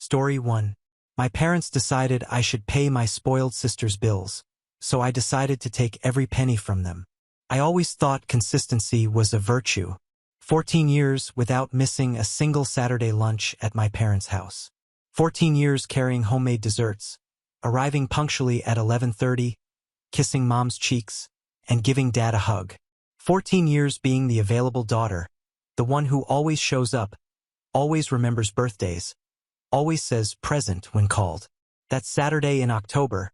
Story 1. My parents decided I should pay my spoiled sister's bills, so I decided to take every penny from them. I always thought consistency was a virtue. 14 years without missing a single Saturday lunch at my parents' house. 14 years carrying homemade desserts, arriving punctually at 11:30, kissing mom's cheeks, and giving dad a hug. 14 years being the available daughter, the one who always shows up, always remembers birthdays, always says present when called. That Saturday in October,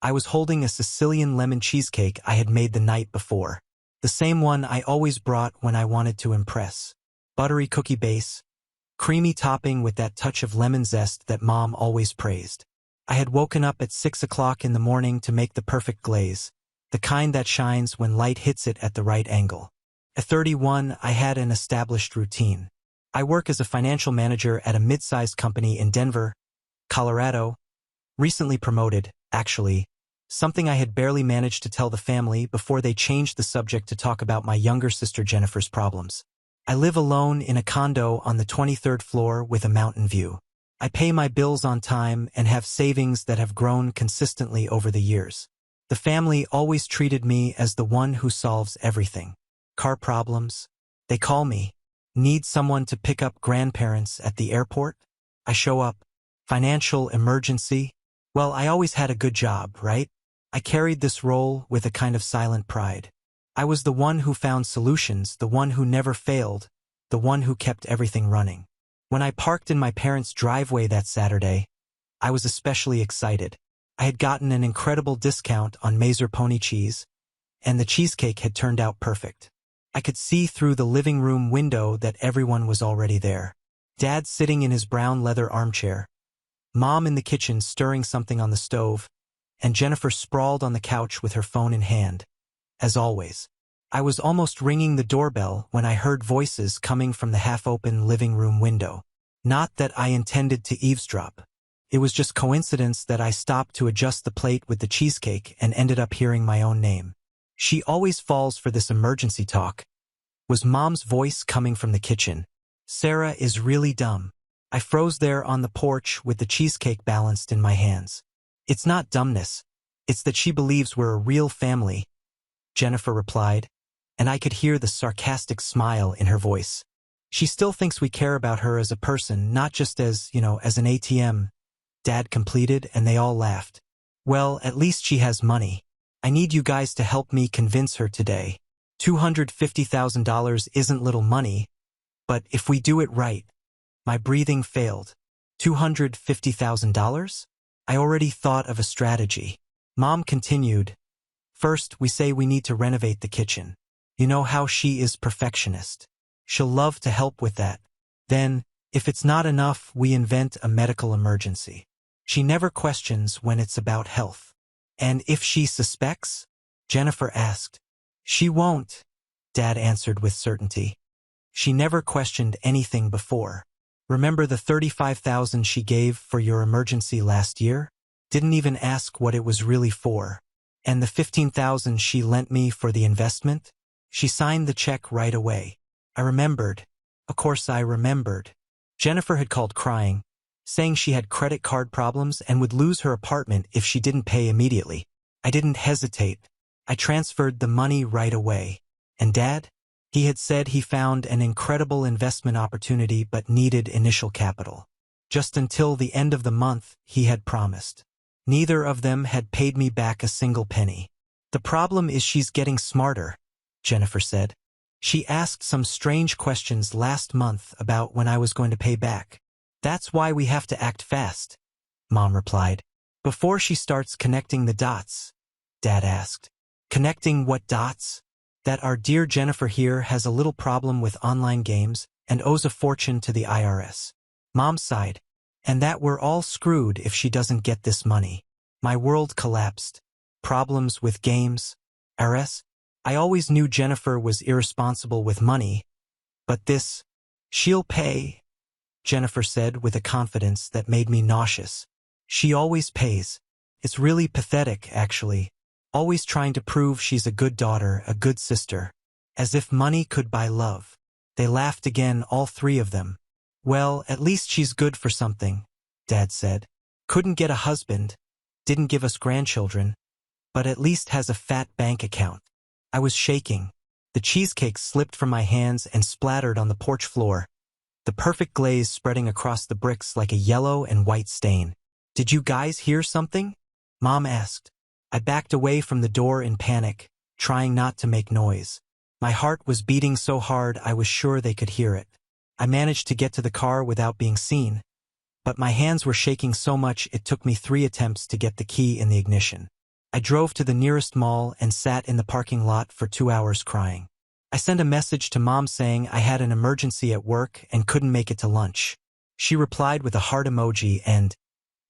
I was holding a Sicilian lemon cheesecake I had made the night before. The same one I always brought when I wanted to impress. Buttery cookie base, creamy topping with that touch of lemon zest that Mom always praised. I had woken up at 6 o'clock in the morning to make the perfect glaze, the kind that shines when light hits it at the right angle. At 31, I had an established routine. I work as a financial manager at a mid-sized company in Denver, Colorado. Recently promoted, actually, something I had barely managed to tell the family before they changed the subject to talk about my younger sister Jennifer's problems. I live alone in a condo on the 23rd floor with a mountain view. I pay my bills on time and have savings that have grown consistently over the years. The family always treated me as the one who solves everything. Car problems? They call me. Need someone to pick up grandparents at the airport? I show up. Financial emergency? Well, I always had a good job, right? I carried this role with a kind of silent pride. I was the one who found solutions, the one who never failed, the one who kept everything running. When I parked in my parents' driveway that Saturday, I was especially excited. I had gotten an incredible discount on mascarpone cheese, and the cheesecake had turned out perfect. I could see through the living room window that everyone was already there. Dad sitting in his brown leather armchair, Mom in the kitchen stirring something on the stove, and Jennifer sprawled on the couch with her phone in hand. As always, I was almost ringing the doorbell when I heard voices coming from the half-open living room window. Not that I intended to eavesdrop. It was just coincidence that I stopped to adjust the plate with the cheesecake and ended up hearing my own name. She always falls for this emergency talk. Was Mom's voice coming from the kitchen? Sarah is really dumb. I froze there on the porch with the cheesecake balanced in my hands. It's not dumbness. It's that she believes we're a real family, Jennifer replied, and I could hear the sarcastic smile in her voice. She still thinks we care about her as a person, not just as an ATM, Dad completed, and they all laughed. Well, at least she has money. I need you guys to help me convince her today. $250,000 isn't little money, but if we do it right. My breathing failed. $250,000? I already thought of a strategy. Mom continued. First, we say we need to renovate the kitchen. You know how she is perfectionist. She'll love to help with that. Then, if it's not enough, we invent a medical emergency. She never questions when it's about health. And if she suspects? Jennifer asked. She won't, Dad answered with certainty. She never questioned anything before. Remember the $35,000 she gave for your emergency last year? Didn't even ask what it was really for. And the $15,000 she lent me for the investment? She signed the check right away. I remembered. Of course I remembered. Jennifer had called crying, saying she had credit card problems and would lose her apartment if she didn't pay immediately. I didn't hesitate. I transferred the money right away. And Dad? He had said he found an incredible investment opportunity but needed initial capital. Just until the end of the month, he had promised. Neither of them had paid me back a single penny. The problem is she's getting smarter, Jennifer said. She asked some strange questions last month about when I was going to pay back. That's why we have to act fast, Mom replied. Before she starts connecting the dots, Dad asked. Connecting what dots? That our dear Jennifer here has a little problem with online games and owes a fortune to the IRS. Mom sighed. And that we're all screwed if she doesn't get this money. My world collapsed. Problems with games? IRS? I always knew Jennifer was irresponsible with money, but this, she'll pay, Jennifer said with a confidence that made me nauseous. She always pays. It's really pathetic, actually. Always trying to prove she's a good daughter, a good sister. As if money could buy love. They laughed again, all three of them. Well, at least she's good for something, Dad said. Couldn't get a husband, didn't give us grandchildren, but at least has a fat bank account. I was shaking. The cheesecake slipped from my hands and splattered on the porch floor, the perfect glaze spreading across the bricks like a yellow and white stain. Did you guys hear something? Mom asked. I backed away from the door in panic, trying not to make noise. My heart was beating so hard I was sure they could hear it. I managed to get to the car without being seen, but my hands were shaking so much it took me 3 attempts to get the key in the ignition. I drove to the nearest mall and sat in the parking lot for 2 hours crying. I sent a message to Mom saying I had an emergency at work and couldn't make it to lunch. She replied with a heart emoji and,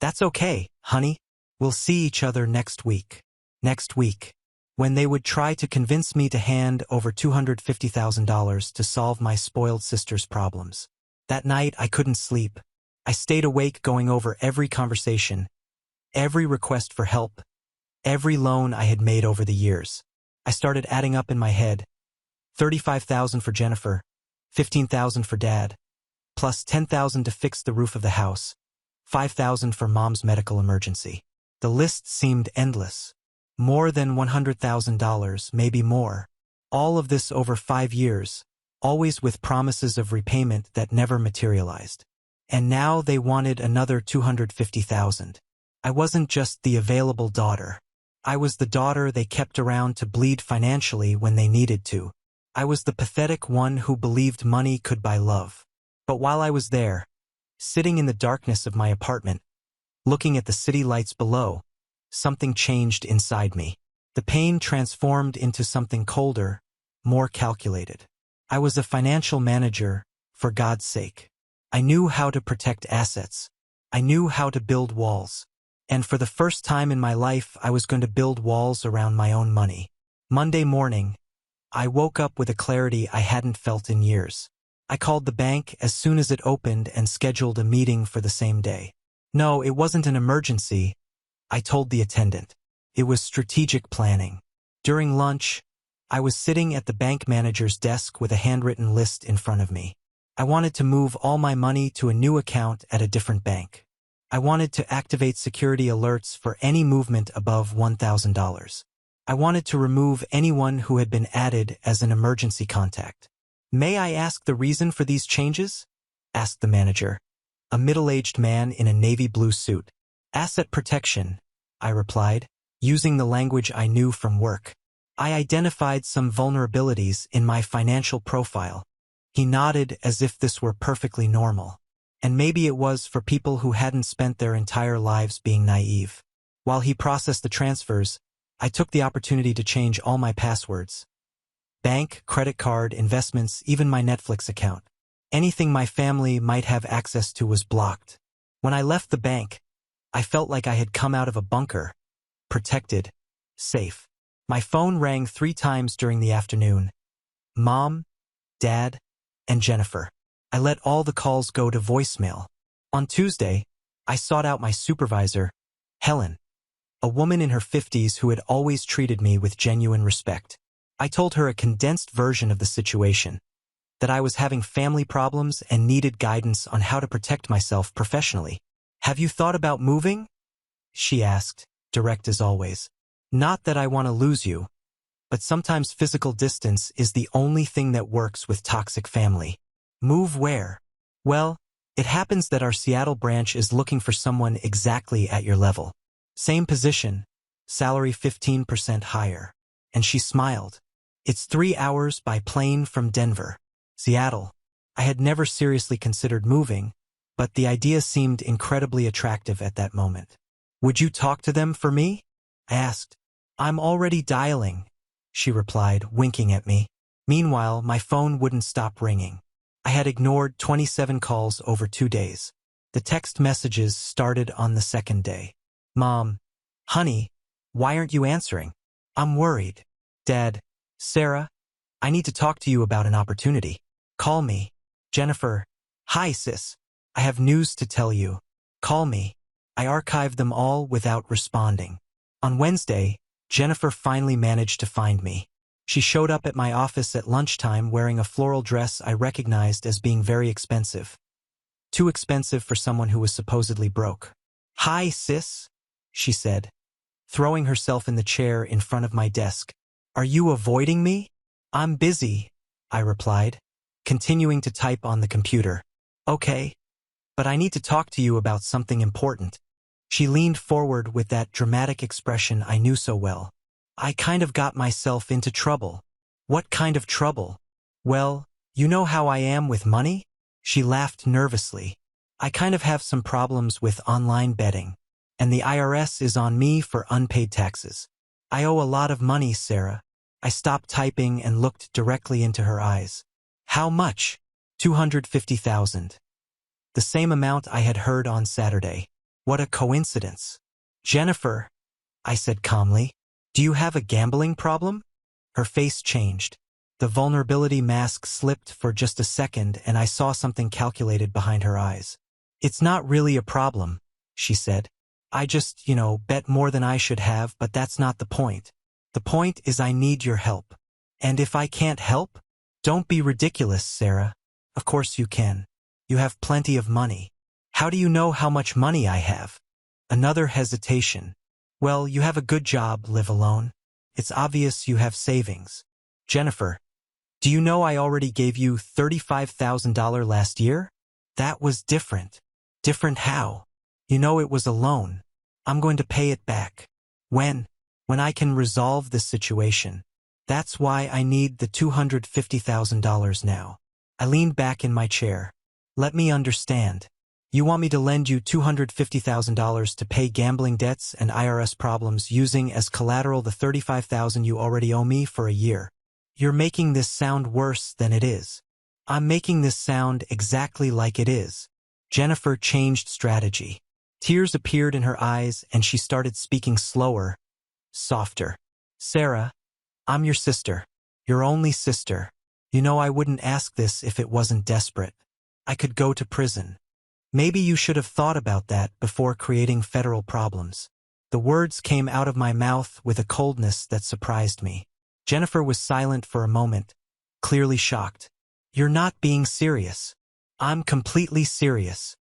"That's okay, honey. We'll see each other next week." Next week, when they would try to convince me to hand over $250,000 to solve my spoiled sister's problems. That night, I couldn't sleep. I stayed awake going over every conversation, every request for help, every loan I had made over the years. I started adding up in my head. $35,000 for Jennifer, $15,000 for Dad, plus $10,000 to fix the roof of the house, $5,000 for Mom's medical emergency. The list seemed endless. More than $100,000, maybe more. All of this over 5 years, always with promises of repayment that never materialized. And now they wanted another $250,000. I wasn't just the available daughter. I was the daughter they kept around to bleed financially when they needed to. I was the pathetic one who believed money could buy love. But while I was there, sitting in the darkness of my apartment, looking at the city lights below, something changed inside me. The pain transformed into something colder, more calculated. I was a financial manager, for God's sake. I knew how to protect assets. I knew how to build walls. And for the first time in my life, I was going to build walls around my own money. Monday morning, I woke up with a clarity I hadn't felt in years. I called the bank as soon as it opened and scheduled a meeting for the same day. No, it wasn't an emergency, I told the attendant. It was strategic planning. During lunch, I was sitting at the bank manager's desk with a handwritten list in front of me. I wanted to move all my money to a new account at a different bank. I wanted to activate security alerts for any movement above $1,000. I wanted to remove anyone who had been added as an emergency contact. "May I ask the reason for these changes?" asked the manager, a middle-aged man in a navy blue suit. "Asset protection," I replied, using the language I knew from work. I identified some vulnerabilities in my financial profile. He nodded as if this were perfectly normal. And maybe it was for people who hadn't spent their entire lives being naive. While he processed the transfers, I took the opportunity to change all my passwords. Bank, credit card, investments, even my Netflix account. Anything my family might have access to was blocked. When I left the bank, I felt like I had come out of a bunker, protected, safe. My phone rang 3 times during the afternoon. Mom, Dad, and Jennifer. I let all the calls go to voicemail. On Tuesday, I sought out my supervisor, Helen, a woman in her 50s who had always treated me with genuine respect. I told her a condensed version of the situation, that I was having family problems and needed guidance on how to protect myself professionally. "Have you thought about moving?" she asked, direct as always. "Not that I want to lose you, but sometimes physical distance is the only thing that works with toxic family." "Move where?" "Well, it happens that our Seattle branch is looking for someone exactly at your level. Same position, salary 15% higher." And she smiled. "It's 3 hours by plane from Denver." Seattle. I had never seriously considered moving, but the idea seemed incredibly attractive at that moment. "Would you talk to them for me?" I asked. "I'm already dialing," she replied, winking at me. Meanwhile, my phone wouldn't stop ringing. I had ignored 27 calls over 2 days. The text messages started on the 2nd day. "Mom, honey, why aren't you answering? I'm worried." "Dad, Sarah, I need to talk to you about an opportunity. Call me." "Jennifer, hi sis, I have news to tell you. Call me." I archived them all without responding. On Wednesday, Jennifer finally managed to find me. She showed up at my office at lunchtime wearing a floral dress I recognized as being very expensive. Too expensive for someone who was supposedly broke. "Hi, sis," she said, throwing herself in the chair in front of my desk. "Are you avoiding me?" "I'm busy," I replied, continuing to type on the computer. "Okay, but I need to talk to you about something important." She leaned forward with that dramatic expression I knew so well. "I kind of got myself into trouble." "What kind of trouble?" "Well, you know how I am with money?" She laughed nervously. "I kind of have some problems with online betting, and the IRS is on me for unpaid taxes. I owe a lot of money, Sarah." I stopped typing and looked directly into her eyes. "How much?" $250,000. The same amount I had heard on Saturday. What a coincidence. "Jennifer," I said calmly, "do you have a gambling problem?" Her face changed. The vulnerability mask slipped for just a second and I saw something calculated behind her eyes. "It's not really a problem," she said. "I just, bet more than I should have, but that's not the point. The point is I need your help. And if I can't help? Don't be ridiculous, Sarah. Of course you can. You have plenty of money." "How do you know how much money I have?" Another hesitation. "Well, you have a good job, live alone. It's obvious you have savings." "Jennifer, do you know I already gave you $35,000 last year?" "That was different." "Different how?" It was a loan. I'm going to pay it back." "When?" "When I can resolve this situation. That's why I need the $250,000 now." I leaned back in my chair. "Let me understand. You want me to lend you $250,000 to pay gambling debts and IRS problems using as collateral the $35,000 you already owe me for a year? You're making this sound worse than it is." "I'm making this sound exactly like it is." Jennifer changed strategy. Tears appeared in her eyes and she started speaking slower, softer. "Sarah, I'm your sister. Your only sister. I wouldn't ask this if it wasn't desperate. I could go to prison. Maybe you should have thought about that before creating federal problems." The words came out of my mouth with a coldness that surprised me. Jennifer was silent for a moment, clearly shocked. "You're not being serious." "I'm completely serious.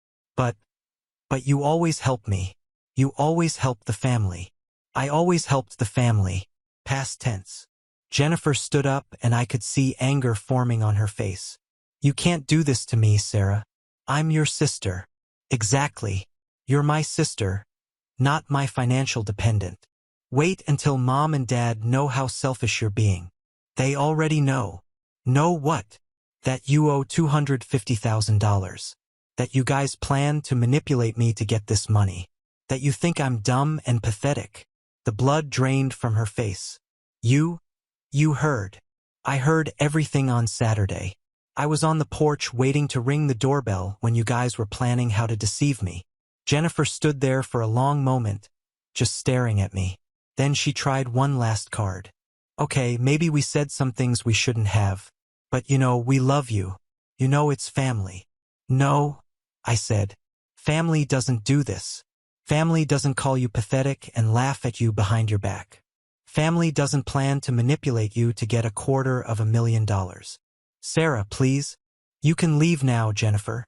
But you always help me. You always help the family." "I always helped the family." Past tense. Jennifer stood up and I could see anger forming on her face. "You can't do this to me, Sarah. I'm your sister." "Exactly. You're my sister, not my financial dependent. Wait until Mom and Dad know how selfish you're being. They already know." "Know what?" "That you owe $250,000. That you guys plan to manipulate me to get this money. That you think I'm dumb and pathetic." The blood drained from her face. You heard." "I heard everything on Saturday. I was on the porch waiting to ring the doorbell when you guys were planning how to deceive me." Jennifer stood there for a long moment, just staring at me. Then she tried one last card. "Okay, maybe we said some things we shouldn't have. But we love you. It's family." "No," I said. "Family doesn't do this. Family doesn't call you pathetic and laugh at you behind your back. Family doesn't plan to manipulate you to get $250,000. Sarah, please. You can leave now, Jennifer.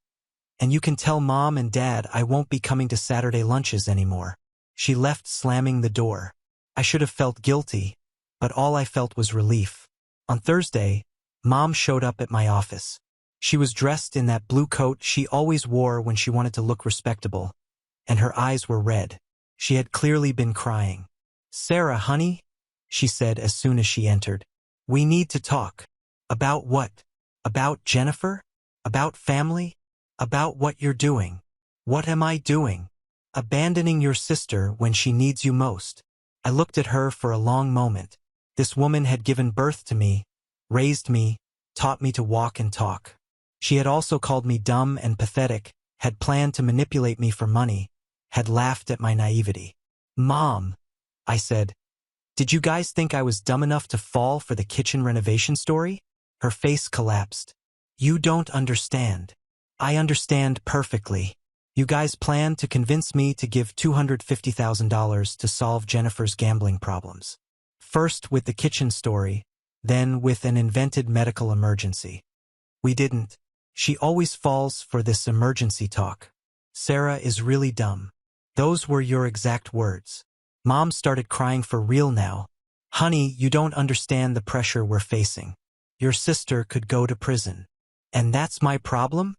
And you can tell Mom and Dad I won't be coming to Saturday lunches anymore." She left, slamming the door. I should have felt guilty, but all I felt was relief. On Thursday, Mom showed up at my office. She was dressed in that blue coat she always wore when she wanted to look respectable, and her eyes were red. She had clearly been crying. "Sarah, honey," she said as soon as she entered. "We need to talk." "About what?" "About Jennifer? About family? About what you're doing." "What am I doing?" "Abandoning your sister when she needs you most." I looked at her for a long moment. This woman had given birth to me, raised me, taught me to walk and talk. She had also called me dumb and pathetic, had planned to manipulate me for money, had laughed at my naivety. "Mom," I said, "did you guys think I was dumb enough to fall for the kitchen renovation story?" Her face collapsed. "You don't understand." "I understand perfectly. You guys planned to convince me to give $250,000 to solve Jennifer's gambling problems. First with the kitchen story, then with an invented medical emergency. We didn't. She always falls for this emergency talk. Sarah is really dumb. Those were your exact words. Mom started crying for real now. Honey, you don't understand the pressure we're facing. Your sister could go to prison. And that's my problem?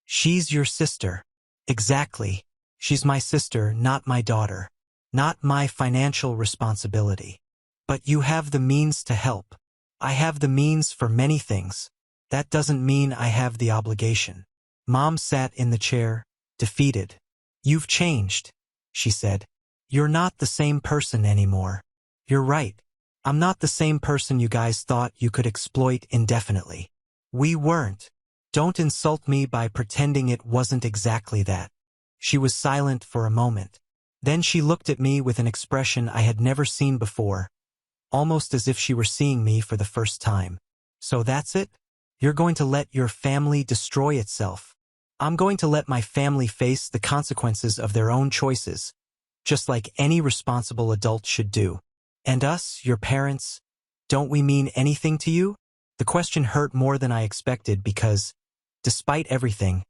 She's your sister. Exactly. She's my sister, not my daughter. Not my financial responsibility. But you have the means to help. I have the means for many things. That doesn't mean I have the obligation. Mom sat in the chair, defeated. You've changed, she said. You're not the same person anymore. You're right. I'm not the same person you guys thought you could exploit indefinitely. We weren't. Don't insult me by pretending it wasn't exactly that. She was silent for a moment. Then she looked at me with an expression I had never seen before, almost as if she were seeing me for the first time. So that's it? You're going to let your family destroy itself. I'm going to let my family face the consequences of their own choices, just like any responsible adult should do. And us, your parents, don't we mean anything to you? The question hurt more than I expected because, despite everything,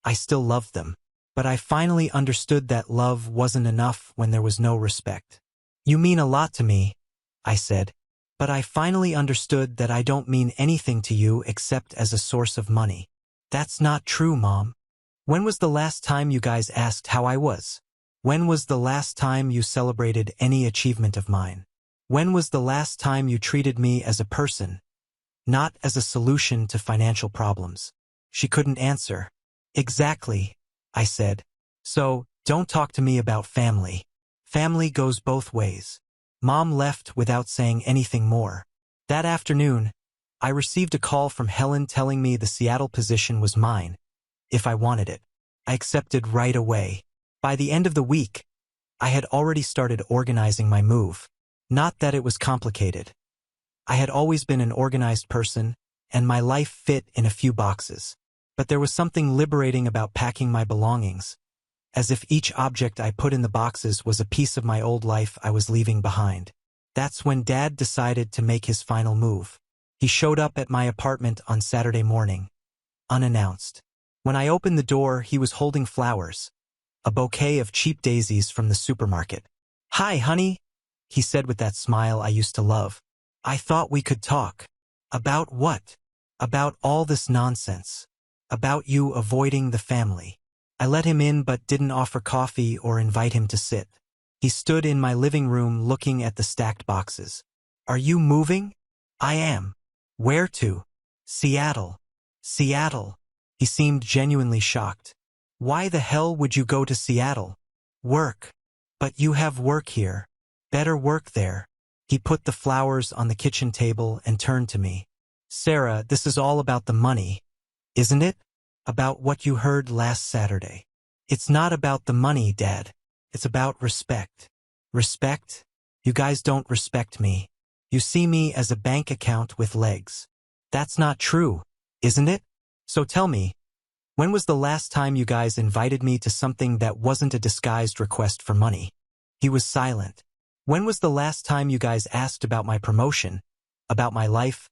I still loved them. But I finally understood that love wasn't enough when there was no respect. You mean a lot to me, I said. But I finally understood that I don't mean anything to you except as a source of money. That's not true, Mom. When was the last time you guys asked how I was? When was the last time you celebrated any achievement of mine? When was the last time you treated me as a person, not as a solution to financial problems? She couldn't answer. Exactly, I said. So, don't talk to me about family. Family goes both ways. Mom left without saying anything more. That afternoon, I received a call from Helen telling me the Seattle position was mine, if I wanted it. I accepted right away. By the end of the week, I had already started organizing my move. Not that it was complicated. I had always been an organized person, and my life fit in a few boxes. But there was something liberating about packing my belongings, as if each object I put in the boxes was a piece of my old life I was leaving behind. That's when Dad decided to make his final move. He showed up at my apartment on Saturday morning, unannounced. When I opened the door, he was holding flowers, a bouquet of cheap daisies from the supermarket. "Hi, honey," he said with that smile I used to love. "I thought we could talk." "About what?" "About all this nonsense. About you avoiding the family." I let him in but didn't offer coffee or invite him to sit. He stood in my living room looking at the stacked boxes. "Are you moving?" "I am." "Where to?" "Seattle." "Seattle?" He seemed genuinely shocked. "Why the hell would you go to Seattle?" "Work." "But you have work here. Better work there." He put the flowers on the kitchen table and turned to me. "Sarah, this is all about the money, isn't it? About what you heard last Saturday." "It's not about the money, Dad. It's about respect." "Respect? You guys don't respect me. You see me as a bank account with legs." "That's not true, isn't it? So tell me, when was the last time you guys invited me to something that wasn't a disguised request for money?" He was silent. "When was the last time you guys asked about my promotion, about my life,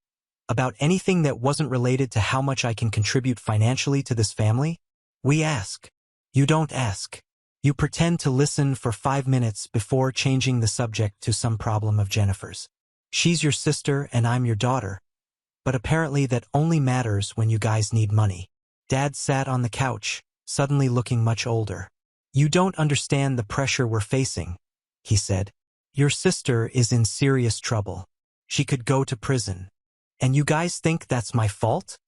about anything that wasn't related to how much I can contribute financially to this family?" "We ask. You don't ask. You pretend to listen for 5 minutes before changing the subject to some problem of Jennifer's. She's your sister and I'm your daughter. But apparently that only matters when you guys need money." Dad sat on the couch, suddenly looking much older. "You don't understand the pressure we're facing," he said. "Your sister is in serious trouble. She could go to prison. And you guys think that's my fault?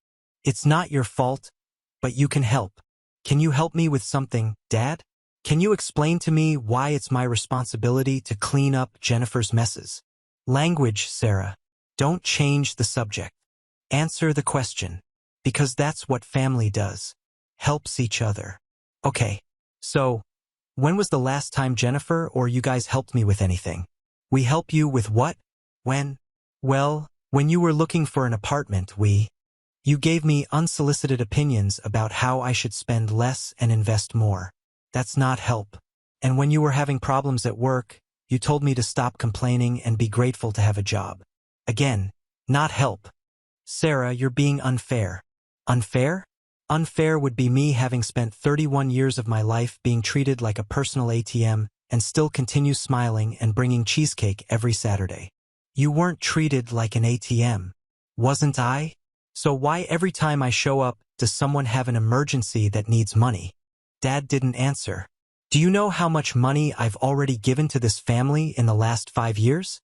It's not your fault, but you can help. Can you help me with something, Dad? Can you explain to me why it's my responsibility to clean up Jennifer's messes?" "Language, Sarah. Don't change the subject. Answer the question. Because that's what family does. Helps each other." "Okay. So, when was the last time Jennifer or you guys helped me with anything?" "We help you with what? When?" "Well, when you were looking for an apartment, you gave me unsolicited opinions about how I should spend less and invest more. That's not help. And when you were having problems at work, you told me to stop complaining and be grateful to have a job. Again, not help." "Sarah, you're being unfair." "Unfair? Unfair would be me having spent 31 years of my life being treated like a personal ATM and still continue smiling and bringing cheesecake every Saturday. You weren't treated like an ATM, wasn't I? So why every time I show up, does someone have an emergency that needs money? Dad didn't answer. Do you know how much money I've already given to this family in the last 5 years?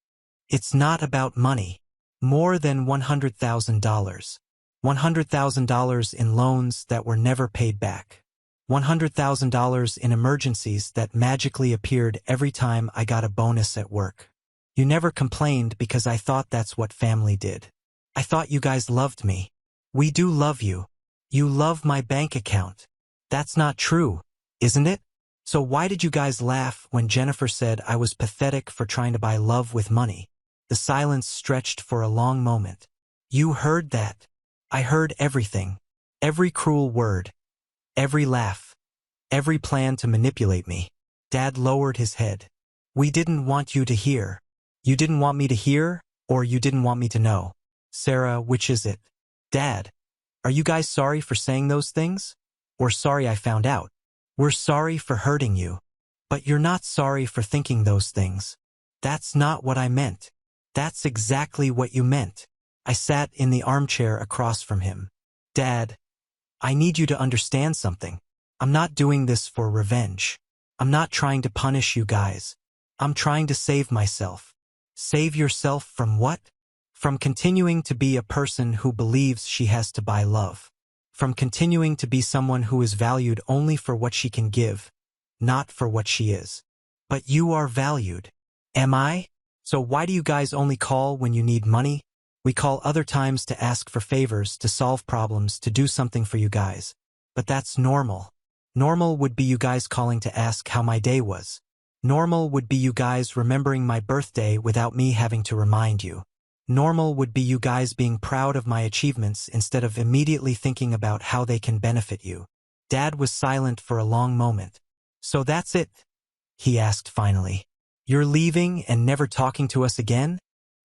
It's not about money. More than $100,000. $100,000 in loans that were never paid back. $100,000 in emergencies that magically appeared every time I got a bonus at work. You never complained because I thought that's what family did. I thought you guys loved me. We do love you. You love my bank account. That's not true, isn't it? So why did you guys laugh when Jennifer said I was pathetic for trying to buy love with money? The silence stretched for a long moment. You heard that. I heard everything. Every cruel word. Every laugh. Every plan to manipulate me. Dad lowered his head. We didn't want you to hear. You didn't want me to hear, or you didn't want me to know. Sarah, which is it? Dad, are you guys sorry for saying those things? Or sorry I found out? We're sorry for hurting you. But you're not sorry for thinking those things. That's not what I meant. That's exactly what you meant. I sat in the armchair across from him. Dad, I need you to understand something. I'm not doing this for revenge. I'm not trying to punish you guys. I'm trying to save myself. Save yourself from what? From continuing to be a person who believes she has to buy love. From continuing to be someone who is valued only for what she can give, not for what she is. But you are valued. Am I? So why do you guys only call when you need money? We call other times to ask for favors, to solve problems, to do something for you guys. But that's normal. Normal would be you guys calling to ask how my day was. Normal would be you guys remembering my birthday without me having to remind you. Normal would be you guys being proud of my achievements instead of immediately thinking about how they can benefit you. Dad was silent for a long moment. So that's it? He asked finally. You're leaving and never talking to us again?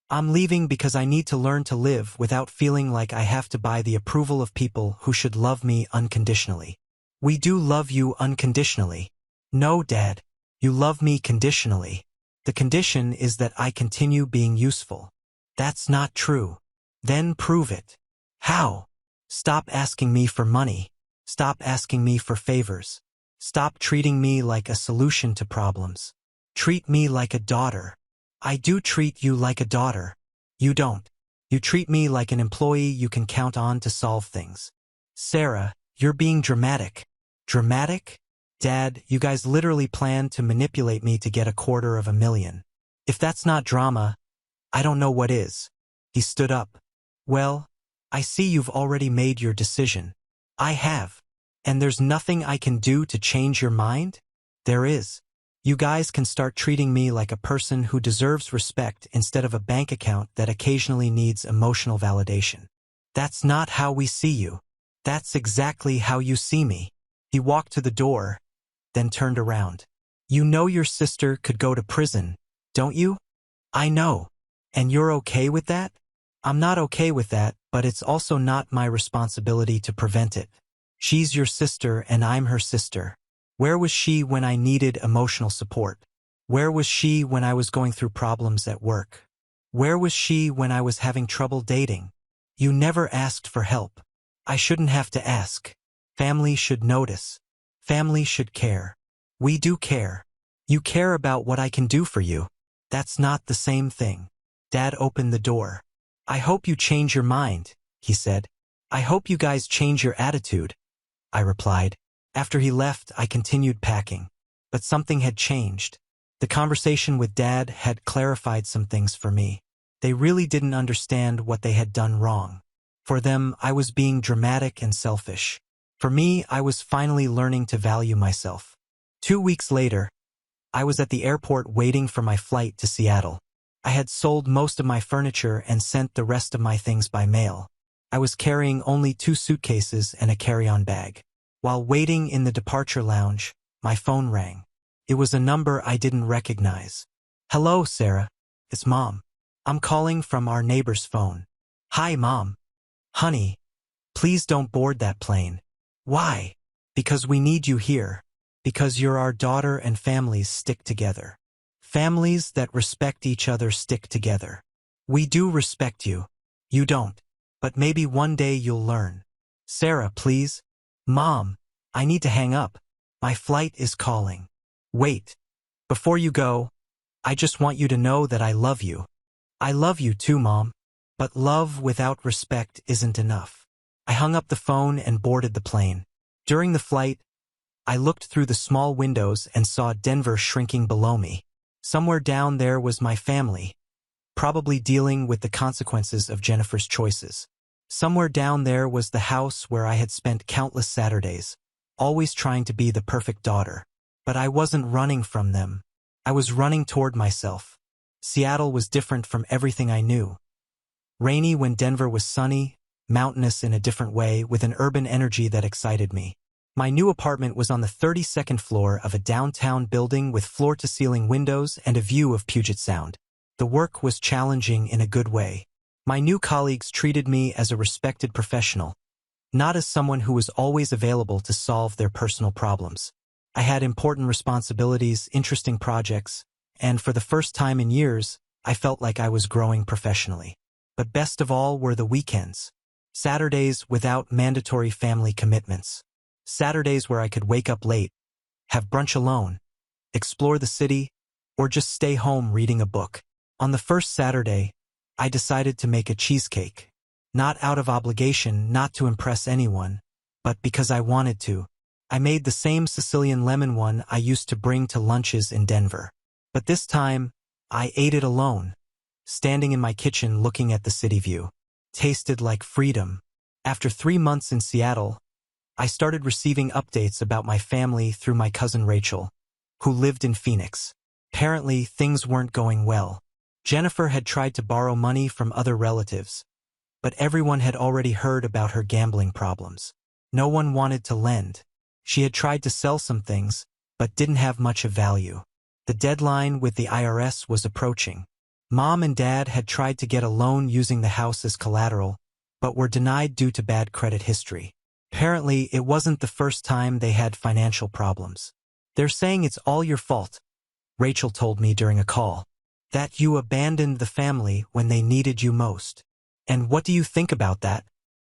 I'm leaving because I need to learn to live without feeling like I have to buy the approval of people who should love me unconditionally. We do love you unconditionally. No, Dad. You love me conditionally. The condition is that I continue being useful. That's not true. Then prove it. How? Stop asking me for money. Stop asking me for favors. Stop treating me like a solution to problems. Treat me like a daughter. I do treat you like a daughter. You don't. You treat me like an employee you can count on to solve things. Sarah, you're being dramatic. Dramatic? Dad, you guys literally planned to manipulate me to get $250,000. If that's not drama, I don't know what is. He stood up. Well, I see you've already made your decision. I have. And there's nothing I can do to change your mind? There is. You guys can start treating me like a person who deserves respect instead of a bank account that occasionally needs emotional validation. That's not how we see you. That's exactly how you see me. He walked to the door, then turned around. You know your sister could go to prison, don't you? I know. And you're okay with that? I'm not okay with that, but it's also not my responsibility to prevent it. She's your sister and I'm her sister. Where was she when I needed emotional support? Where was she when I was going through problems at work? Where was she when I was having trouble dating? You never asked for help. I shouldn't have to ask. Family should notice. Family should care. We do care. You care about what I can do for you. That's not the same thing. Dad opened the door. I hope you change your mind, he said. I hope you guys change your attitude, I replied. After he left, I continued packing. But something had changed. The conversation with Dad had clarified some things for me. They really didn't understand what they had done wrong. For them, I was being dramatic and selfish. For me, I was finally learning to value myself. 2 weeks later, I was at the airport waiting for my flight to Seattle. I had sold most of my furniture and sent the rest of my things by mail. I was carrying only 2 suitcases and a carry-on bag. While waiting in the departure lounge, my phone rang. It was a number I didn't recognize. Hello, Sarah. It's Mom. I'm calling from our neighbor's phone. Hi, Mom. Honey, please don't board that plane. Why? Because we need you here. Because you're our daughter and families stick together. Families that respect each other stick together. We do respect you. You don't. But maybe one day you'll learn. Sarah, please. Mom, I need to hang up. My flight is calling. Wait. Before you go, I just want you to know that I love you. I love you too, Mom. But love without respect isn't enough. I hung up the phone and boarded the plane. During the flight, I looked through the small windows and saw Denver shrinking below me. Somewhere down there was my family, probably dealing with the consequences of Jennifer's choices. Somewhere down there was the house where I had spent countless Saturdays, always trying to be the perfect daughter. But I wasn't running from them. I was running toward myself. Seattle was different from everything I knew. Rainy when Denver was sunny, mountainous in a different way, with an urban energy that excited me. My new apartment was on the 32nd floor of a downtown building with floor-to-ceiling windows and a view of Puget Sound. The work was challenging in a good way. My new colleagues treated me as a respected professional, not as someone who was always available to solve their personal problems. I had important responsibilities, interesting projects, and for the first time in years, I felt like I was growing professionally. But best of all were the weekends. Saturdays without mandatory family commitments. Saturdays where I could wake up late, have brunch alone, explore the city, or just stay home reading a book. On the first Saturday, I decided to make a cheesecake. Not out of obligation, not to impress anyone, but because I wanted to. I made the same Sicilian lemon one I used to bring to lunches in Denver. But this time, I ate it alone, standing in my kitchen looking at the city view. Tasted like freedom. After 3 months in Seattle, I started receiving updates about my family through my cousin Rachel, who lived in Phoenix. Apparently, things weren't going well. Jennifer had tried to borrow money from other relatives, but everyone had already heard about her gambling problems. No one wanted to lend. She had tried to sell some things, but didn't have much of value. The deadline with the IRS was approaching. Mom and Dad had tried to get a loan using the house as collateral, but were denied due to bad credit history. Apparently, it wasn't the first time they had financial problems. They're saying it's all your fault, Rachel told me during a call. That you abandoned the family when they needed you most. And what do you think about that?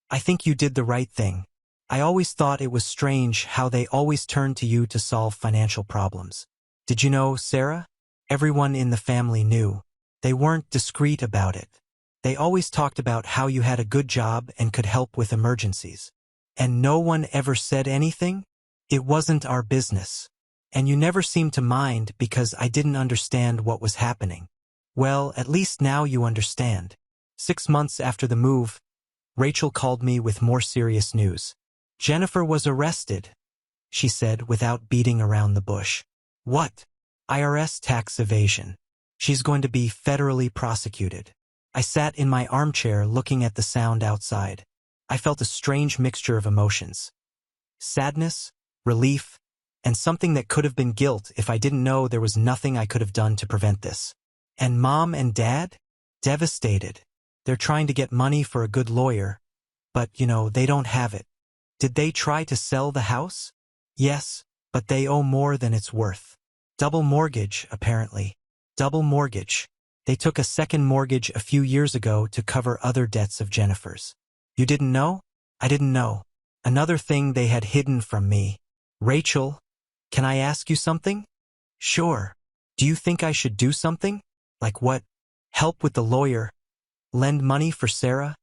I think you did the right thing. I always thought it was strange how they always turned to you to solve financial problems. Did you know, Sarah? Everyone in the family knew. They weren't discreet about it. They always talked about how you had a good job and could help with emergencies. And no one ever said anything? It wasn't our business. And you never seemed to mind because I didn't understand what was happening. Well, at least now you understand. 6 months after the move, Rachel called me with more serious news. Jennifer was arrested, she said without beating around the bush. What? IRS tax evasion. She's going to be federally prosecuted. I sat in my armchair looking at the sound outside. I felt a strange mixture of emotions. Sadness, relief, and something that could have been guilt if I didn't know there was nothing I could have done to prevent this. And Mom and Dad? Devastated. They're trying to get money for a good lawyer, but, they don't have it. Did they try to sell the house? Yes, but they owe more than it's worth. Double mortgage, apparently. Double mortgage. They took a second mortgage a few years ago to cover other debts of Jennifer's. You didn't know? I didn't know. Another thing they had hidden from me. Rachel, can I ask you something? Sure. Do you think I should do something? Like what? Help with the lawyer? Lend money for Sarah?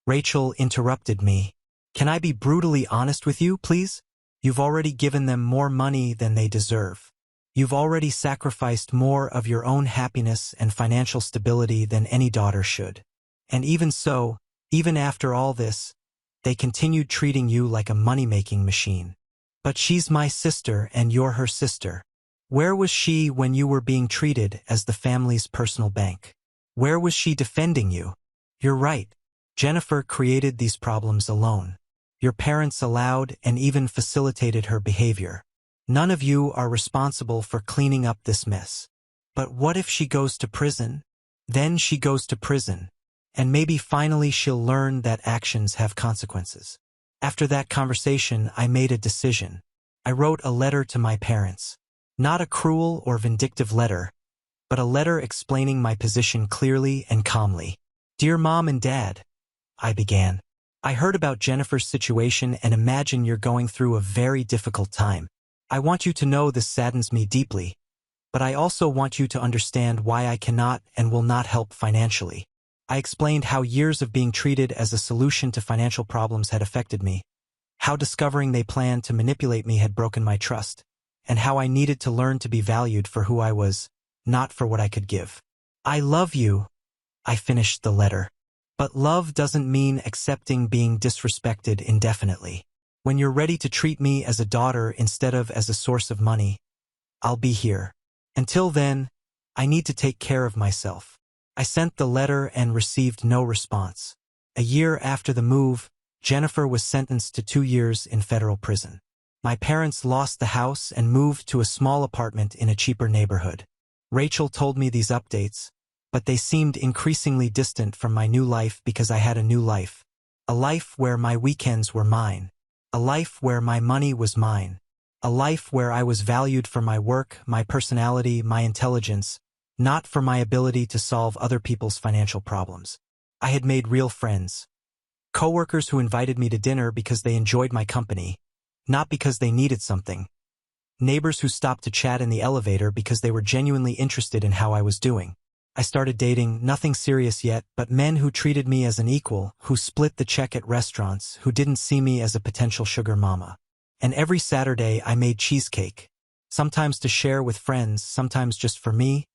Rachel interrupted me. Can I be brutally honest with you, please? You've already given them more money than they deserve. You've already sacrificed more of your own happiness and financial stability than any daughter should. And even so, even after all this, they continued treating you like a money-making machine. But she's my sister and you're her sister. Where was she when you were being treated as the family's personal bank? Where was she defending you? You're right. Jennifer created these problems alone. Your parents allowed and even facilitated her behavior. None of you are responsible for cleaning up this mess. But what if she goes to prison? Then she goes to prison. And maybe finally she'll learn that actions have consequences. After that conversation, I made a decision. I wrote a letter to my parents. Not a cruel or vindictive letter, but a letter explaining my position clearly and calmly. Dear Mom and Dad, I began. I heard about Jennifer's situation and imagine you're going through a very difficult time. I want you to know this saddens me deeply, but I also want you to understand why I cannot and will not help financially. I explained how years of being treated as a solution to financial problems had affected me, how discovering they planned to manipulate me had broken my trust, and how I needed to learn to be valued for who I was, not for what I could give. I love you, I finished the letter. But love doesn't mean accepting being disrespected indefinitely. When you're ready to treat me as a daughter instead of as a source of money, I'll be here. Until then, I need to take care of myself. I sent the letter and received no response. A year after the move, Jennifer was sentenced to 2 years in federal prison. My parents lost the house and moved to a small apartment in a cheaper neighborhood. Rachel told me these updates, but they seemed increasingly distant from my new life because I had a new life. A life where my weekends were mine. A life where my money was mine. A life where I was valued for my work, my personality, my intelligence, not for my ability to solve other people's financial problems. I had made real friends. Coworkers who invited me to dinner because they enjoyed my company, not because they needed something. Neighbors who stopped to chat in the elevator because they were genuinely interested in how I was doing. I started dating, nothing serious yet, but men who treated me as an equal, who split the check at restaurants, who didn't see me as a potential sugar mama. And every Saturday I made cheesecake, sometimes to share with friends, sometimes just for me,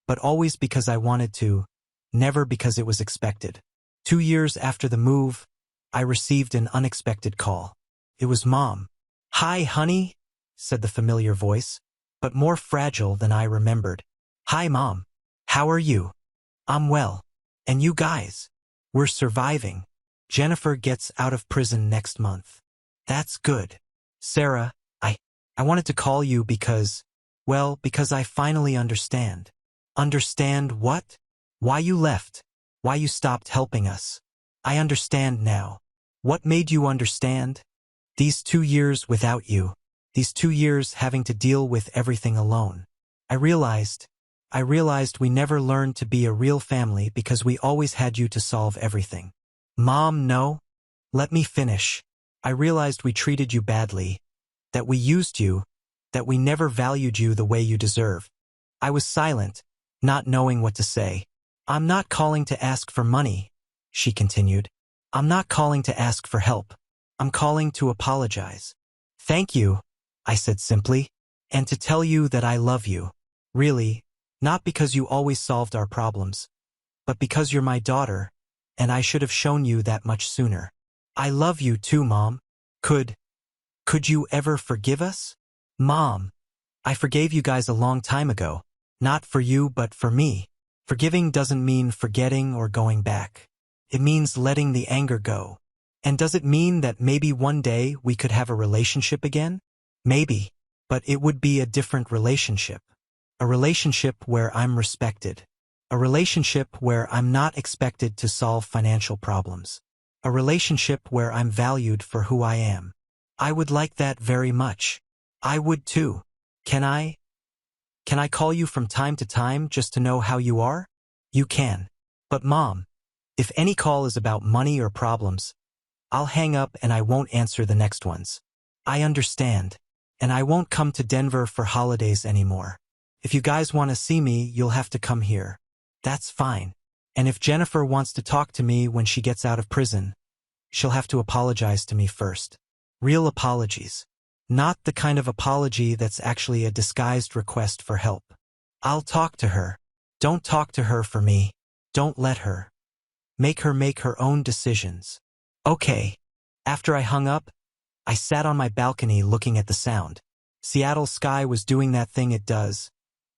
but always because I wanted to, never because it was expected. 2 years after the move, I received an unexpected call. It was Mom. "Hi, honey," said the familiar voice, but more fragile than I remembered. "Hi, Mom. How are you?" "I'm well. And you guys?" "We're surviving. Jennifer gets out of prison next month." "That's good. Sarah, I wanted to call you because I finally understand." "Understand what?" "Why you left. Why you stopped helping us. I understand now." "What made you understand?" "These 2 years without you. These 2 years having to deal with everything alone. I realized we never learned to be a real family because we always had you to solve everything." "Mom, no. Let me finish. I realized we treated you badly, that we used you, that we never valued you the way you deserve." I was silent, not knowing what to say. "I'm not calling to ask for money," she continued. "I'm not calling to ask for help. I'm calling to apologize." "Thank you," I said simply, "and to tell you that I love you. Really, not because you always solved our problems, but because you're my daughter, and I should have shown you that much sooner. I love you too, Mom. Could you ever forgive us?" "Mom, I forgave you guys a long time ago. Not for you, but for me. Forgiving doesn't mean forgetting or going back. It means letting the anger go. And does it mean that maybe one day we could have a relationship again? Maybe, but it would be a different relationship. A relationship where I'm respected. A relationship where I'm not expected to solve financial problems. A relationship where I'm valued for who I am. I would like that very much. I would too. Can I call you from time to time just to know how you are?" "You can. But Mom, if any call is about money or problems, I'll hang up and I won't answer the next ones." "I understand. And I won't come to Denver for holidays anymore. If you guys want to see me, you'll have to come here." "That's fine. And if Jennifer wants to talk to me when she gets out of prison, she'll have to apologize to me first. Real apologies. Not the kind of apology that's actually a disguised request for help. I'll talk to her. Don't talk to her for me. Don't let her. Make her make her own decisions." "Okay." After I hung up, I sat on my balcony looking at the sound. Seattle's sky was doing that thing it does,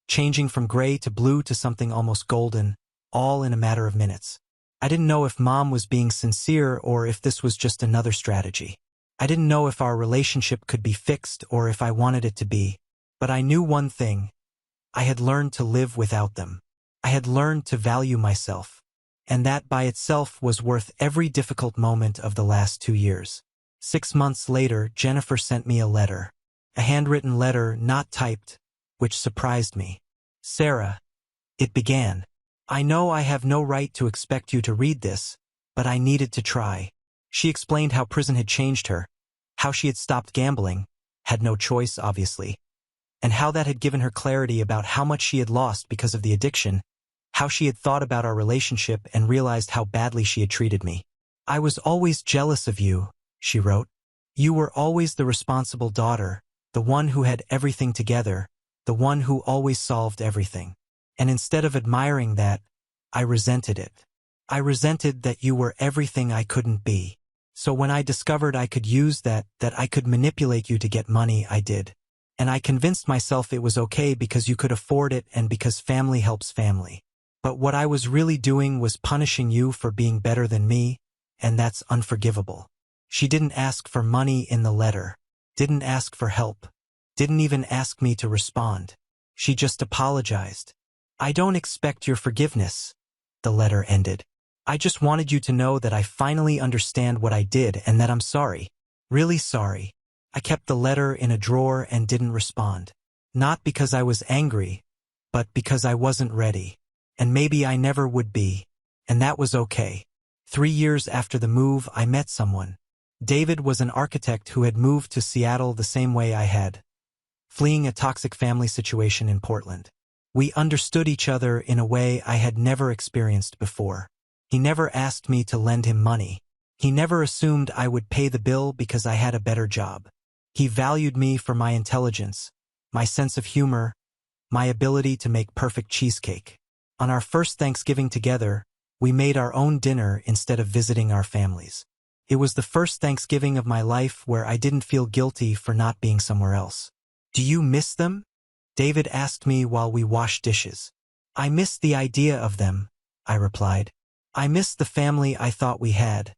changing from gray to blue to something almost golden, all in a matter of minutes. I didn't know if Mom was being sincere or if this was just another strategy. I didn't know if our relationship could be fixed or if I wanted it to be, but I knew one thing. I had learned to live without them. I had learned to value myself, and that by itself was worth every difficult moment of the last 2 years. 6 months later, Jennifer sent me a letter. A handwritten letter, not typed, which surprised me. Sarah, it began. I know I have no right to expect you to read this, but I needed to try. She explained how prison had changed her, how she had stopped gambling, had no choice, obviously, and how that had given her clarity about how much she had lost because of the addiction, how she had thought about our relationship and realized how badly she had treated me. I was always jealous of you, she wrote. You were always the responsible daughter, the one who had everything together, the one who always solved everything. And instead of admiring that, I resented it. I resented that you were everything I couldn't be. So when I discovered I could use that I could manipulate you to get money, I did. And I convinced myself it was okay because you could afford it and because family helps family. But what I was really doing was punishing you for being better than me, and that's unforgivable. She didn't ask for money in the letter, didn't ask for help, didn't even ask me to respond. She just apologized. I don't expect your forgiveness, the letter ended. I just wanted you to know that I finally understand what I did and that I'm sorry. Really sorry. I kept the letter in a drawer and didn't respond. Not because I was angry, but because I wasn't ready. And maybe I never would be. And that was okay. 3 years after the move, I met someone. David was an architect who had moved to Seattle the same way I had, fleeing a toxic family situation in Portland. We understood each other in a way I had never experienced before. He never asked me to lend him money. He never assumed I would pay the bill because I had a better job. He valued me for my intelligence, my sense of humor, my ability to make perfect cheesecake. On our first Thanksgiving together, we made our own dinner instead of visiting our families. It was the first Thanksgiving of my life where I didn't feel guilty for not being somewhere else. Do you miss them? David asked me while we washed dishes. I miss the idea of them, I replied. I miss the family I thought we had,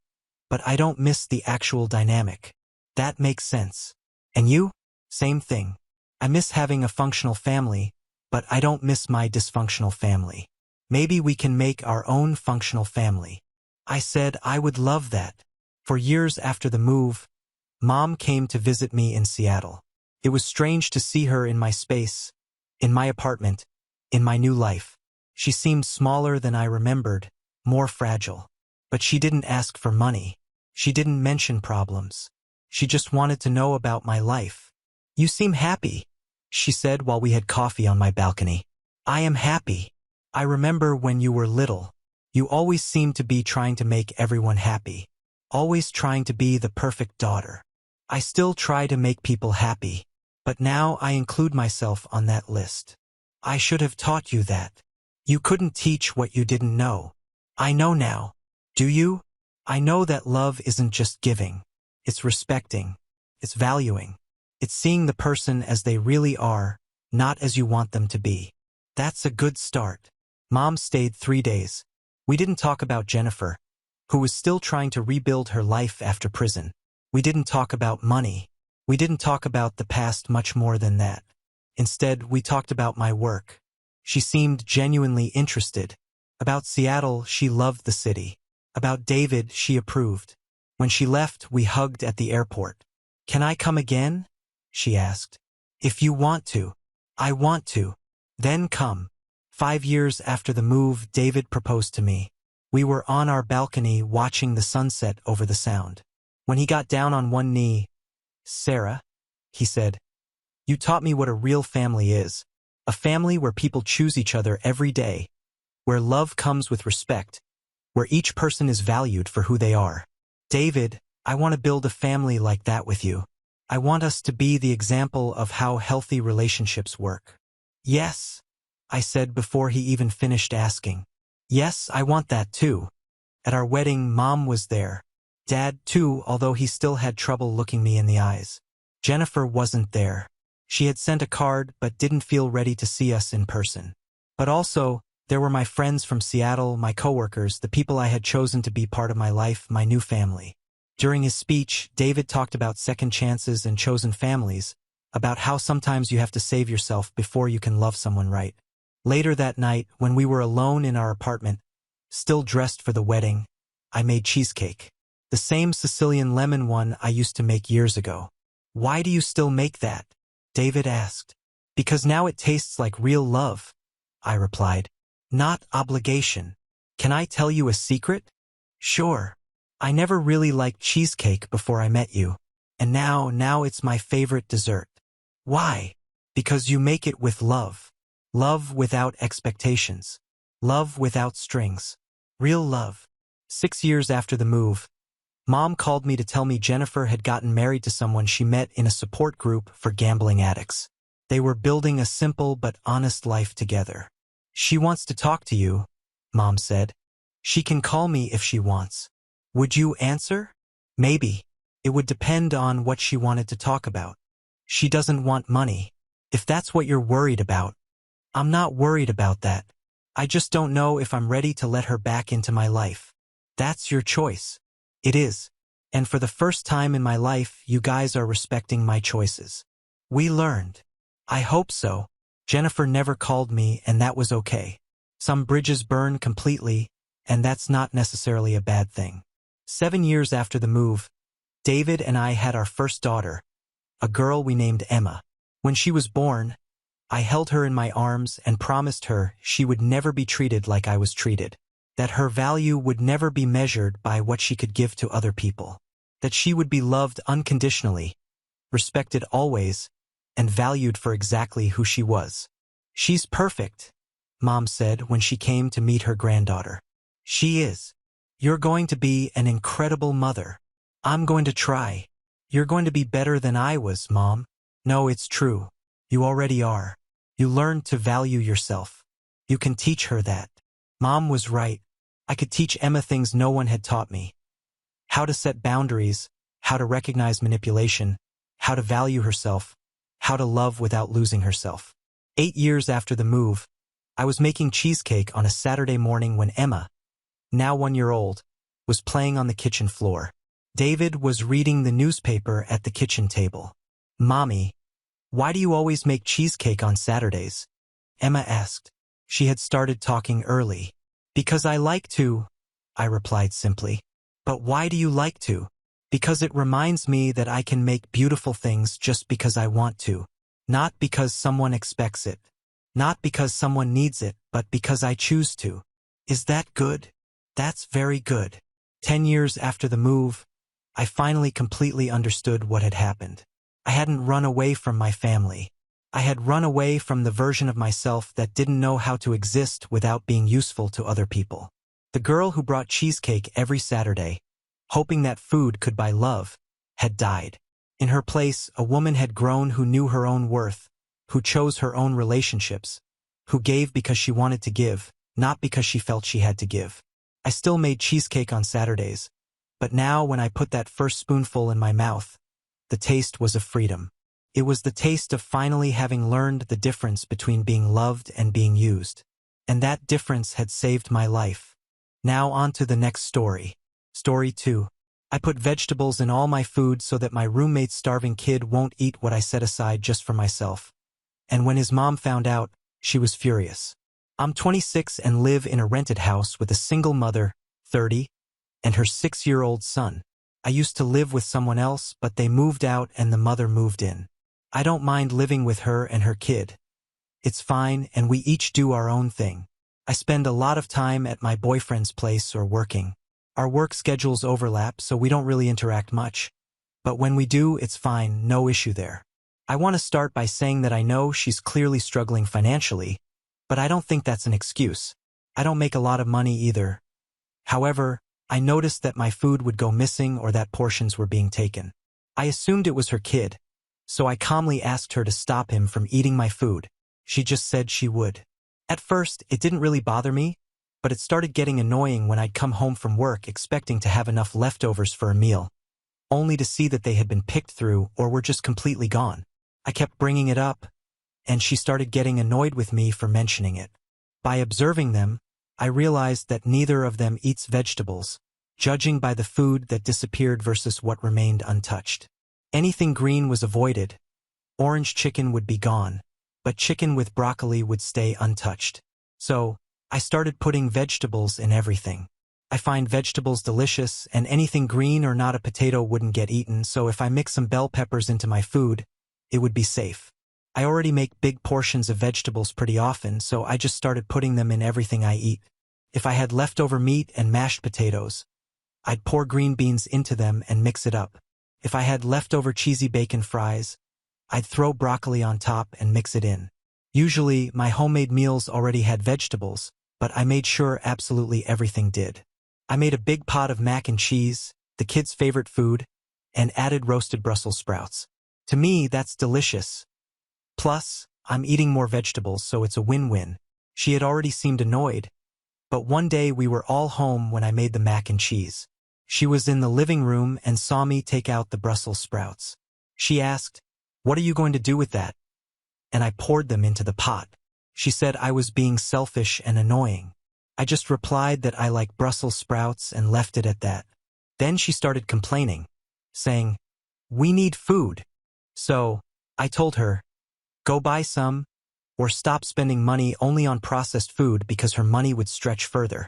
but I don't miss the actual dynamic. That makes sense. And you? Same thing. I miss having a functional family, but I don't miss my dysfunctional family. Maybe we can make our own functional family. I said I would love that. For years after the move, Mom came to visit me in Seattle. It was strange to see her in my space, in my apartment, in my new life. She seemed smaller than I remembered, more fragile. But she didn't ask for money. She didn't mention problems. She just wanted to know about my life. You seem happy, she said while we had coffee on my balcony. I am happy. I remember when you were little. You always seemed to be trying to make everyone happy. Always trying to be the perfect daughter. I still try to make people happy, but now I include myself on that list. I should have taught you that. You couldn't teach what you didn't know. I know now. Do you? I know that love isn't just giving. It's respecting. It's valuing. It's seeing the person as they really are, not as you want them to be. That's a good start. Mom stayed 3 days. We didn't talk about Jennifer, who was still trying to rebuild her life after prison. We didn't talk about money. We didn't talk about the past much more than that. Instead, we talked about my work. She seemed genuinely interested. About Seattle, she loved the city. About David, she approved. When she left, we hugged at the airport. Can I come again? She asked. If you want to. I want to. Then come. 5 years after the move, David proposed to me. We were on our balcony watching the sunset over the Sound. When he got down on one knee, Sarah, he said, you taught me what a real family is. A family where people choose each other every day, where love comes with respect, where each person is valued for who they are. David, I want to build a family like that with you. I want us to be the example of how healthy relationships work. Yes, I said before he even finished asking. Yes, I want that too. At our wedding, Mom was there. Dad too, although he still had trouble looking me in the eyes. Jennifer wasn't there. She had sent a card but didn't feel ready to see us in person. But also, there were my friends from Seattle, my coworkers, the people I had chosen to be part of my life, my new family. During his speech, David talked about second chances and chosen families, about how sometimes you have to save yourself before you can love someone right. Later that night, when we were alone in our apartment, still dressed for the wedding, I made cheesecake. The same Sicilian lemon one I used to make years ago. Why do you still make that? David asked. Because now it tastes like real love, I replied. Not obligation. Can I tell you a secret? Sure. I never really liked cheesecake before I met you. And now it's my favorite dessert. Why? Because you make it with love. Love without expectations. Love without strings. Real love. 6 years after the move, Mom called me to tell me Jennifer had gotten married to someone she met in a support group for gambling addicts. They were building a simple but honest life together. She wants to talk to you, Mom said. She can call me if she wants. Would you answer? Maybe. It would depend on what she wanted to talk about. She doesn't want money. If that's what you're worried about, I'm not worried about that. I just don't know if I'm ready to let her back into my life. That's your choice. It is. And for the first time in my life, you guys are respecting my choices. We learned. I hope so. Jennifer never called me, and that was okay. Some bridges burn completely, and that's not necessarily a bad thing. 7 years after the move, David and I had our first daughter, a girl we named Emma. When she was born, I held her in my arms and promised her she would never be treated like I was treated, that her value would never be measured by what she could give to other people, that she would be loved unconditionally, respected always, and valued for exactly who she was. She's perfect, Mom said when she came to meet her granddaughter. She is. You're going to be an incredible mother. I'm going to try. You're going to be better than I was, Mom. No, it's true. You already are. You learned to value yourself. You can teach her that. Mom was right. I could teach Emma things no one had taught me. How to set boundaries, how to recognize manipulation, how to value herself, how to love without losing herself. 8 years after the move, I was making cheesecake on a Saturday morning when Emma, now 1 year old, was playing on the kitchen floor. David was reading the newspaper at the kitchen table. Mommy, why do you always make cheesecake on Saturdays? Emma asked. She had started talking early. Because I like to, I replied simply. But why do you like to? Because it reminds me that I can make beautiful things just because I want to. Not because someone expects it. Not because someone needs it, but because I choose to. Is that good? That's very good. 10 years after the move, I finally completely understood what had happened. I hadn't run away from my family. I had run away from the version of myself that didn't know how to exist without being useful to other people. The girl who brought cheesecake every Saturday, hoping that food could buy love, had died. In her place, a woman had grown who knew her own worth, who chose her own relationships, who gave because she wanted to give, not because she felt she had to give. I still made cheesecake on Saturdays, but now when I put that first spoonful in my mouth, the taste was of freedom. It was the taste of finally having learned the difference between being loved and being used. And that difference had saved my life. Now on to the next story. Story 2. I put vegetables in all my food so that my roommate's starving kid won't eat what I set aside just for myself. And when his mom found out, she was furious. I'm 26 and live in a rented house with a single mother, 30, and her 6-year-old son. I used to live with someone else, but they moved out and the mother moved in. I don't mind living with her and her kid. It's fine, and we each do our own thing. I spend a lot of time at my boyfriend's place or working. Our work schedules overlap, so we don't really interact much. But when we do, it's fine, no issue there. I want to start by saying that I know she's clearly struggling financially, but I don't think that's an excuse. I don't make a lot of money either. However, I noticed that my food would go missing or that portions were being taken. I assumed it was her kid, so I calmly asked her to stop him from eating my food. She just said she would. At first, it didn't really bother me, but it started getting annoying when I'd come home from work expecting to have enough leftovers for a meal, only to see that they had been picked through or were just completely gone. I kept bringing it up, and she started getting annoyed with me for mentioning it. By observing them, I realized that neither of them eats vegetables, judging by the food that disappeared versus what remained untouched. Anything green was avoided. Orange chicken would be gone, but chicken with broccoli would stay untouched. So, I started putting vegetables in everything. I find vegetables delicious, and anything green or not a potato wouldn't get eaten, so if I mix some bell peppers into my food, it would be safe. I already make big portions of vegetables pretty often, so I just started putting them in everything I eat. If I had leftover meat and mashed potatoes, I'd pour green beans into them and mix it up. If I had leftover cheesy bacon fries, I'd throw broccoli on top and mix it in. Usually, my homemade meals already had vegetables, but I made sure absolutely everything did. I made a big pot of mac and cheese, the kids' favorite food, and added roasted Brussels sprouts. To me, that's delicious. Plus, I'm eating more vegetables, so it's a win-win. She had already seemed annoyed, but one day we were all home when I made the mac and cheese. She was in the living room and saw me take out the Brussels sprouts. She asked, "What are you going to do with that?" And I poured them into the pot. She said I was being selfish and annoying. I just replied that I like Brussels sprouts and left it at that. Then she started complaining, saying, "We need food." So, I told her, go buy some, or stop spending money only on processed food because her money would stretch further.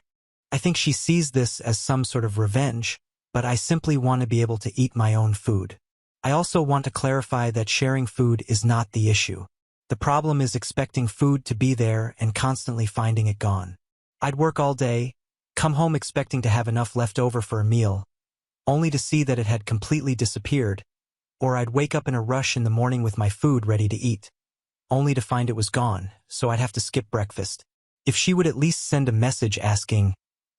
I think she sees this as some sort of revenge, but I simply want to be able to eat my own food. I also want to clarify that sharing food is not the issue. The problem is expecting food to be there and constantly finding it gone. I'd work all day, come home expecting to have enough left over for a meal, only to see that it had completely disappeared, or I'd wake up in a rush in the morning with my food ready to eat, only to find it was gone, so I'd have to skip breakfast. If she would at least send a message asking,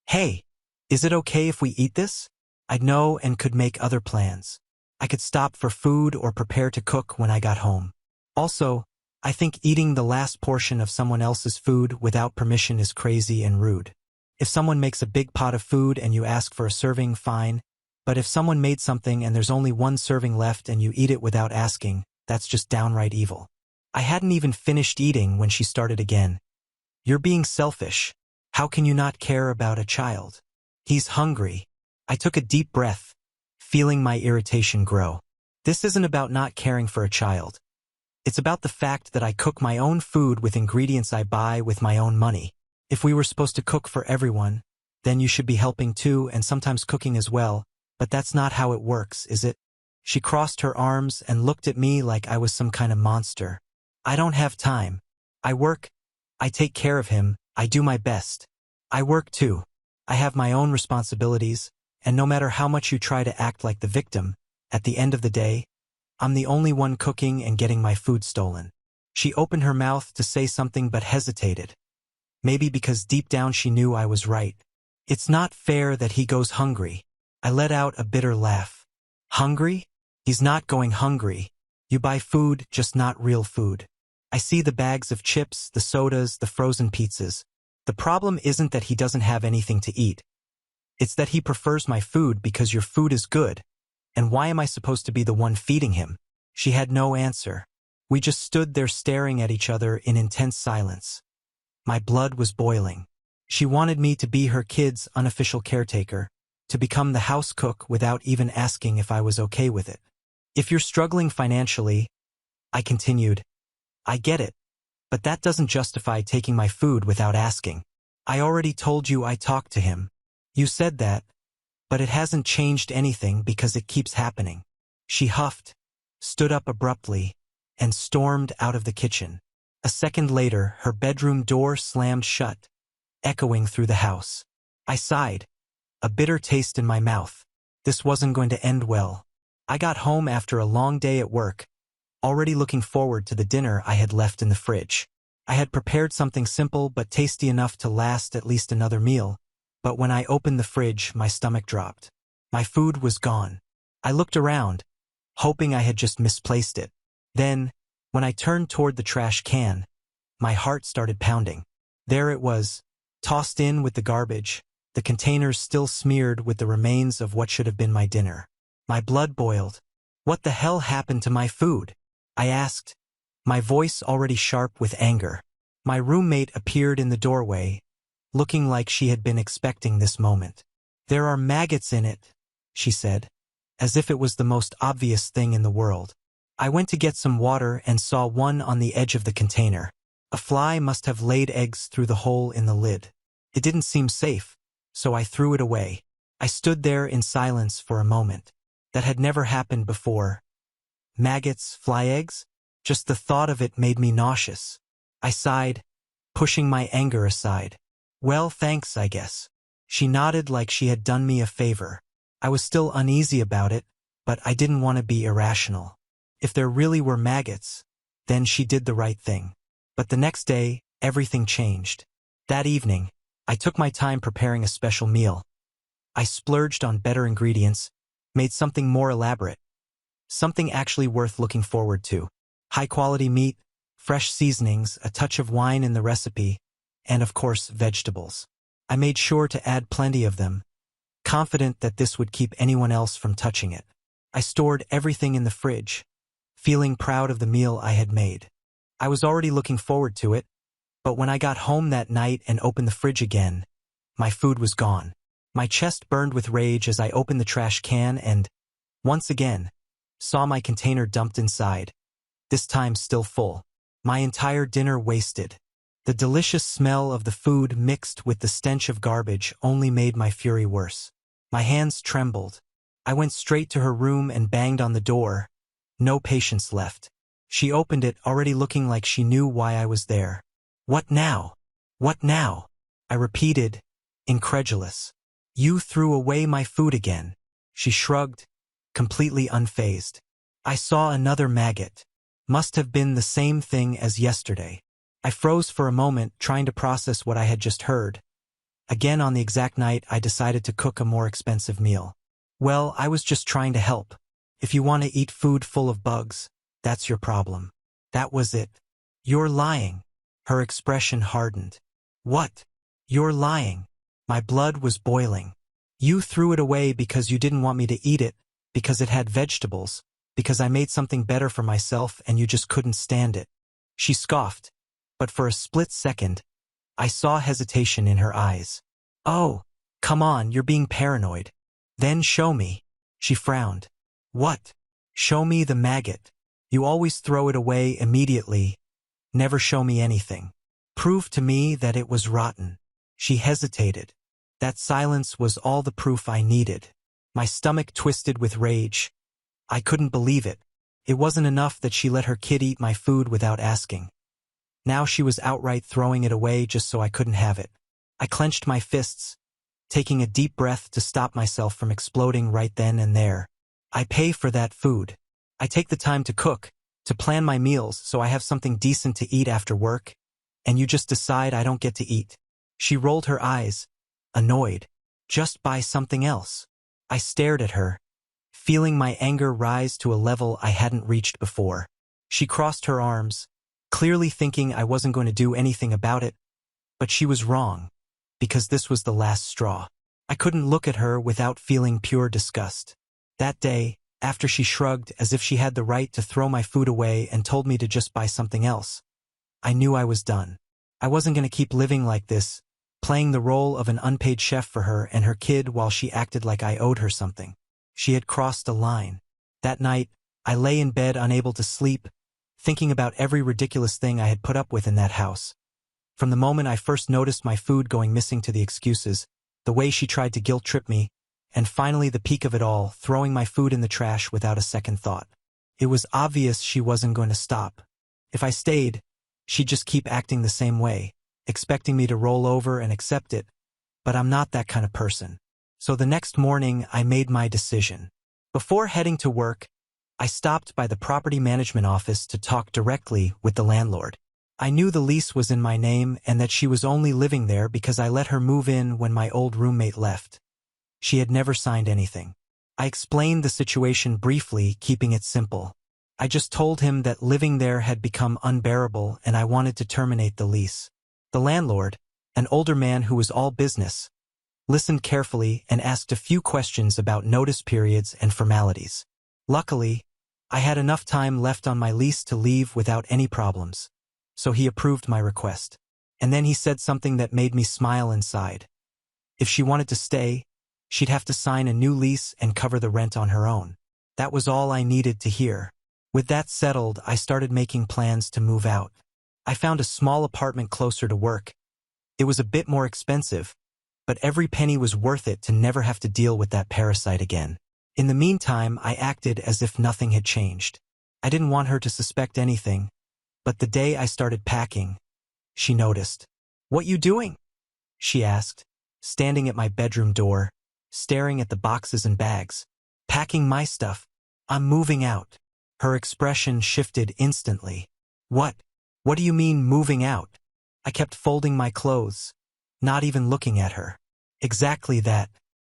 "Hey, is it okay if we eat this?" I'd know and could make other plans. I could stop for food or prepare to cook when I got home. Also, I think eating the last portion of someone else's food without permission is crazy and rude. If someone makes a big pot of food and you ask for a serving, fine, but if someone made something and there's only one serving left and you eat it without asking, that's just downright evil. I hadn't even finished eating when she started again. "You're being selfish. How can you not care about a child? He's hungry." I took a deep breath, feeling my irritation grow. This isn't about not caring for a child. It's about the fact that I cook my own food with ingredients I buy with my own money. If we were supposed to cook for everyone, then you should be helping too and sometimes cooking as well, but that's not how it works, is it? She crossed her arms and looked at me like I was some kind of monster. "I don't have time. I work. I take care of him. I do my best. I work too. I have my own responsibilities, and no matter how much you try to act like the victim, at the end of the day, I'm the only one cooking and getting my food stolen." She opened her mouth to say something but hesitated. Maybe because deep down she knew I was right. "It's not fair that he goes hungry." I let out a bitter laugh. "Hungry? He's not going hungry. You buy food, just not real food. I see the bags of chips, the sodas, the frozen pizzas. The problem isn't that he doesn't have anything to eat. It's that he prefers my food because your food is good. And why am I supposed to be the one feeding him?" She had no answer. We just stood there staring at each other in intense silence. My blood was boiling. She wanted me to be her kid's unofficial caretaker, to become the house cook without even asking if I was okay with it. "If you're struggling financially," I continued, "I get it, but that doesn't justify taking my food without asking. I already told you I talked to him. You said that, but it hasn't changed anything because it keeps happening." She huffed, stood up abruptly, and stormed out of the kitchen. A second later, her bedroom door slammed shut, echoing through the house. I sighed, a bitter taste in my mouth. This wasn't going to end well. I got home after a long day at work, already looking forward to the dinner I had left in the fridge. I had prepared something simple but tasty enough to last at least another meal, but when I opened the fridge, my stomach dropped. My food was gone. I looked around, hoping I had just misplaced it. Then, when I turned toward the trash can, my heart started pounding. There it was, tossed in with the garbage, the containers still smeared with the remains of what should have been my dinner. My blood boiled. "What the hell happened to my food?" I asked, my voice already sharp with anger. My roommate appeared in the doorway, looking like she had been expecting this moment. "There are maggots in it," she said, as if it was the most obvious thing in the world. I went to get some water and saw one on the edge of the container. A fly must have laid eggs through the hole in the lid. It didn't seem safe, so I threw it away. I stood there in silence for a moment. That had never happened before. Maggots, fly eggs? Just the thought of it made me nauseous. I sighed, pushing my anger aside. Well, thanks, I guess. She nodded like she had done me a favor. I was still uneasy about it, but I didn't want to be irrational. If there really were maggots, then she did the right thing. But the next day, everything changed. That evening, I took my time preparing a special meal. I splurged on better ingredients, made something more elaborate. Something actually worth looking forward to. High-quality meat, fresh seasonings, a touch of wine in the recipe, and of course, vegetables. I made sure to add plenty of them, confident that this would keep anyone else from touching it. I stored everything in the fridge, feeling proud of the meal I had made. I was already looking forward to it, but when I got home that night and opened the fridge again, my food was gone. My chest burned with rage as I opened the trash can and, once again, saw my container dumped inside, this time still full. My entire dinner wasted. The delicious smell of the food mixed with the stench of garbage only made my fury worse. My hands trembled. I went straight to her room and banged on the door. No patience left. She opened it, already looking like she knew why I was there. What now? What now? I repeated, incredulous. You threw away my food again. She shrugged, completely unfazed. I saw another maggot. Must have been the same thing as yesterday. I froze for a moment, trying to process what I had just heard. Again, on the exact night, I decided to cook a more expensive meal. Well, I was just trying to help. If you want to eat food full of bugs, that's your problem. That was it. You're lying. Her expression hardened. What? You're lying. My blood was boiling. You threw it away because you didn't want me to eat it, because it had vegetables, because I made something better for myself and you just couldn't stand it. She scoffed, but for a split second, I saw hesitation in her eyes. Oh, come on, you're being paranoid. Then show me. She frowned. What? Show me the maggot. You always throw it away immediately. Never show me anything. Prove to me that it was rotten. She hesitated. That silence was all the proof I needed. My stomach twisted with rage. I couldn't believe it. It wasn't enough that she let her kid eat my food without asking. Now she was outright throwing it away just so I couldn't have it. I clenched my fists, taking a deep breath to stop myself from exploding right then and there. I pay for that food. I take the time to cook, to plan my meals so I have something decent to eat after work, and you just decide I don't get to eat. She rolled her eyes, annoyed. Just buy something else. I stared at her, feeling my anger rise to a level I hadn't reached before. She crossed her arms, clearly thinking I wasn't going to do anything about it, but she was wrong, because this was the last straw. I couldn't look at her without feeling pure disgust. That day, after she shrugged as if she had the right to throw my food away and told me to just buy something else, I knew I was done. I wasn't going to keep living like this, playing the role of an unpaid chef for her and her kid while she acted like I owed her something. She had crossed a line. That night, I lay in bed unable to sleep, thinking about every ridiculous thing I had put up with in that house. From the moment I first noticed my food going missing to the excuses, the way she tried to guilt-trip me, and finally the peak of it all, throwing my food in the trash without a second thought. It was obvious she wasn't going to stop. If I stayed, she'd just keep acting the same way, expecting me to roll over and accept it, but I'm not that kind of person. So the next morning, I made my decision. Before heading to work, I stopped by the property management office to talk directly with the landlord. I knew the lease was in my name and that she was only living there because I let her move in when my old roommate left. She had never signed anything. I explained the situation briefly, keeping it simple. I just told him that living there had become unbearable and I wanted to terminate the lease. The landlord, an older man who was all business, listened carefully and asked a few questions about notice periods and formalities. Luckily, I had enough time left on my lease to leave without any problems, so he approved my request. And then he said something that made me smile inside. If she wanted to stay, she'd have to sign a new lease and cover the rent on her own. That was all I needed to hear. With that settled, I started making plans to move out. I found a small apartment closer to work. It was a bit more expensive, but every penny was worth it to never have to deal with that parasite again. In the meantime, I acted as if nothing had changed. I didn't want her to suspect anything, but the day I started packing, she noticed. "What you doing?" she asked, standing at my bedroom door, staring at the boxes and bags. "Packing my stuff. I'm moving out." Her expression shifted instantly. What? What do you mean moving out?" I kept folding my clothes, not even looking at her. "Exactly that.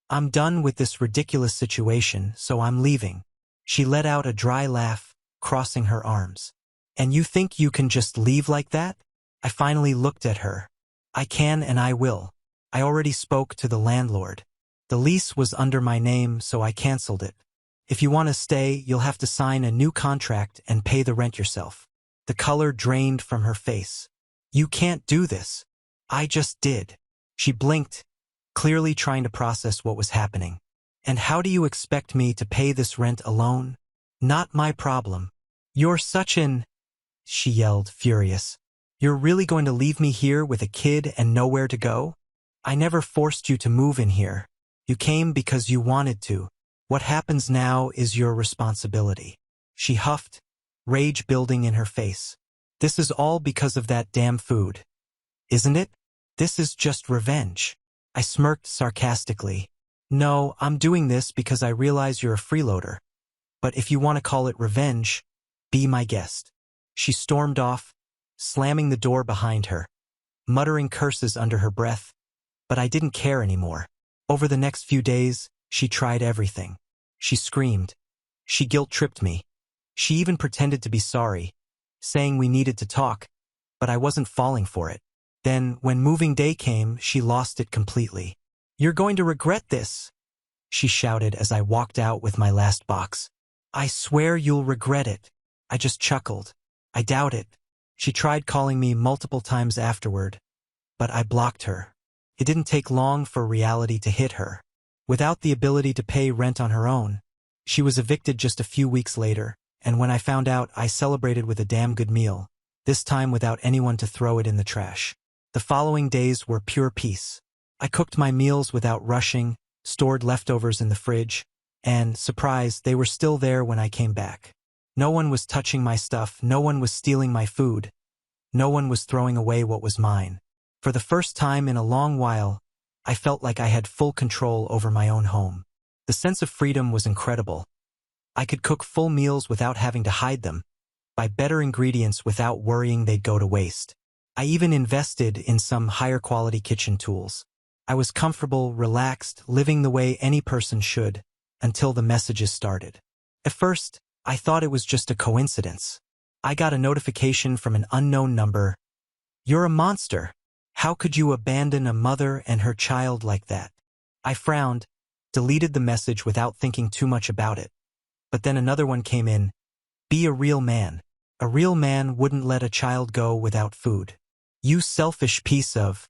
I'm done with this ridiculous situation, so I'm leaving." She let out a dry laugh, crossing her arms. "And you think you can just leave like that?" I finally looked at her. "I can and I will. I already spoke to the landlord. The lease was under my name, so I canceled it. If you want to stay, you'll have to sign a new contract and pay the rent yourself." The color drained from her face. "You can't do this." "I just did." She blinked, clearly trying to process what was happening. "And how do you expect me to pay this rent alone?" "Not my problem." "You're such an..." she yelled, furious. "You're really going to leave me here with a kid and nowhere to go? I never forced you to move in here. You came because you wanted to. What happens now is your responsibility." She huffed, rage building in her face. "This is all because of that damn food, isn't it? This is just revenge." I smirked sarcastically. "No, I'm doing this because I realize you're a freeloader. But if you want to call it revenge, be my guest." She stormed off, slamming the door behind her, muttering curses under her breath, but I didn't care anymore. Over the next few days, she tried everything. She screamed. She guilt-tripped me. She even pretended to be sorry, saying we needed to talk, but I wasn't falling for it. Then, when moving day came, she lost it completely. "You're going to regret this," she shouted as I walked out with my last box. "I swear you'll regret it." I just chuckled. "I doubt it." She tried calling me multiple times afterward, but I blocked her. It didn't take long for reality to hit her. Without the ability to pay rent on her own, she was evicted just a few weeks later, and when I found out, I celebrated with a damn good meal, this time without anyone to throw it in the trash. The following days were pure peace. I cooked my meals without rushing, stored leftovers in the fridge, and, surprise, they were still there when I came back. No one was touching my stuff, no one was stealing my food, no one was throwing away what was mine. For the first time in a long while, I felt like I had full control over my own home. The sense of freedom was incredible. I could cook full meals without having to hide them, buy better ingredients without worrying they'd go to waste. I even invested in some higher quality kitchen tools. I was comfortable, relaxed, living the way any person should, until the messages started. At first, I thought it was just a coincidence. I got a notification from an unknown number. "You're a monster. How could you abandon a mother and her child like that?" I frowned, deleted the message without thinking too much about it. But then another one came in. "Be a real man. A real man wouldn't let a child go without food. You selfish piece of..."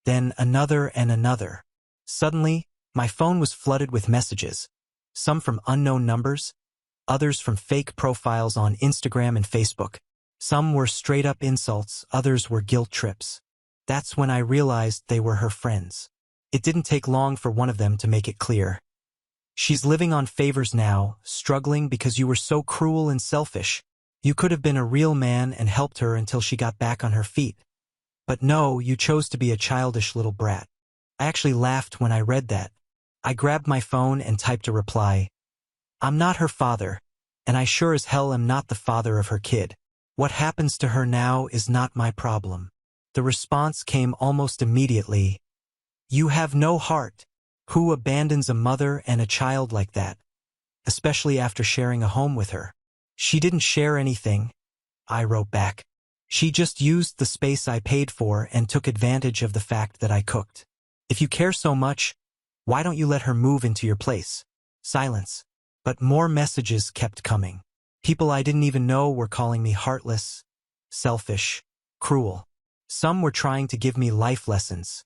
Then another and another. Suddenly, my phone was flooded with messages, some from unknown numbers, others from fake profiles on Instagram and Facebook. Some were straight-up insults, others were guilt trips. That's when I realized they were her friends. It didn't take long for one of them to make it clear. "She's living on favors now, struggling because you were so cruel and selfish. You could have been a real man and helped her until she got back on her feet. But no, you chose to be a childish little brat." I actually laughed when I read that. I grabbed my phone and typed a reply. "I'm not her father, and I sure as hell am not the father of her kid. What happens to her now is not my problem." The response came almost immediately. "You have no heart. Who abandons a mother and a child like that? Especially after sharing a home with her." "She didn't share anything," I wrote back. "She just used the space I paid for and took advantage of the fact that I cooked. If you care so much, why don't you let her move into your place?" Silence. But more messages kept coming. People I didn't even know were calling me heartless, selfish, cruel. Some were trying to give me life lessons.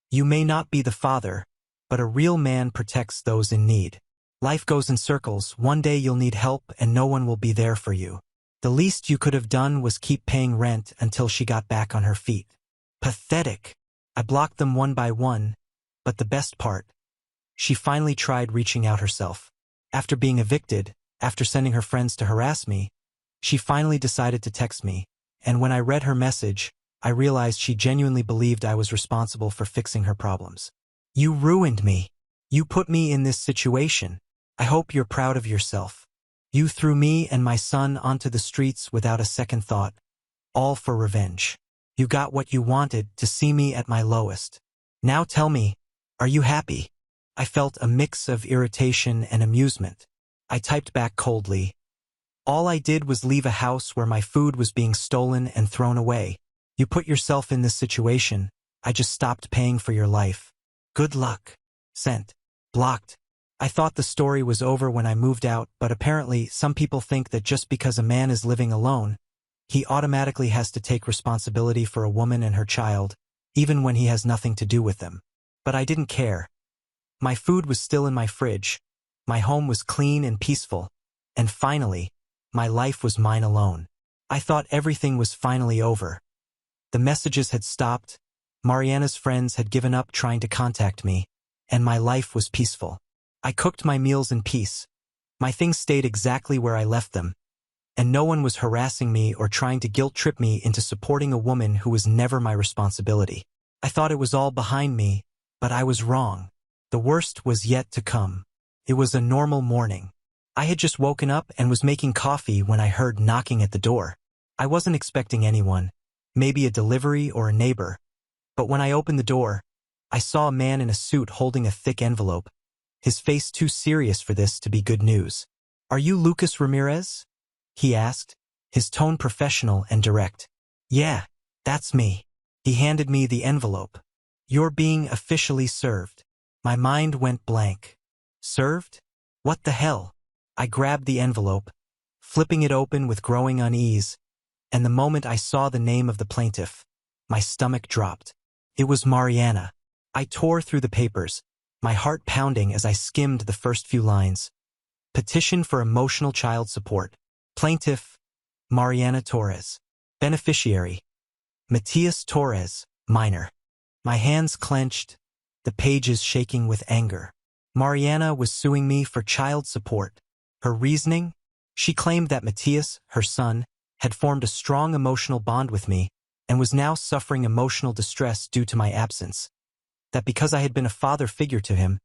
"You may not be the father, but a real man protects those in need. Life goes in circles. One day you'll need help and no one will be there for you. The least you could have done was keep paying rent until she got back on her feet." Pathetic. I blocked them one by one, But the best part, she finally tried reaching out herself. After being evicted, after sending her friends to harass me, she finally decided to text me, and when I read her message, I realized she genuinely believed I was responsible for fixing her problems. "You ruined me. You put me in this situation. I hope you're proud of yourself. You threw me and my son onto the streets without a second thought, all for revenge. You got what you wanted, to see me at my lowest. Now tell me, are you happy?" I felt a mix of irritation and amusement. I typed back coldly, "All I did was leave a house where my food was being stolen and thrown away. You put yourself in this situation. I just stopped paying for your life. Good luck. Sent. Blocked." I thought the story was over when I moved out, but apparently some people think that just because a man is living alone, he automatically has to take responsibility for a woman and her child, even when he has nothing to do with them. But I didn't care. My food was still in my fridge, my home was clean and peaceful, and finally, my life was mine alone. I thought everything was finally over. The messages had stopped, Mariana's friends had given up trying to contact me, and my life was peaceful. I cooked my meals in peace. My things stayed exactly where I left them, and no one was harassing me or trying to guilt-trip me into supporting a woman who was never my responsibility. I thought it was all behind me, but I was wrong. The worst was yet to come. It was a normal morning. I had just woken up and was making coffee when I heard knocking at the door. I wasn't expecting anyone, maybe a delivery or a neighbor, but when I opened the door, I saw a man in a suit holding a thick envelope, his face too serious for this to be good news. "Are you Lucas Ramirez?" he asked, his tone professional and direct. "Yeah, that's me." He handed me the envelope. "You're being officially served." My mind went blank. Served? What the hell? I grabbed the envelope, flipping it open with growing unease, and the moment I saw the name of the plaintiff, my stomach dropped. It was Mariana. I tore through the papers, my heart pounding as I skimmed the first few lines. Petition for emotional child support. Plaintiff, Mariana Torres. Beneficiary, Matias Torres, minor. My hands clenched, the pages shaking with anger. Mariana was suing me for child support. Her reasoning? She claimed that Matias, her son, had formed a strong emotional bond with me and was now suffering emotional distress due to my absence. That because I had been a father figure to him,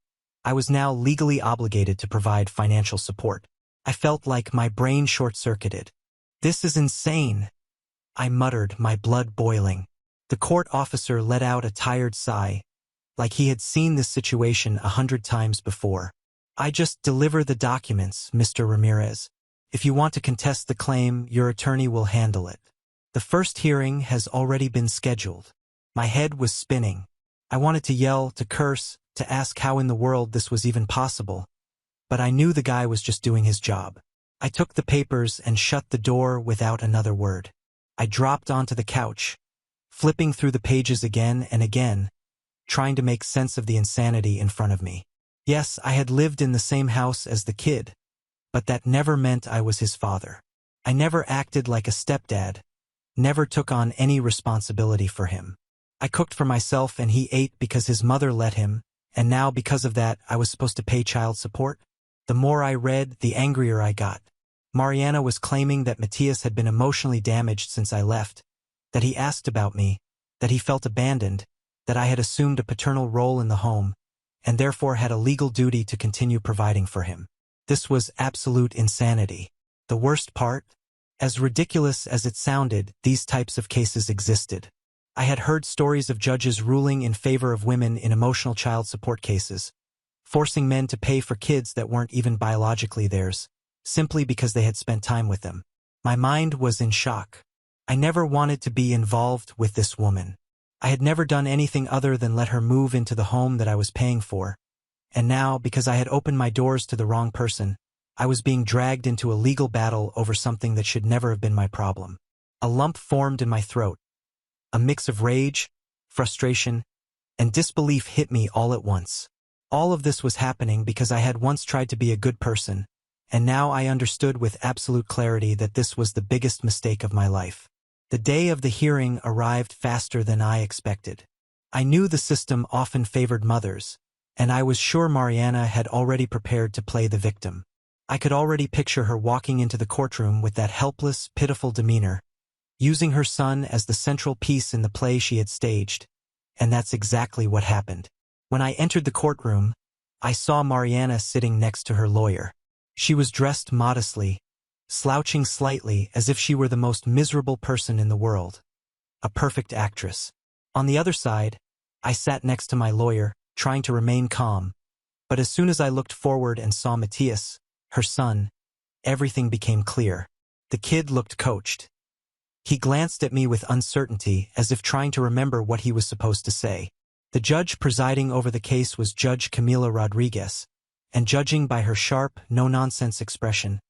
I was now legally obligated to provide financial support. I felt like my brain short-circuited. "This is insane," I muttered, my blood boiling. The court officer let out a tired sigh, like he had seen this situation 100 times before. "I just deliver the documents, Mr. Ramirez. If you want to contest the claim, your attorney will handle it. The first hearing has already been scheduled." My head was spinning. I wanted to yell, to curse, to ask how in the world this was even possible, but I knew the guy was just doing his job. I took the papers and shut the door without another word. I dropped onto the couch, flipping through the pages again and again, trying to make sense of the insanity in front of me. Yes, I had lived in the same house as the kid, but that never meant I was his father. I never acted like a stepdad, never took on any responsibility for him. I cooked for myself and he ate because his mother let him, and now because of that I was supposed to pay child support? The more I read, the angrier I got. Mariana was claiming that Matias had been emotionally damaged since I left, that he asked about me, that he felt abandoned, that I had assumed a paternal role in the home, and therefore had a legal duty to continue providing for him. This was absolute insanity. The worst part? As ridiculous as it sounded, these types of cases existed. I had heard stories of judges ruling in favor of women in emotional child support cases, forcing men to pay for kids that weren't even biologically theirs, simply because they had spent time with them. My mind was in shock. I never wanted to be involved with this woman. I had never done anything other than let her move into the home that I was paying for, and now, because I had opened my doors to the wrong person, I was being dragged into a legal battle over something that should never have been my problem. A lump formed in my throat. A mix of rage, frustration, and disbelief hit me all at once. All of this was happening because I had once tried to be a good person, and now I understood with absolute clarity that this was the biggest mistake of my life. The day of the hearing arrived faster than I expected. I knew the system often favored mothers, and I was sure Mariana had already prepared to play the victim. I could already picture her walking into the courtroom with that helpless, pitiful demeanor, using her son as the central piece in the play she had staged. And that's exactly what happened. When I entered the courtroom, I saw Mariana sitting next to her lawyer. She was dressed modestly, slouching slightly as if she were the most miserable person in the world. A perfect actress. On the other side, I sat next to my lawyer, trying to remain calm. But as soon as I looked forward and saw Matthias, her son, everything became clear. The kid looked coached. He glanced at me with uncertainty, as if trying to remember what he was supposed to say. The judge presiding over the case was Judge Camila Rodriguez, and judging by her sharp, no-nonsense expression,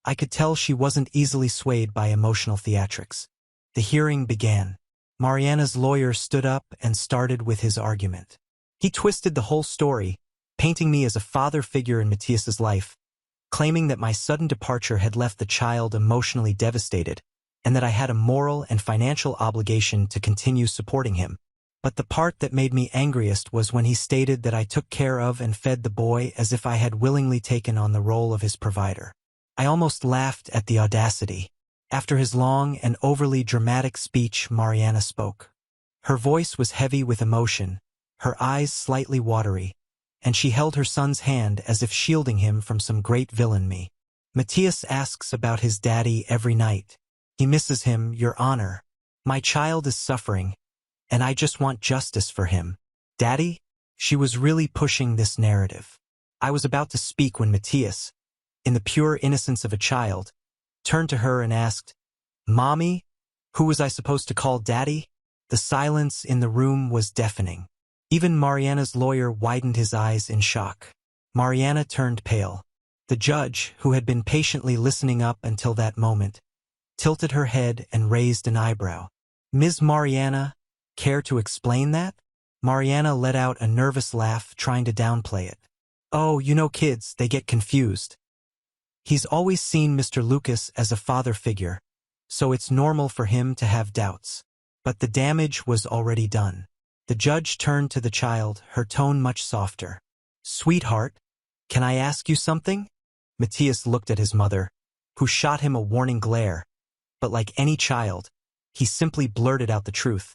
I could tell she wasn't easily swayed by emotional theatrics. The hearing began. Mariana's lawyer stood up and started with his argument. He twisted the whole story, painting me as a father figure in Matthias's life, claiming that my sudden departure had left the child emotionally devastated, and that I had a moral and financial obligation to continue supporting him. But the part that made me angriest was when he stated that I took care of and fed the boy as if I had willingly taken on the role of his provider. I almost laughed at the audacity. After his long and overly dramatic speech, Mariana spoke. Her voice was heavy with emotion, her eyes slightly watery, and she held her son's hand as if shielding him from some great villain. Matthias asks about his daddy every night. He misses him, Your Honor. My child is suffering, and I just want justice for him. Daddy? She was really pushing this narrative. I was about to speak when Matthias, in the pure innocence of a child, turned to her and asked, Mommy? Who was I supposed to call Daddy? The silence in the room was deafening. Even Mariana's lawyer widened his eyes in shock. Mariana turned pale. The judge, who had been patiently listening up until that moment, tilted her head and raised an eyebrow. Ms. Mariana, care to explain that? Mariana let out a nervous laugh, trying to downplay it. Oh, you know kids, they get confused. He's always seen Mr. Lucas as a father figure, so it's normal for him to have doubts. But the damage was already done. The judge turned to the child, her tone much softer. Sweetheart, can I ask you something? Matthias looked at his mother, who shot him a warning glare. But like any child, he simply blurted out the truth.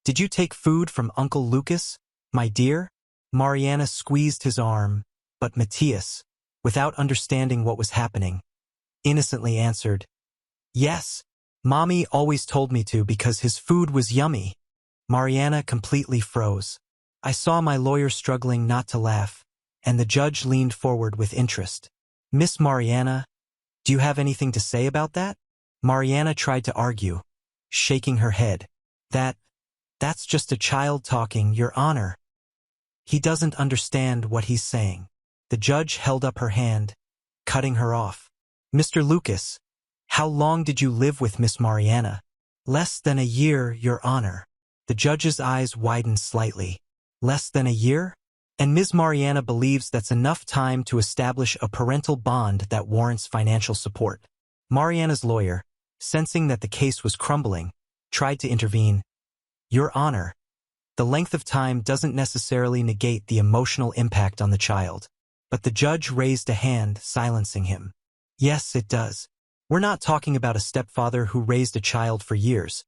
Did you take food from Uncle Lucas, my dear? Mariana squeezed his arm, but Matthias, without understanding what was happening, innocently answered, Yes, Mommy always told me to because his food was yummy. Mariana completely froze. I saw my lawyer struggling not to laugh, and the judge leaned forward with interest. Miss Mariana, do you have anything to say about that? Mariana tried to argue, shaking her head. That's just a child talking, Your Honor. He doesn't understand what he's saying. The judge held up her hand, cutting her off. Mr. Lucas, how long did you live with Miss Mariana? Less than a year, Your Honor. The judge's eyes widened slightly. Less than a year? And Ms. Mariana believes that's enough time to establish a parental bond that warrants financial support. Mariana's lawyer, sensing that the case was crumbling, tried to intervene. Your Honor, the length of time doesn't necessarily negate the emotional impact on the child. But the judge raised a hand, silencing him. Yes, it does. We're not talking about a stepfather who raised a child for years.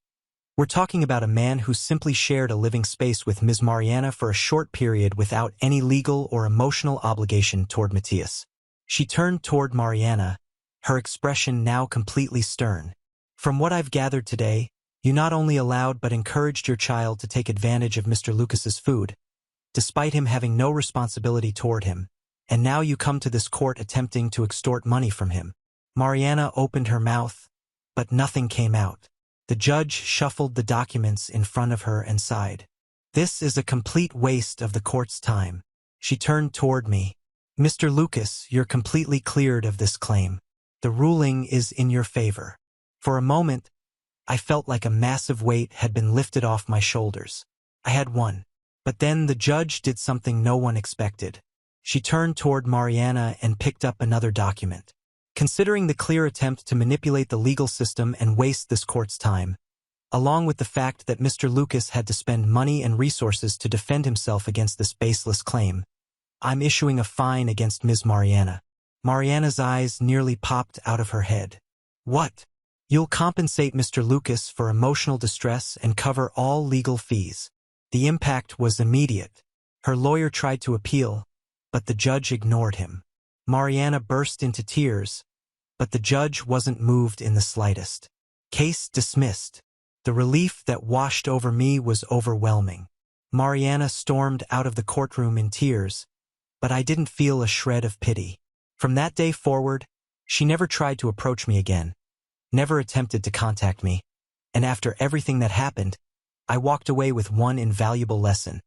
We're talking about a man who simply shared a living space with Ms. Mariana for a short period without any legal or emotional obligation toward Matthias. She turned toward Mariana, her expression now completely stern. From what I've gathered today, you not only allowed but encouraged your child to take advantage of Mr. Lucas's food, despite him having no responsibility toward him, and now you come to this court attempting to extort money from him. Mariana opened her mouth, but nothing came out. The judge shuffled the documents in front of her and sighed. This is a complete waste of the court's time. She turned toward me. Mr. Lucas, you're completely cleared of this claim. The ruling is in your favor. For a moment, I felt like a massive weight had been lifted off my shoulders. I had won. But then the judge did something no one expected. She turned toward Mariana and picked up another document. Considering the clear attempt to manipulate the legal system and waste this court's time, along with the fact that Mr. Lucas had to spend money and resources to defend himself against this baseless claim. I'm issuing a fine against Ms. Mariana. Mariana's eyes nearly popped out of her head. What? You'll compensate Mr. Lucas for emotional distress and cover all legal fees. The impact was immediate. Her lawyer tried to appeal, but the judge ignored him. Mariana burst into tears, but the judge wasn't moved in the slightest. Case dismissed. The relief that washed over me was overwhelming. Mariana stormed out of the courtroom in tears, but I didn't feel a shred of pity. From that day forward, she never tried to approach me again, never attempted to contact me, and after everything that happened, I walked away with one invaluable lesson.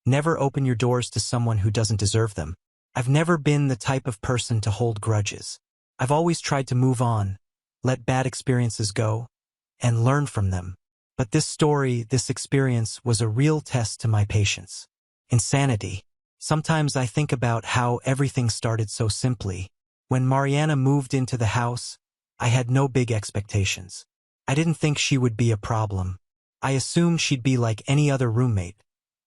Never open your doors to someone who doesn't deserve them. I've never been the type of person to hold grudges. I've always tried to move on, let bad experiences go, and learn from them. But this experience was a real test to my patience. Insanity. Sometimes I think about how everything started so simply. When Mariana moved into the house, I had no big expectations. I didn't think she would be a problem. I assumed she'd be like any other roommate,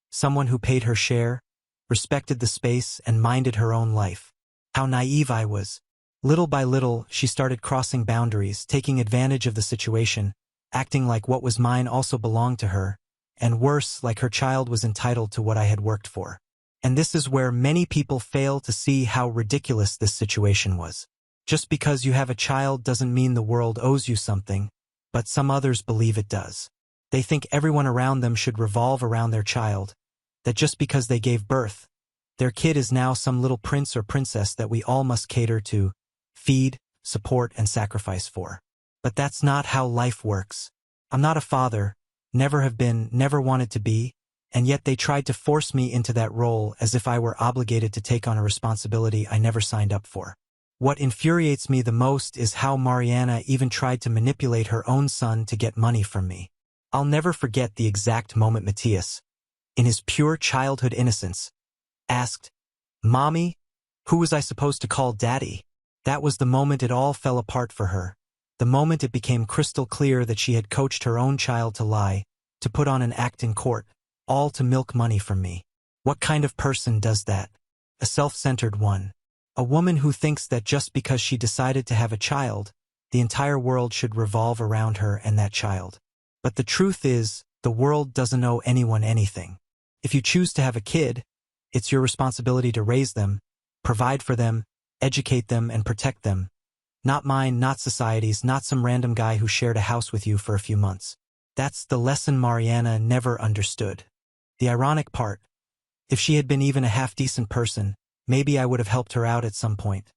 someone who paid her share, respected the space, and minded her own life. How naive I was. Little by little, she started crossing boundaries, taking advantage of the situation, acting like what was mine also belonged to her, and worse, like her child was entitled to what I had worked for. And this is where many people fail to see how ridiculous this situation was. Just because you have a child doesn't mean the world owes you something, but some others believe it does. They think everyone around them should revolve around their child, that just because they gave birth, their kid is now some little prince or princess that we all must cater to, feed, support, and sacrifice for. But that's not how life works. I'm not a father, never have been, never wanted to be, and yet they tried to force me into that role as if I were obligated to take on a responsibility I never signed up for. What infuriates me the most is how Mariana even tried to manipulate her own son to get money from me. I'll never forget the exact moment Matthias, in his pure childhood innocence, asked, "Mommy, who was I supposed to call Daddy?" That was the moment it all fell apart for her. The moment it became crystal clear that she had coached her own child to lie, to put on an act in court, all to milk money from me. What kind of person does that? A self-centered one. A woman who thinks that just because she decided to have a child, the entire world should revolve around her and that child. But the truth is, the world doesn't owe anyone anything. If you choose to have a kid, it's your responsibility to raise them, provide for them, educate them, and protect them. Not mine, not society's, not some random guy who shared a house with you for a few months. That's the lesson Mariana never understood. The ironic part, if she had been even a half-decent person, maybe I would have helped her out at some point.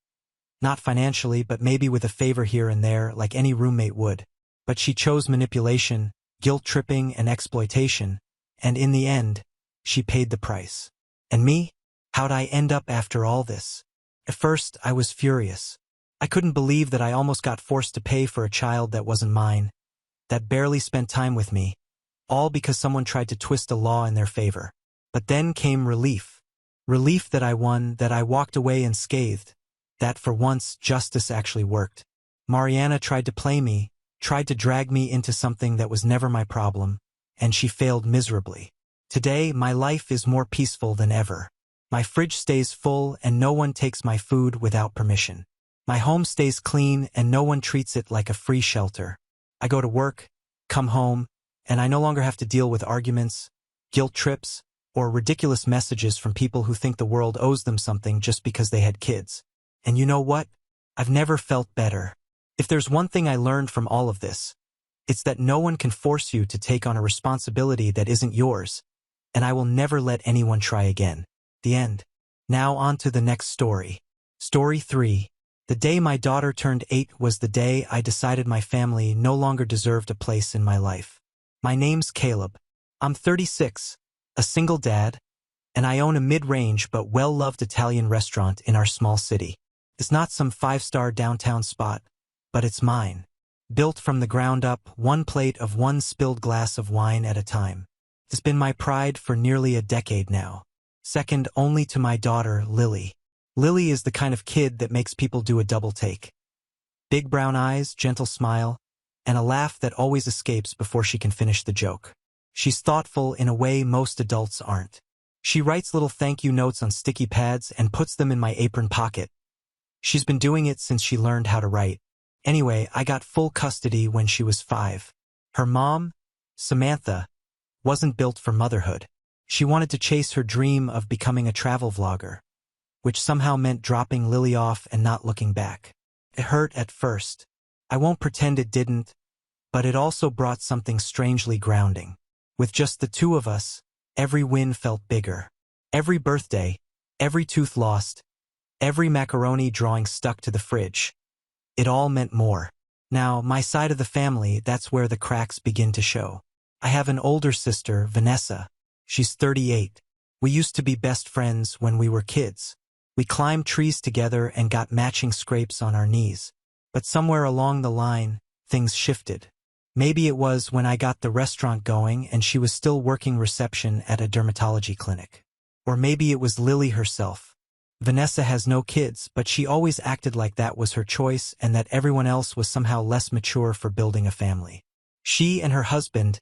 Not financially, but maybe with a favor here and there, like any roommate would. But she chose manipulation, guilt-tripping, and exploitation, and in the end, she paid the price. And me? How'd I end up after all this? At first, I was furious. I couldn't believe that I almost got forced to pay for a child that wasn't mine, that barely spent time with me, all because someone tried to twist a law in their favor. But then came relief. Relief that I won, that I walked away unscathed, that for once justice actually worked. Mariana tried to play me, tried to drag me into something that was never my problem, and she failed miserably. Today, my life is more peaceful than ever. My fridge stays full and no one takes my food without permission. My home stays clean and no one treats it like a free shelter. I go to work, come home, and I no longer have to deal with arguments, guilt trips, or ridiculous messages from people who think the world owes them something just because they had kids. And you know what? I've never felt better. If there's one thing I learned from all of this, it's that no one can force you to take on a responsibility that isn't yours, and I will never let anyone try again. The end. Now on to the next story. Story 3. The day my daughter turned 8 was the day I decided my family no longer deserved a place in my life. My name's Caleb. I'm 36, a single dad, and I own a mid-range but well-loved Italian restaurant in our small city. It's not some 5-star downtown spot, but it's mine. Built from the ground up, one plate of one spilled glass of wine at a time. It's been my pride for nearly a decade now. Second only to my daughter, Lily. Lily is the kind of kid that makes people do a double take. Big brown eyes, gentle smile, and a laugh that always escapes before she can finish the joke. She's thoughtful in a way most adults aren't. She writes little thank you notes on sticky pads and puts them in my apron pocket. She's been doing it since she learned how to write. Anyway, I got full custody when she was 5. Her mom, Samantha, wasn't built for motherhood. She wanted to chase her dream of becoming a travel vlogger, which somehow meant dropping Lily off and not looking back. It hurt at first. I won't pretend it didn't, but it also brought something strangely grounding. With just the two of us, every win felt bigger. Every birthday, every tooth lost, every macaroni drawing stuck to the fridge. It all meant more. Now, my side of the family, that's where the cracks begin to show. I have an older sister, Vanessa. She's 38. We used to be best friends when we were kids. We climbed trees together and got matching scrapes on our knees. But somewhere along the line, things shifted. Maybe it was when I got the restaurant going and she was still working reception at a dermatology clinic. Or maybe it was Lily herself. Vanessa has no kids, but she always acted like that was her choice and that everyone else was somehow less mature for building a family. She and her husband,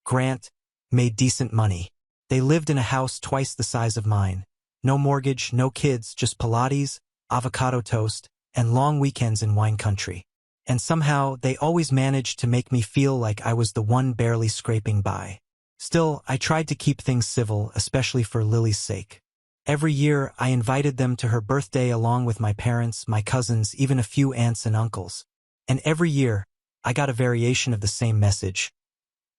Grant, made decent money. They lived in a house twice the size of mine. No mortgage, no kids, just Pilates, avocado toast, and long weekends in wine country. And somehow, they always managed to make me feel like I was the one barely scraping by. Still, I tried to keep things civil, especially for Lily's sake. Every year, I invited them to her birthday along with my parents, my cousins, even a few aunts and uncles. And every year, I got a variation of the same message.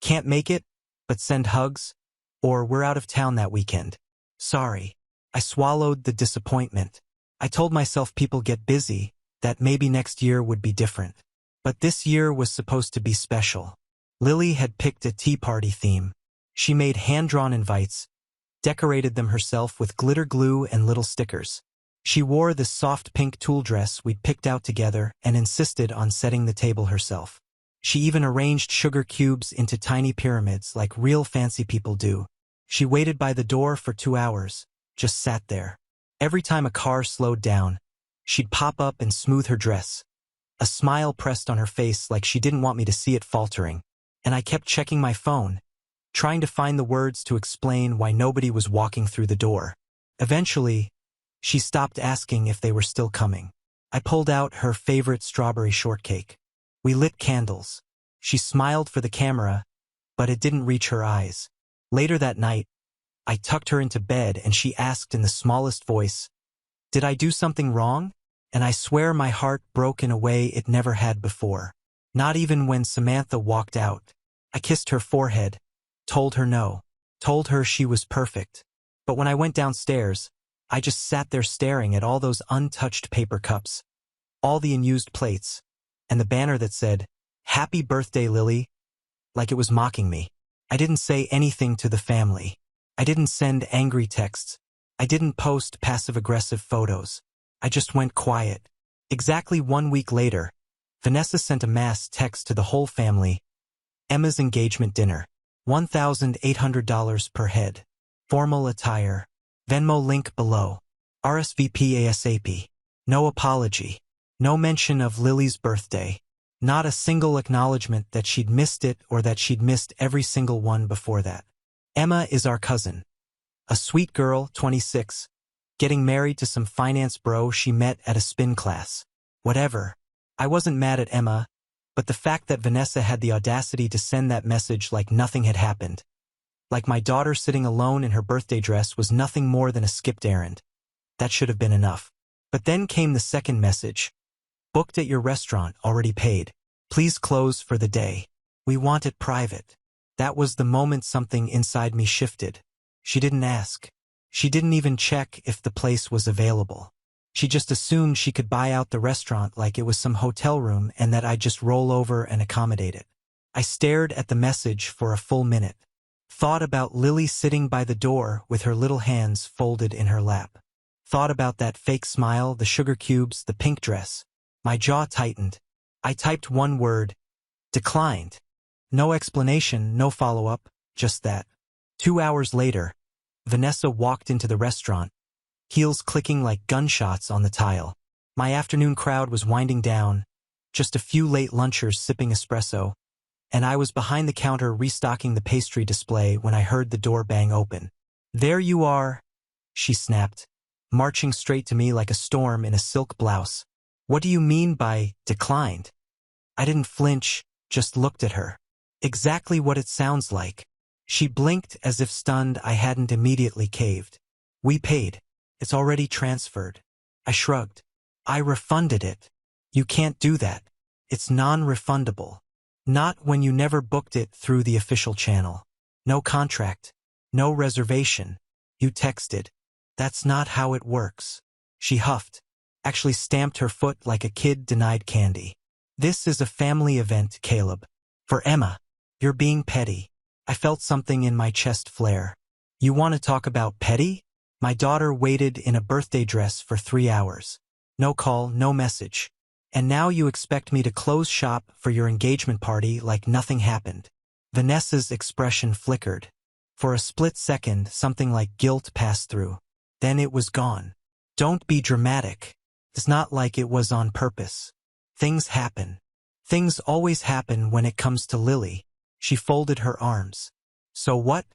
Can't make it, but send hugs, or we're out of town that weekend. Sorry. I swallowed the disappointment. I told myself people get busy, that maybe next year would be different. But this year was supposed to be special. Lily had picked a tea party theme. She made hand-drawn invites, decorated them herself with glitter glue and little stickers. She wore this soft pink tulle dress we'd picked out together and insisted on setting the table herself. She even arranged sugar cubes into tiny pyramids like real fancy people do. She waited by the door for 2 hours, just sat there. Every time a car slowed down, she'd pop up and smooth her dress. A smile pressed on her face like she didn't want me to see it faltering. And I kept checking my phone, trying to find the words to explain why nobody was walking through the door. Eventually, she stopped asking if they were still coming. I pulled out her favorite strawberry shortcake. We lit candles. She smiled for the camera, but it didn't reach her eyes. Later that night, I tucked her into bed and she asked in the smallest voice, "Did I do something wrong?" And I swear my heart broke in a way it never had before. Not even when Samantha walked out. I kissed her forehead, told her no, told her she was perfect. But when I went downstairs, I just sat there staring at all those untouched paper cups, all the unused plates, and the banner that said, "Happy birthday, Lily," like it was mocking me. I didn't say anything to the family. I didn't send angry texts. I didn't post passive-aggressive photos. I just went quiet. Exactly 1 week later, Vanessa sent a mass text to the whole family. Emma's engagement dinner. $1,800 per head. Formal attire. Venmo link below. RSVP ASAP. No apology. No mention of Lily's birthday. Not a single acknowledgement that she'd missed it or that she'd missed every single one before that. Emma is our cousin. A sweet girl, 26, getting married to some finance bro she met at a spin class. Whatever. I wasn't mad at Emma, but the fact that Vanessa had the audacity to send that message like nothing had happened, like my daughter sitting alone in her birthday dress was nothing more than a skipped errand. That should have been enough. But then came the second message. Booked at your restaurant, already paid. Please close for the day. We want it private. That was the moment something inside me shifted. She didn't ask. She didn't even check if the place was available. She just assumed she could buy out the restaurant like it was some hotel room and that I'd just roll over and accommodate it. I stared at the message for a full minute. Thought about Lily sitting by the door with her little hands folded in her lap. Thought about that fake smile, the sugar cubes, the pink dress. My jaw tightened. I typed one word. Declined. No explanation, no follow-up, just that. 2 hours later, Vanessa walked into the restaurant, heels clicking like gunshots on the tile. My afternoon crowd was winding down, just a few late lunchers sipping espresso, and I was behind the counter restocking the pastry display when I heard the door bang open. "There you are," she snapped, marching straight to me like a storm in a silk blouse. "What do you mean by declined?" I didn't flinch, just looked at her. Exactly what it sounds like. She blinked as if stunned I hadn't immediately caved. "We paid. It's already transferred." I shrugged. "I refunded it." "You can't do that. It's non-refundable. Not when you never booked it through the official channel. No contract. No reservation. You texted. That's not how it works." She huffed, actually stamped her foot like a kid denied candy. "This is a family event, Caleb. For Emma. You're being petty." I felt something in my chest flare. "You want to talk about petty? My daughter waited in a birthday dress for 3 hours. No call, no message. And now you expect me to close shop for your engagement party like nothing happened." Vanessa's expression flickered. For a split second, something like guilt passed through. Then it was gone. "Don't be dramatic. It's not like it was on purpose. Things happen. Things always happen when it comes to Lily." She folded her arms. "So what?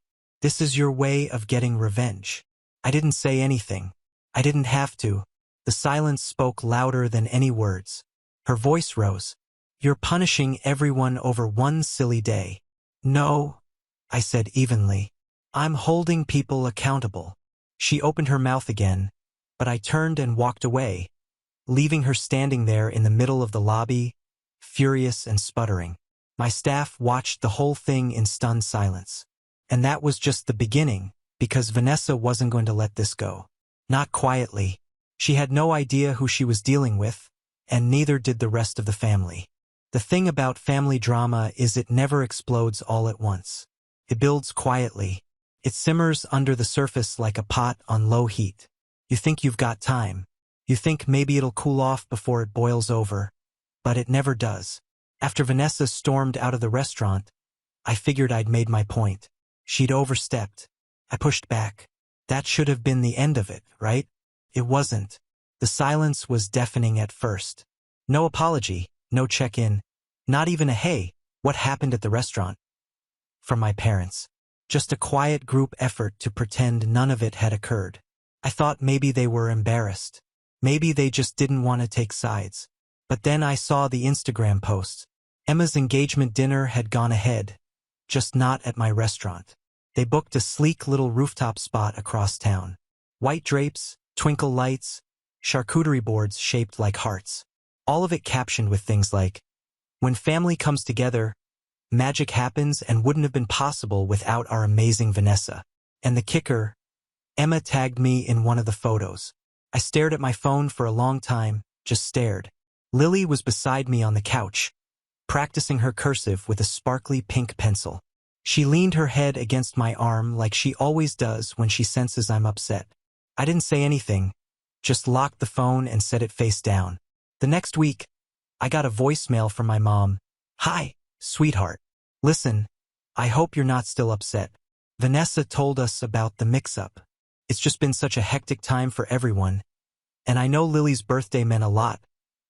This is your way of getting revenge." I didn't say anything. I didn't have to. The silence spoke louder than any words. Her voice rose. "You're punishing everyone over one silly day." "No," I said evenly. "I'm holding people accountable." She opened her mouth again, but I turned and walked away, leaving her standing there in the middle of the lobby, furious and sputtering. My staff watched the whole thing in stunned silence. And that was just the beginning, because Vanessa wasn't going to let this go. Not quietly. She had no idea who she was dealing with, and neither did the rest of the family. The thing about family drama is it never explodes all at once. It builds quietly. It simmers under the surface like a pot on low heat. You think you've got time. You think maybe it'll cool off before it boils over. But it never does. After Vanessa stormed out of the restaurant, I figured I'd made my point. She'd overstepped. I pushed back. That should have been the end of it, right? It wasn't. The silence was deafening at first. No apology, no check-in, not even a "Hey, what happened at the restaurant?" from my parents. Just a quiet group effort to pretend none of it had occurred. I thought maybe they were embarrassed. Maybe they just didn't want to take sides. But then I saw the Instagram posts. Emma's engagement dinner had gone ahead, just not at my restaurant. They booked a sleek little rooftop spot across town. White drapes, twinkle lights, charcuterie boards shaped like hearts. All of it captioned with things like, "When family comes together, magic happens and wouldn't have been possible without our amazing Vanessa." And the kicker, Emma tagged me in one of the photos. I stared at my phone for a long time, just stared. Lily was beside me on the couch, practicing her cursive with a sparkly pink pencil. She leaned her head against my arm like she always does when she senses I'm upset. I didn't say anything, just locked the phone and set it face down. The next week, I got a voicemail from my mom. "Hi, sweetheart. Listen, I hope you're not still upset. Vanessa told us about the mix-up. It's just been such a hectic time for everyone. And I know Lily's birthday meant a lot,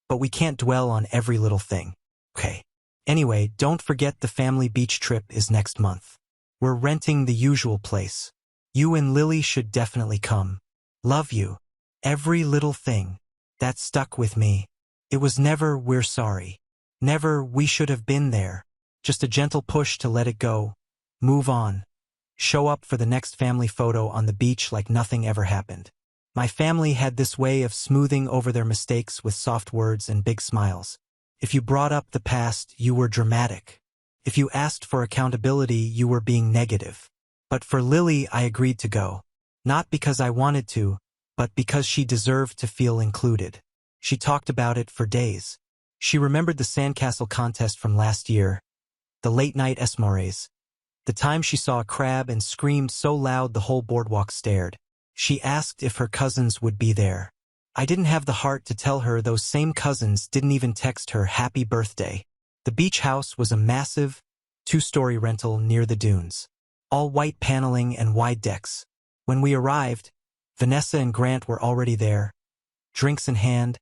but we can't dwell on every little thing. Okay. Anyway, don't forget the family beach trip is next month. We're renting the usual place. You and Lily should definitely come. Love you." Every little thing. That stuck with me. It was never "we're sorry." Never "we should have been there." Just a gentle push to let it go. Move on. Show up for the next family photo on the beach like nothing ever happened. My family had this way of smoothing over their mistakes with soft words and big smiles. If you brought up the past, you were dramatic. If you asked for accountability, you were being negative. But for Lily, I agreed to go. Not because I wanted to, but because she deserved to feel included. She talked about it for days. She remembered the sandcastle contest from last year, the late-night esmores, the time she saw a crab and screamed so loud the whole boardwalk stared. She asked if her cousins would be there. I didn't have the heart to tell her those same cousins didn't even text her happy birthday. The beach house was a massive, 2-story rental near the dunes. All white paneling and wide decks. When we arrived, Vanessa and Grant were already there, drinks in hand,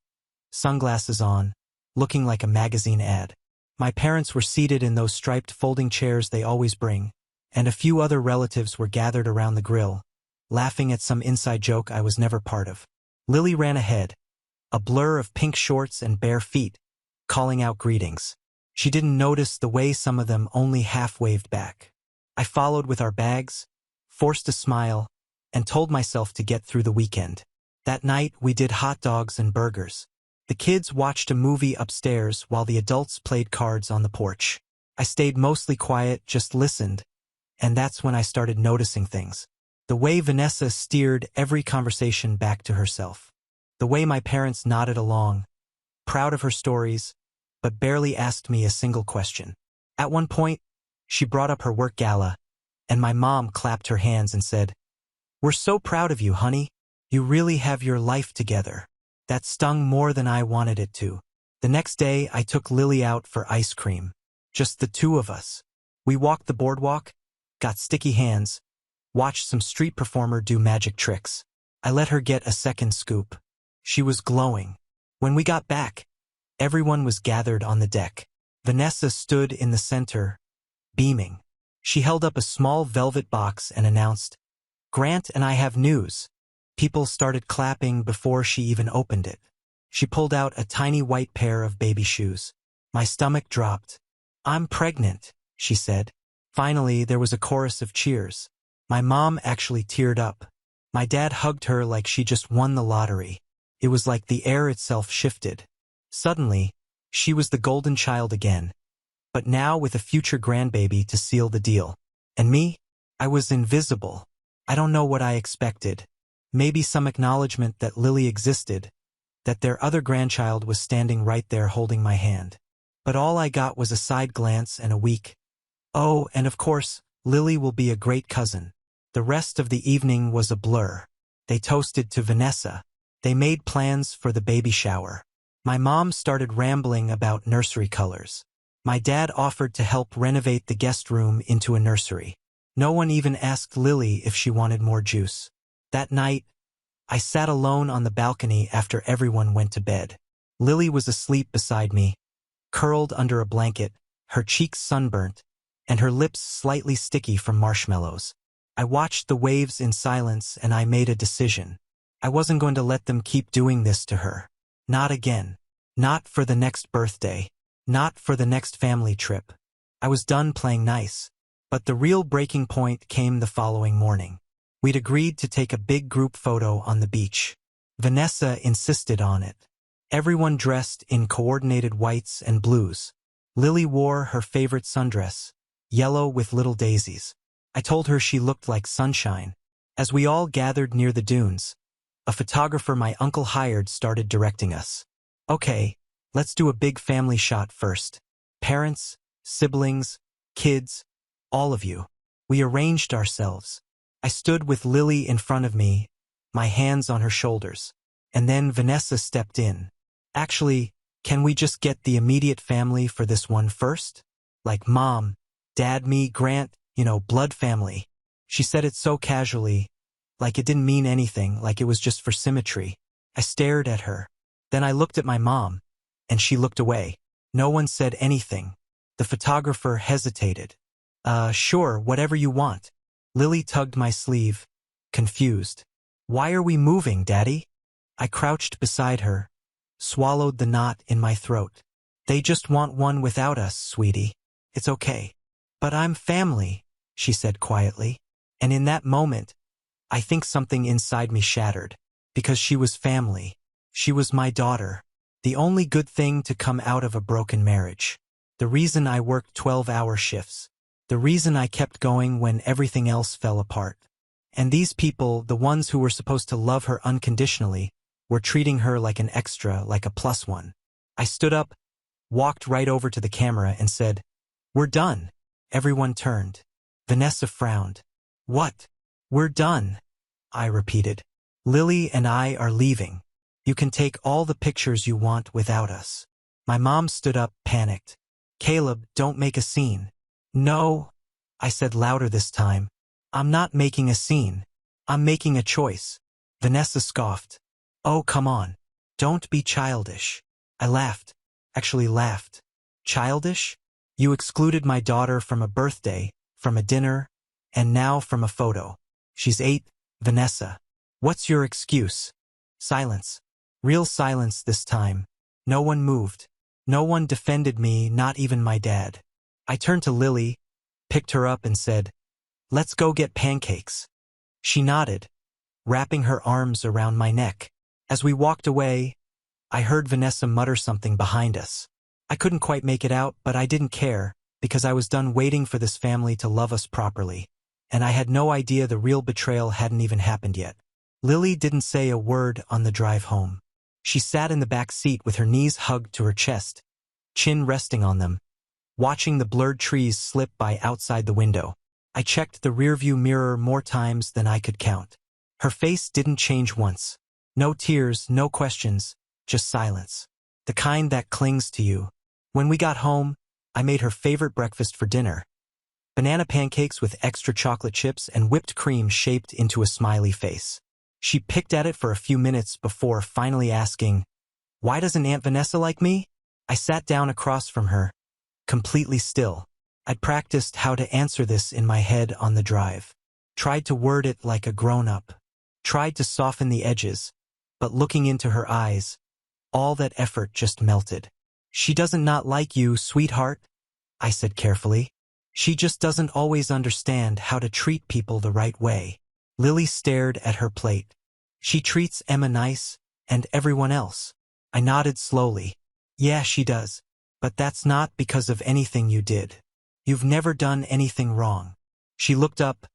sunglasses on. looking like a magazine ad. My parents were seated in those striped folding chairs they always bring, and a few other relatives were gathered around the grill, laughing at some inside joke I was never part of. Lily ran ahead, a blur of pink shorts and bare feet, calling out greetings. She didn't notice the way some of them only half-waved back. I followed with our bags, forced a smile, and told myself to get through the weekend. That night, we did hot dogs and burgers. The kids watched a movie upstairs while the adults played cards on the porch. I stayed mostly quiet, just listened, and that's when I started noticing things. The way Vanessa steered every conversation back to herself. The way my parents nodded along, proud of her stories, but barely asked me a single question. At one point, she brought up her work gala, and my mom clapped her hands and said, "We're so proud of you, honey. You really have your life together." That stung more than I wanted it to. The next day, I took Lily out for ice cream. Just the two of us. We walked the boardwalk, got sticky hands, watched some street performer do magic tricks. I let her get a second scoop. She was glowing. When we got back, everyone was gathered on the deck. Vanessa stood in the center, beaming. She held up a small velvet box and announced, "Grant and I have news." People started clapping before she even opened it. She pulled out a tiny white pair of baby shoes. My stomach dropped. "I'm pregnant," she said. Finally, there was a chorus of cheers. My mom actually teared up. My dad hugged her like she just won the lottery. It was like the air itself shifted. Suddenly, she was the golden child again, but now with a future grandbaby to seal the deal. And me? I was invisible. I don't know what I expected. Maybe some acknowledgement that Lily existed, that their other grandchild was standing right there holding my hand. But all I got was a side glance and a weak, "Oh, and of course, Lily will be a great cousin." The rest of the evening was a blur. They toasted to Vanessa. They made plans for the baby shower. My mom started rambling about nursery colors. My dad offered to help renovate the guest room into a nursery. No one even asked Lily if she wanted more juice. That night, I sat alone on the balcony after everyone went to bed. Lily was asleep beside me, curled under a blanket, her cheeks sunburnt, and her lips slightly sticky from marshmallows. I watched the waves in silence and I made a decision. I wasn't going to let them keep doing this to her. Not again. Not for the next birthday. Not for the next family trip. I was done playing nice. But the real breaking point came the following morning. We'd agreed to take a big group photo on the beach. Vanessa insisted on it. Everyone dressed in coordinated whites and blues. Lily wore her favorite sundress, yellow with little daisies. I told her she looked like sunshine. As we all gathered near the dunes, a photographer my uncle hired started directing us. "Okay, let's do a big family shot first. Parents, siblings, kids, all of you." We arranged ourselves. I stood with Lily in front of me, my hands on her shoulders. And then Vanessa stepped in. "Actually, can we just get the immediate family for this one first? Like mom, dad, me, Grant, blood family." She said it so casually, like it didn't mean anything, like it was just for symmetry. I stared at her. Then I looked at my mom, and she looked away. No one said anything. The photographer hesitated. Sure, whatever you want." Lily tugged my sleeve, confused. "Why are we moving, Daddy?" I crouched beside her, swallowed the knot in my throat. "They just want one without us, sweetie. It's okay." "But I'm family," she said quietly. And in that moment, I think something inside me shattered. Because she was family. She was my daughter. The only good thing to come out of a broken marriage. The reason I worked 12-hour shifts. The reason I kept going when everything else fell apart. And these people, the ones who were supposed to love her unconditionally, were treating her like an extra, like a plus one. I stood up, walked right over to the camera and said, "We're done." Everyone turned. Vanessa frowned. "What?" "We're done," I repeated. "Lily and I are leaving. You can take all the pictures you want without us." My mom stood up, panicked. "Caleb, don't make a scene." "No," I said louder this time. "I'm not making a scene. I'm making a choice." Vanessa scoffed. "Oh, come on. Don't be childish." I laughed. actually laughed. Childish? You excluded my daughter from a birthday, from a dinner, and now from a photo. She's 8, Vanessa. What's your excuse? Silence. Real silence this time. No one moved. No one defended me, not even my dad. I turned to Lily, picked her up and said, "Let's go get pancakes." She nodded, wrapping her arms around my neck. As we walked away, I heard Vanessa mutter something behind us. I couldn't quite make it out, but I didn't care, because I was done waiting for this family to love us properly, and I had no idea the real betrayal hadn't even happened yet. Lily didn't say a word on the drive home. She sat in the back seat with her knees hugged to her chest, chin resting on them, watching the blurred trees slip by outside the window. I checked the rearview mirror more times than I could count. Her face didn't change once. No tears, no questions, just silence. The kind that clings to you. When we got home, I made her favorite breakfast for dinner. Banana pancakes with extra chocolate chips and whipped cream shaped into a smiley face. She picked at it for a few minutes before finally asking, "Why doesn't Aunt Vanessa like me?" I sat down across from her, completely still. I'd practiced how to answer this in my head on the drive. Tried to word it like a grown-up. Tried to soften the edges, but looking into her eyes, all that effort just melted. "She doesn't not like you, sweetheart," I said carefully. "She just doesn't always understand how to treat people the right way." Lily stared at her plate. "She treats Emma nice, and everyone else." I nodded slowly. "Yeah, she does. But that's not because of anything you did. You've never done anything wrong." She looked up,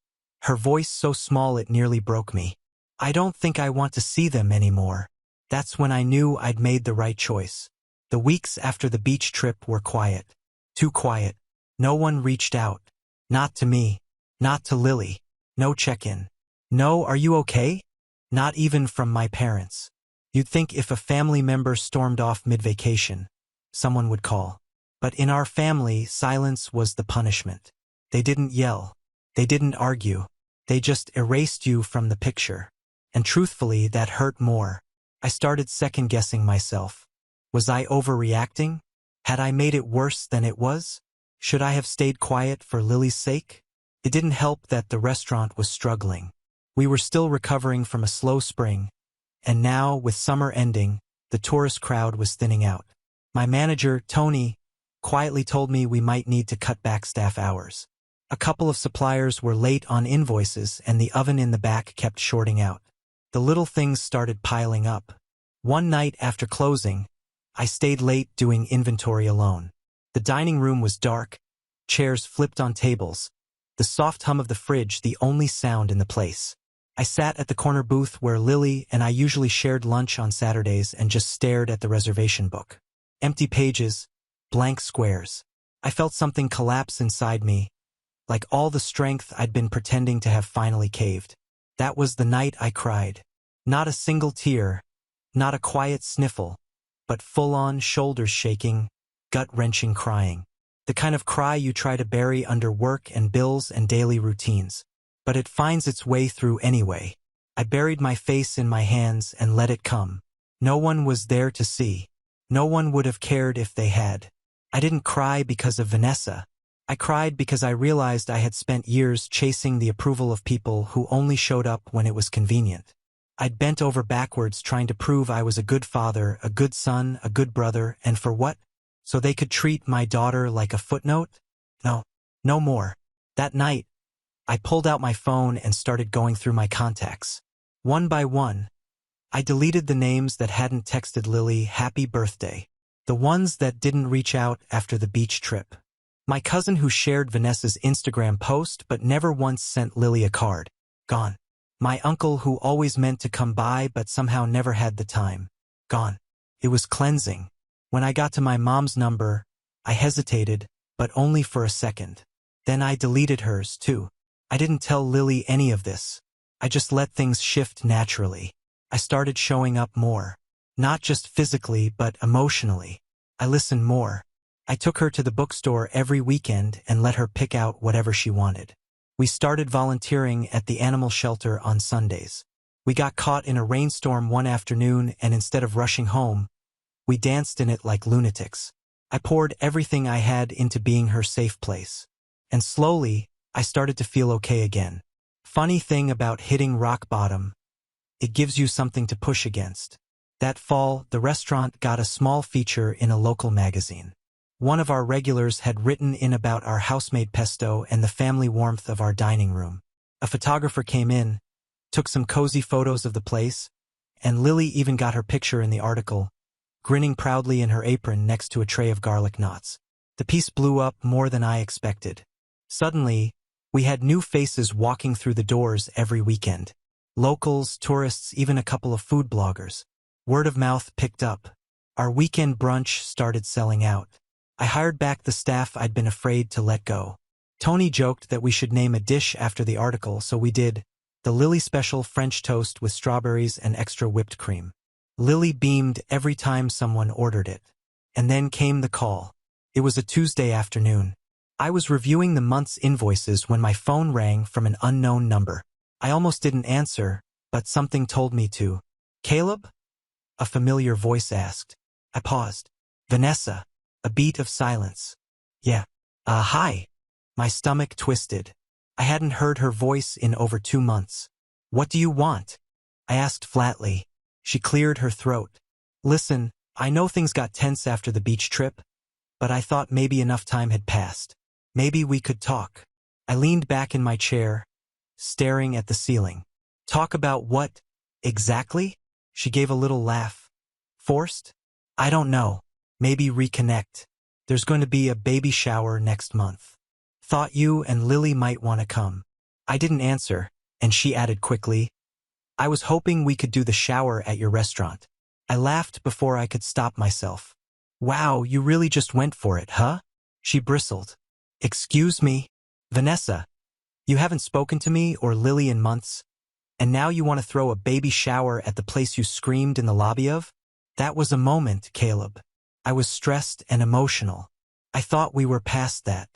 her voice so small it nearly broke me. "I don't think I want to see them anymore." That's when I knew I'd made the right choice. The weeks after the beach trip were quiet. Too quiet. No one reached out. Not to me. Not to Lily. No check-in. No, "Are you okay?" Not even from my parents. You'd think if a family member stormed off mid-vacation, someone would call. But in our family, silence was the punishment. They didn't yell. They didn't argue. They just erased you from the picture. And truthfully, that hurt more. I started second-guessing myself. Was I overreacting? Had I made it worse than it was? Should I have stayed quiet for Lily's sake? It didn't help that the restaurant was struggling. We were still recovering from a slow spring, and now, with summer ending, the tourist crowd was thinning out. My manager, Tony, quietly told me we might need to cut back staff hours. A couple of suppliers were late on invoices, and the oven in the back kept shorting out. The little things started piling up. One night after closing, I stayed late doing inventory alone. The dining room was dark, chairs flipped on tables, the soft hum of the fridge the only sound in the place. I sat at the corner booth where Lily and I usually shared lunch on Saturdays and just stared at the reservation book. Empty pages, blank squares. I felt something collapse inside me, like all the strength I'd been pretending to have finally caved. That was the night I cried. Not a single tear, not a quiet sniffle, but full-on shoulders shaking, gut-wrenching crying. The kind of cry you try to bury under work and bills and daily routines. But it finds its way through anyway. I buried my face in my hands and let it come. No one was there to see. No one would have cared if they had. I didn't cry because of Vanessa. I cried because I realized I had spent years chasing the approval of people who only showed up when it was convenient. I'd bent over backwards trying to prove I was a good father, a good son, a good brother, and for what? So they could treat my daughter like a footnote? No, no more. That night, I pulled out my phone and started going through my contacts. One by one, I deleted the names that hadn't texted Lily happy birthday. The ones that didn't reach out after the beach trip. My cousin who shared Vanessa's Instagram post but never once sent Lily a card. Gone. My uncle who always meant to come by but somehow never had the time. Gone. It was cleansing. When I got to my mom's number, I hesitated, but only for a second. Then I deleted hers too. I didn't tell Lily any of this. I just let things shift naturally. I started showing up more. Not just physically, but emotionally. I listened more. I took her to the bookstore every weekend and let her pick out whatever she wanted. We started volunteering at the animal shelter on Sundays. We got caught in a rainstorm one afternoon and instead of rushing home, We danced in it like lunatics. I poured everything I had into being her safe place. And slowly, I started to feel okay again. Funny thing about hitting rock bottom, it gives you something to push against. That fall, the restaurant got a small feature in a local magazine. One of our regulars had written in about our house-made pesto and the family warmth of our dining room. A photographer came in, took some cozy photos of the place, and Lily even got her picture in the article, grinning proudly in her apron next to a tray of garlic knots. The piece blew up more than I expected. Suddenly, we had new faces walking through the doors every weekend. Locals, tourists, even a couple of food bloggers. Word of mouth picked up. Our weekend brunch started selling out. I hired back the staff I'd been afraid to let go. Tony joked that we should name a dish after the article, so we did. The Lily Special French toast with strawberries and extra whipped cream. Lily beamed every time someone ordered it. And then came the call. It was a Tuesday afternoon. I was reviewing the month's invoices when my phone rang from an unknown number. I almost didn't answer, but something told me to. "Caleb?" A familiar voice asked. I paused. "Vanessa." A beat of silence. "Yeah. Hi." My stomach twisted. I hadn't heard her voice in over 2 months. "What do you want?" I asked flatly. She cleared her throat. "Listen, I know things got tense after the beach trip, but I thought maybe enough time had passed. Maybe we could talk." I leaned back in my chair, staring at the ceiling. "Talk about what, exactly?" She gave a little laugh. "Forced? I don't know. Maybe reconnect. There's going to be a baby shower next month. Thought you and Lily might want to come." I didn't answer, and she added quickly, "I was hoping we could do the shower at your restaurant." I laughed before I could stop myself. "Wow, you really just went for it, huh?" She bristled. "Excuse me? Vanessa, you haven't spoken to me or Lily in months, and now you want to throw a baby shower at the place you screamed in the lobby of?" That was a moment, Caleb. I was stressed and emotional. I thought we were past that.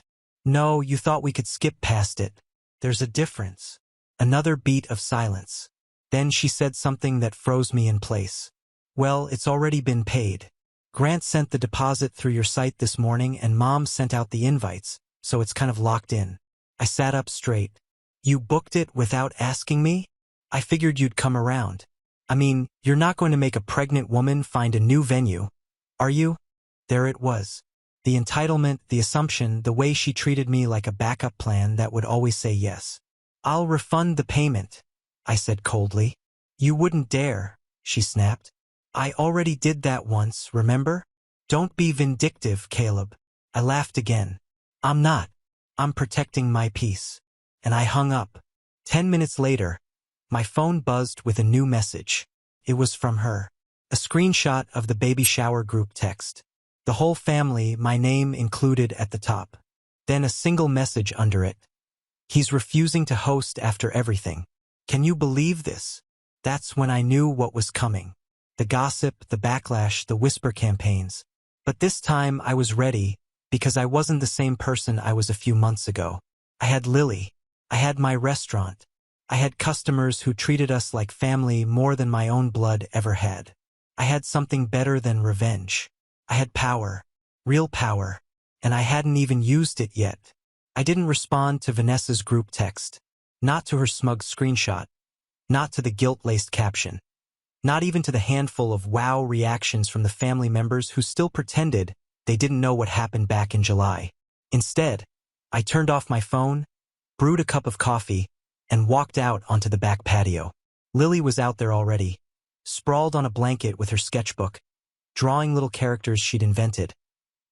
"No, you thought we could skip past it. There's a difference." Another beat of silence. Then she said something that froze me in place. "Well, it's already been paid. Grant sent the deposit through your site this morning and Mom sent out the invites, so it's kind of locked in." I sat up straight. "You booked it without asking me? I figured you'd come around. I mean, you're not going to make a pregnant woman find a new venue, are you?" There it was. The entitlement, the assumption, the way she treated me like a backup plan that would always say yes. "I'll refund the payment," I said coldly. "You wouldn't dare," she snapped. "I already did that once, remember? Don't be vindictive, Caleb." I laughed again. "I'm not. I'm protecting my peace." And I hung up. 10 minutes later, my phone buzzed with a new message. It was from her. A screenshot of the baby shower group text. The whole family, my name included at the top. Then a single message under it. "He's refusing to host after everything. Can you believe this?" That's when I knew what was coming. The gossip, the backlash, the whisper campaigns. But this time I was ready, because I wasn't the same person I was a few months ago. I had Lily. I had my restaurant. I had customers who treated us like family more than my own blood ever had. I had something better than revenge. I had power. Real power. And I hadn't even used it yet. I didn't respond to Vanessa's group text. Not to her smug screenshot. Not to the guilt-laced caption. Not even to the handful of wow reactions from the family members who still pretended they didn't know what happened back in July. Instead, I turned off my phone, brewed a cup of coffee, and walked out onto the back patio. Lily was out there already, sprawled on a blanket with her sketchbook, drawing little characters she'd invented.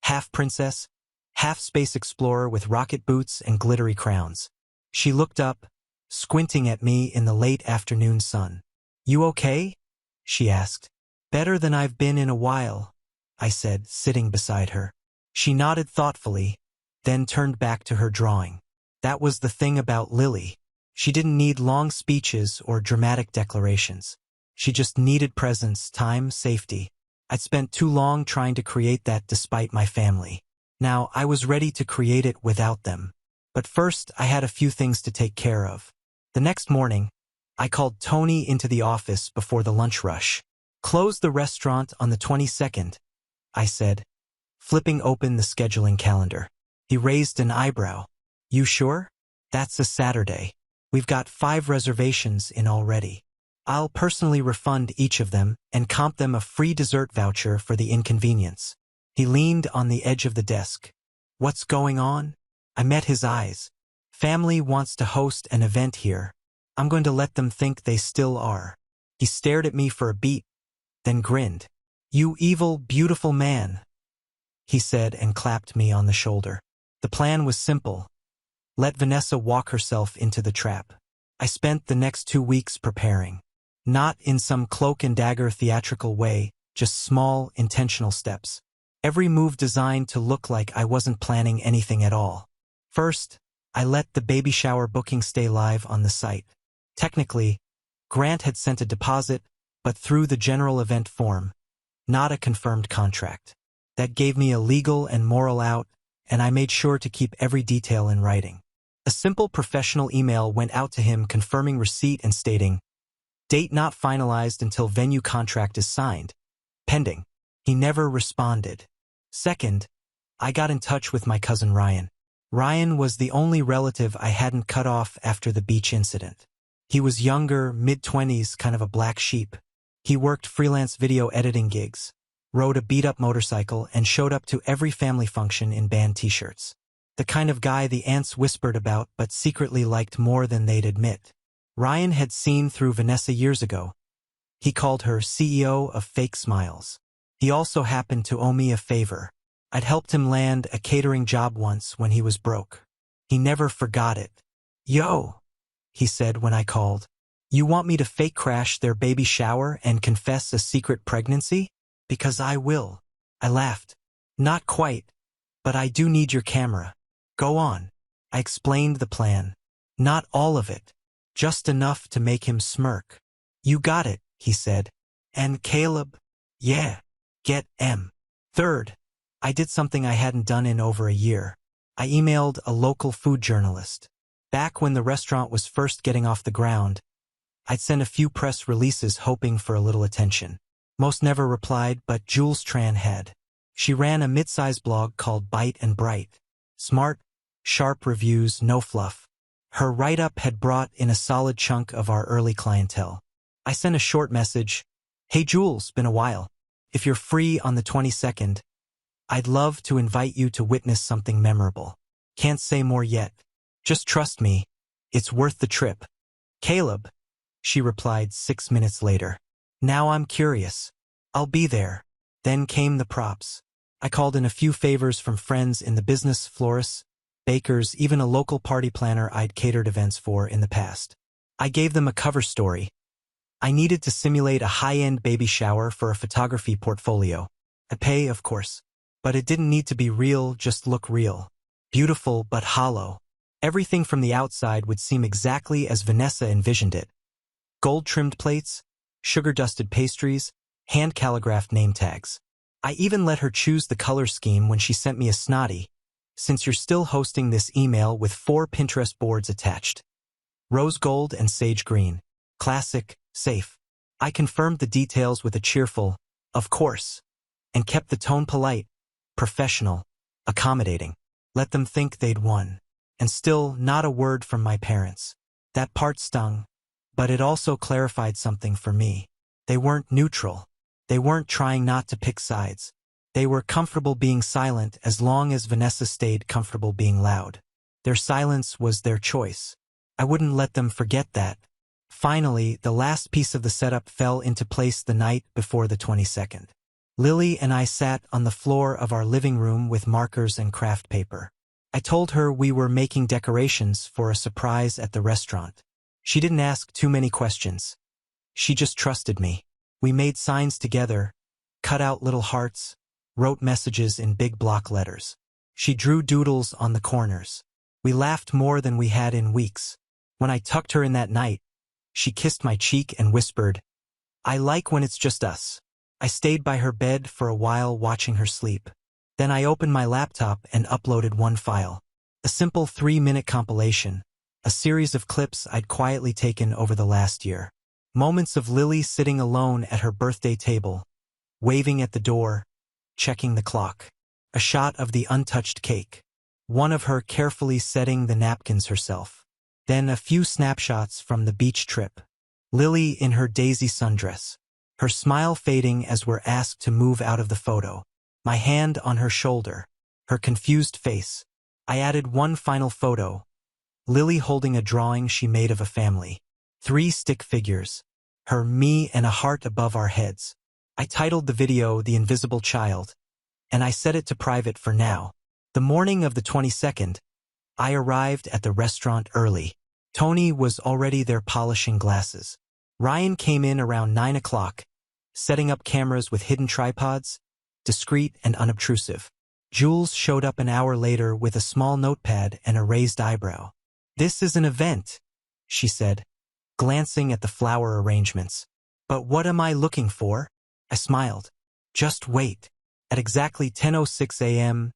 Half princess, half space explorer with rocket boots and glittery crowns. She looked up, squinting at me in the late afternoon sun. "You okay?" she asked. "Better than I've been in a while," I said, sitting beside her. She nodded thoughtfully, then turned back to her drawing. That was the thing about Lily. She didn't need long speeches or dramatic declarations. She just needed presence, time, safety. I'd spent too long trying to create that despite my family. Now I was ready to create it without them. But first, I had a few things to take care of. The next morning, I called Tony into the office before the lunch rush. "Close the restaurant on the 22nd, I said, flipping open the scheduling calendar. He raised an eyebrow. You sure? That's a Saturday. We've got 5 reservations in already. I'll personally refund each of them and comp them a free dessert voucher for the inconvenience. He leaned on the edge of the desk. What's going on? I met his eyes. Family wants to host an event here. I'm going to let them think they still are. He stared at me for a beat, then grinned. You evil, beautiful man, he said and clapped me on the shoulder. The plan was simple. Let Vanessa walk herself into the trap. I spent the next 2 weeks preparing. Not in some cloak and dagger theatrical way, just small, intentional steps. Every move designed to look like I wasn't planning anything at all. First, I let the baby shower booking stay live on the site. Technically, Grant had sent a deposit, but through the general event form, not a confirmed contract. That gave me a legal and moral out, and I made sure to keep every detail in writing. A simple professional email went out to him confirming receipt and stating, date not finalized until venue contract is signed. Pending. He never responded. Second, I got in touch with my cousin Ryan. Ryan was the only relative I hadn't cut off after the beach incident. He was younger, mid-20s, kind of a black sheep. He worked freelance video editing gigs, rode a beat-up motorcycle, and showed up to every family function in band t-shirts. The kind of guy the aunts whispered about but secretly liked more than they'd admit. Ryan had seen through Vanessa years ago. He called her CEO of Fake Smiles. He also happened to owe me a favor. I'd helped him land a catering job once when he was broke. He never forgot it. Yo, he said when I called. You want me to fake crash their baby shower and confess a secret pregnancy? Because I will. I laughed. Not quite, but I do need your camera. Go on. I explained the plan. Not all of it. Just enough to make him smirk. You got it, he said. And Caleb? Yeah. Get M. Third, I did something I hadn't done in over a year. I emailed a local food journalist. Back when the restaurant was first getting off the ground, I'd sent a few press releases hoping for a little attention. Most never replied, but Jules Tran had. She ran a mid-size blog called Bite and Bright. Smart, sharp reviews, no fluff. Her write-up had brought in a solid chunk of our early clientele. I sent a short message. Hey Jules, been a while. If you're free on the 22nd, I'd love to invite you to witness something memorable. Can't say more yet. Just trust me. It's worth the trip. Caleb, she replied 6 minutes later. Now I'm curious. I'll be there. Then came the props. I called in a few favors from friends in the business, florists, bakers, even a local party planner I'd catered events for in the past. I gave them a cover story. I needed to simulate a high-end baby shower for a photography portfolio. I pay, of course. But it didn't need to be real, just look real. Beautiful but hollow. Everything from the outside would seem exactly as Vanessa envisioned it. Gold-trimmed plates, sugar-dusted pastries, hand-calligraphed name tags. I even let her choose the color scheme when she sent me a snotty, since you're still hosting this email with 4 Pinterest boards attached. Rose gold and sage green. Classic, safe. I confirmed the details with a cheerful, of course, and kept the tone polite, professional, accommodating. Let them think they'd won. And still not a word from my parents. That part stung, but it also clarified something for me. They weren't neutral. They weren't trying not to pick sides. They were comfortable being silent as long as Vanessa stayed comfortable being loud. Their silence was their choice. I wouldn't let them forget that. Finally, the last piece of the setup fell into place the night before the 22nd. Lily and I sat on the floor of our living room with markers and craft paper. I told her we were making decorations for a surprise at the restaurant. She didn't ask too many questions. She just trusted me. We made signs together, cut out little hearts, wrote messages in big block letters. She drew doodles on the corners. We laughed more than we had in weeks. When I tucked her in that night, she kissed my cheek and whispered, I like when it's just us. I stayed by her bed for a while watching her sleep. Then I opened my laptop and uploaded one file. A simple 3-minute compilation, a series of clips I'd quietly taken over the last year. Moments of Lily sitting alone at her birthday table, waving at the door, checking the clock. A shot of the untouched cake. One of her carefully setting the napkins herself. Then a few snapshots from the beach trip. Lily in her daisy sundress. Her smile fading as we're asked to move out of the photo. My hand on her shoulder. Her confused face. I added one final photo. Lily holding a drawing she made of a family. 3 stick figures. Her, me, and a heart above our heads. I titled the video The Invisible Child, and I set it to private for now. The morning of the 22nd, I arrived at the restaurant early. Tony was already there polishing glasses. Ryan came in around 9 o'clock, setting up cameras with hidden tripods, discreet and unobtrusive. Jules showed up an hour later with a small notepad and a raised eyebrow. "This is an event," she said, glancing at the flower arrangements. "But what am I looking for?" I smiled. "Just wait." At exactly 10:06 a.m.,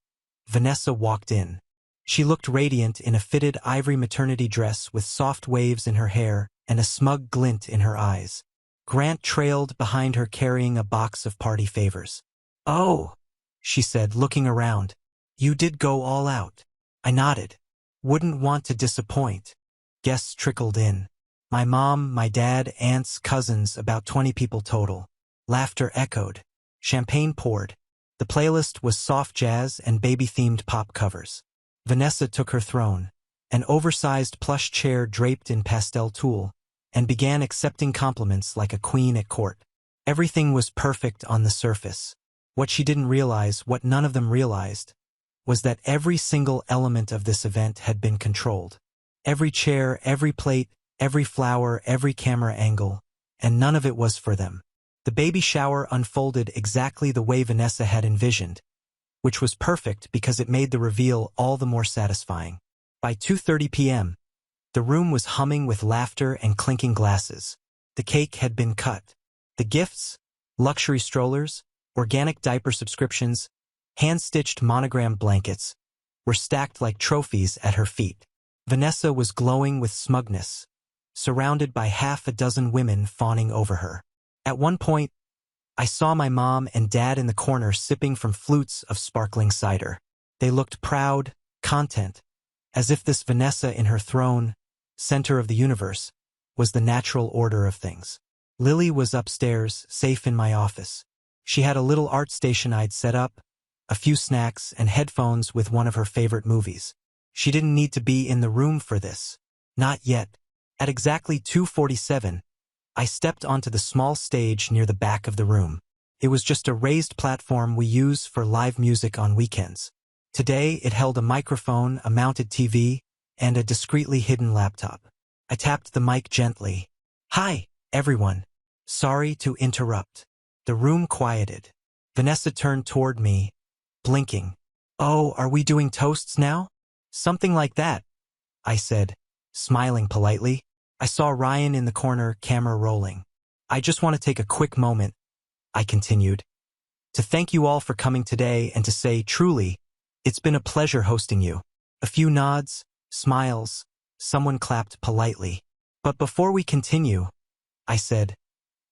Vanessa walked in. She looked radiant in a fitted ivory maternity dress with soft waves in her hair and a smug glint in her eyes. Grant trailed behind her carrying a box of party favors. "Oh," she said, looking around. "You did go all out." I nodded. Wouldn't want to disappoint. Guests trickled in. My mom, my dad, aunts, cousins, about 20 people total. Laughter echoed. Champagne poured. The playlist was soft jazz and baby-themed pop covers. Vanessa took her throne, an oversized plush chair draped in pastel tulle, and began accepting compliments like a queen at court. Everything was perfect on the surface. What she didn't realize, what none of them realized, was that every single element of this event had been controlled. Every chair, every plate, every flower, every camera angle, and none of it was for them. The baby shower unfolded exactly the way Vanessa had envisioned, which was perfect because it made the reveal all the more satisfying. By 2:30 p.m., the room was humming with laughter and clinking glasses. The cake had been cut. The gifts, luxury strollers, organic diaper subscriptions, hand-stitched monogram blankets, were stacked like trophies at her feet. Vanessa was glowing with smugness, surrounded by half a dozen women fawning over her. At one point, I saw my mom and dad in the corner sipping from flutes of sparkling cider. They looked proud, content, as if this Vanessa in her throne, center of the universe, was the natural order of things. Lily was upstairs, safe in my office. She had a little art station I'd set up, a few snacks, and headphones with one of her favorite movies. She didn't need to be in the room for this. Not yet. At exactly 2:47, I stepped onto the small stage near the back of the room. It was just a raised platform we use for live music on weekends. Today, it held a microphone, a mounted TV, and a discreetly hidden laptop. I tapped the mic gently. "Hi, everyone. Sorry to interrupt." The room quieted. Vanessa turned toward me, blinking. "Oh, are we doing toasts now?" "Something like that," I said, smiling politely. I saw Ryan in the corner, camera rolling. "I just want to take a quick moment," I continued, "to thank you all for coming today and to say, truly, it's been a pleasure hosting you." A few nods, smiles, someone clapped politely. "But before we continue," I said,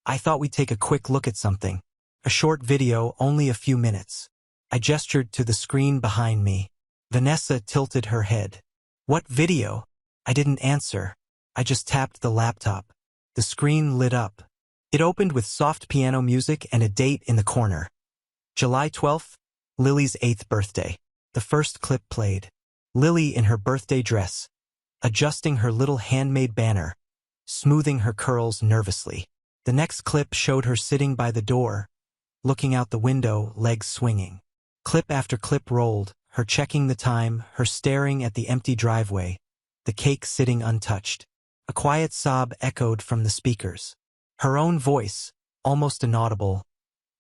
"I thought we'd take a quick look at something. A short video, only a few minutes." I gestured to the screen behind me. Vanessa tilted her head. "What video?" I didn't answer. I just tapped the laptop. The screen lit up. It opened with soft piano music and a date in the corner. July 12th, Lily's 8th birthday. The first clip played. Lily in her birthday dress, adjusting her little handmade banner, smoothing her curls nervously. The next clip showed her sitting by the door, looking out the window, legs swinging. Clip after clip rolled, her checking the time, her staring at the empty driveway, the cake sitting untouched. A quiet sob echoed from the speakers. Her own voice, almost inaudible.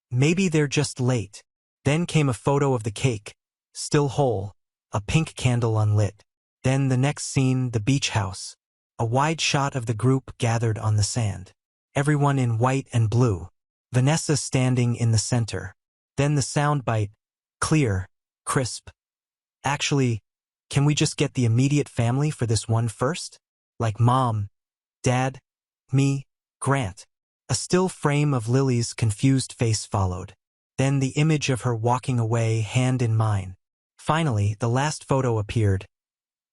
"Maybe they're just late." Then came a photo of the cake, still whole, a pink candle unlit. Then the next scene, the beach house. A wide shot of the group gathered on the sand. Everyone in white and blue. Vanessa standing in the center. Then the soundbite, clear, crisp. "Actually, can we just get the immediate family for this one first? Like mom, dad, me, Grant." A still frame of Lily's confused face followed. then the image of her walking away, hand in mine. Finally, the last photo appeared.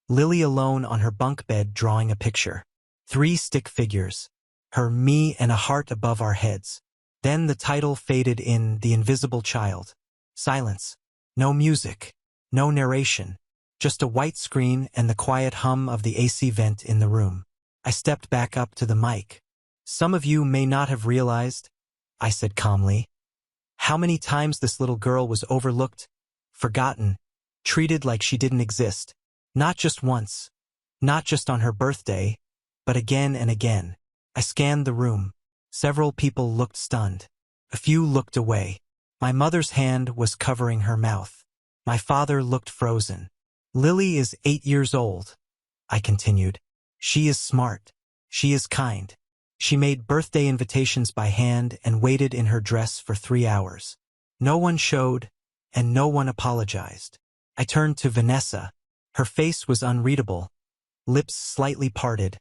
Lily alone on her bunk bed drawing a picture. 3 stick figures. Her, me, and a heart above our heads. Then the title faded in, The Invisible Child. Silence. No music. No narration. Just a white screen and the quiet hum of the AC vent in the room. I stepped back up to the mic. Some of you may not have realized, I said calmly, how many times this little girl was overlooked, forgotten, treated like she didn't exist. Not just once. Not just on her birthday, but again and again. I scanned the room. Several people looked stunned. A few looked away. My mother's hand was covering her mouth. My father looked frozen. Lily is 8 years old, I continued. She is smart. She is kind. She made birthday invitations by hand and waited in her dress for 3 hours. No one showed, and no one apologized. I turned to Vanessa. Her face was unreadable, lips slightly parted,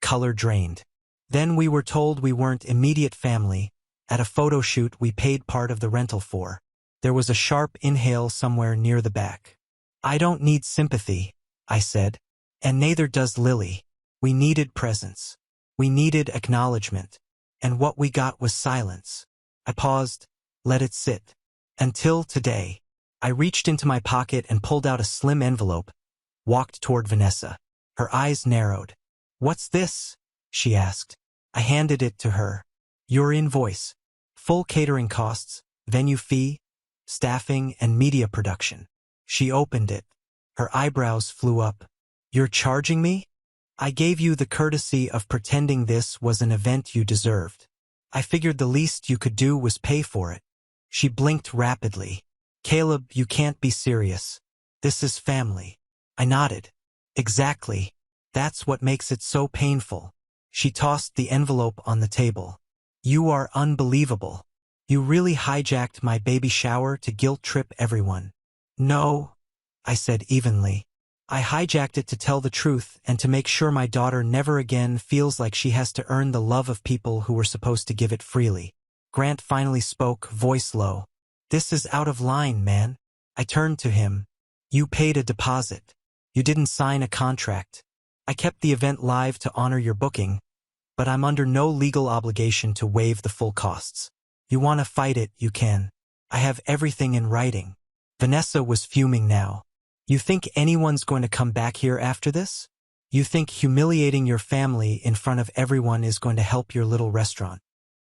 color drained. Then we were told we weren't immediate family. At a photo shoot we paid part of the rental for. There was a sharp inhale somewhere near the back. I don't need sympathy, I said. And neither does Lily. We needed presence. We needed acknowledgement. And what we got was silence. I paused, let it sit. Until today. I reached into my pocket and pulled out a slim envelope, walked toward Vanessa. Her eyes narrowed. What's this? She asked. I handed it to her. Your invoice. Full catering costs, venue fee, staffing, and media production. She opened it. Her eyebrows flew up. You're charging me? I gave you the courtesy of pretending this was an event you deserved. I figured the least you could do was pay for it. She blinked rapidly. Caleb, you can't be serious. This is family. I nodded. Exactly. That's what makes it so painful. She tossed the envelope on the table. You are unbelievable. You really hijacked my baby shower to guilt trip everyone. No, I said evenly. I hijacked it to tell the truth and to make sure my daughter never again feels like she has to earn the love of people who were supposed to give it freely. Grant finally spoke, voice low. This is out of line, man. I turned to him. You paid a deposit. You didn't sign a contract. I kept the event live to honor your booking, but I'm under no legal obligation to waive the full costs. You want to fight it, you can. I have everything in writing. Vanessa was fuming now. You think anyone's going to come back here after this? You think humiliating your family in front of everyone is going to help your little restaurant?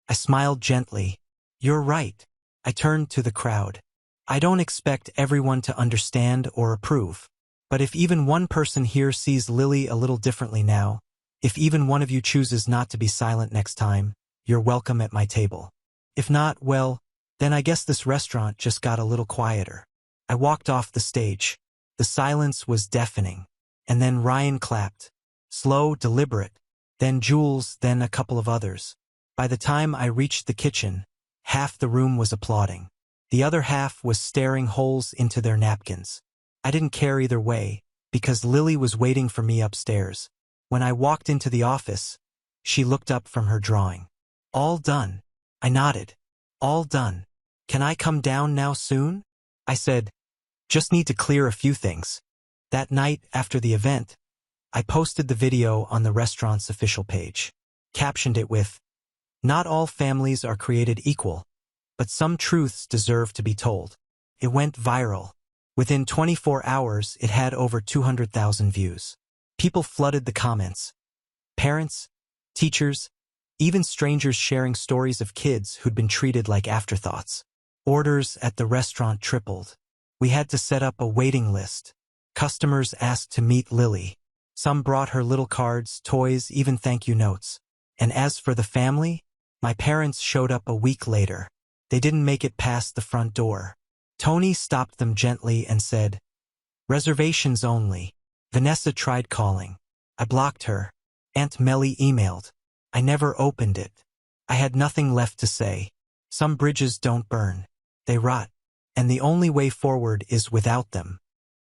I smiled gently. You're right. I turned to the crowd. I don't expect everyone to understand or approve. But if even one person here sees Lily a little differently now, if even one of you chooses not to be silent next time, you're welcome at my table. If not, well, then I guess this restaurant just got a little quieter. I walked off the stage. The silence was deafening. And then Ryan clapped. Slow, deliberate. Then Jules, then a couple of others. By the time I reached the kitchen, half the room was applauding. The other half was staring holes into their napkins. I didn't care either way, because Lily was waiting for me upstairs. When I walked into the office, she looked up from her drawing. All done. I nodded. All done. Can I come down now soon? I said, just need to clear a few things. That night after the event, I posted the video on the restaurant's official page. Captioned it with, not all families are created equal, but some truths deserve to be told. It went viral. Within 24 hours, it had over 200,000 views. People flooded the comments. Parents, teachers, even strangers sharing stories of kids who'd been treated like afterthoughts. Orders at the restaurant tripled. We had to set up a waiting list. Customers asked to meet Lily. Some brought her little cards, toys, even thank you notes. And as for the family, my parents showed up a week later. They didn't make it past the front door. Tony stopped them gently and said, reservations only. Vanessa tried calling. I blocked her. Aunt Melly emailed. I never opened it. I had nothing left to say. Some bridges don't burn. They rot. And the only way forward is without them.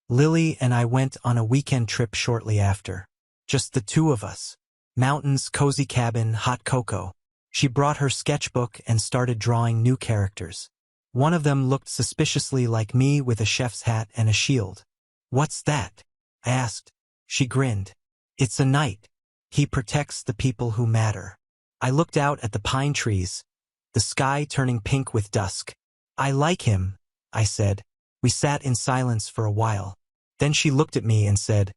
Lily and I went on a weekend trip shortly after. Just the two of us. Mountains, cozy cabin, hot cocoa. She brought her sketchbook and started drawing new characters. One of them looked suspiciously like me with a chef's hat and a shield. "What's that?" I asked. She grinned. "It's a knight. He protects the people who matter." I looked out at the pine trees, the sky turning pink with dusk. "I like him," I said. We sat in silence for a while. Then she looked at me and said,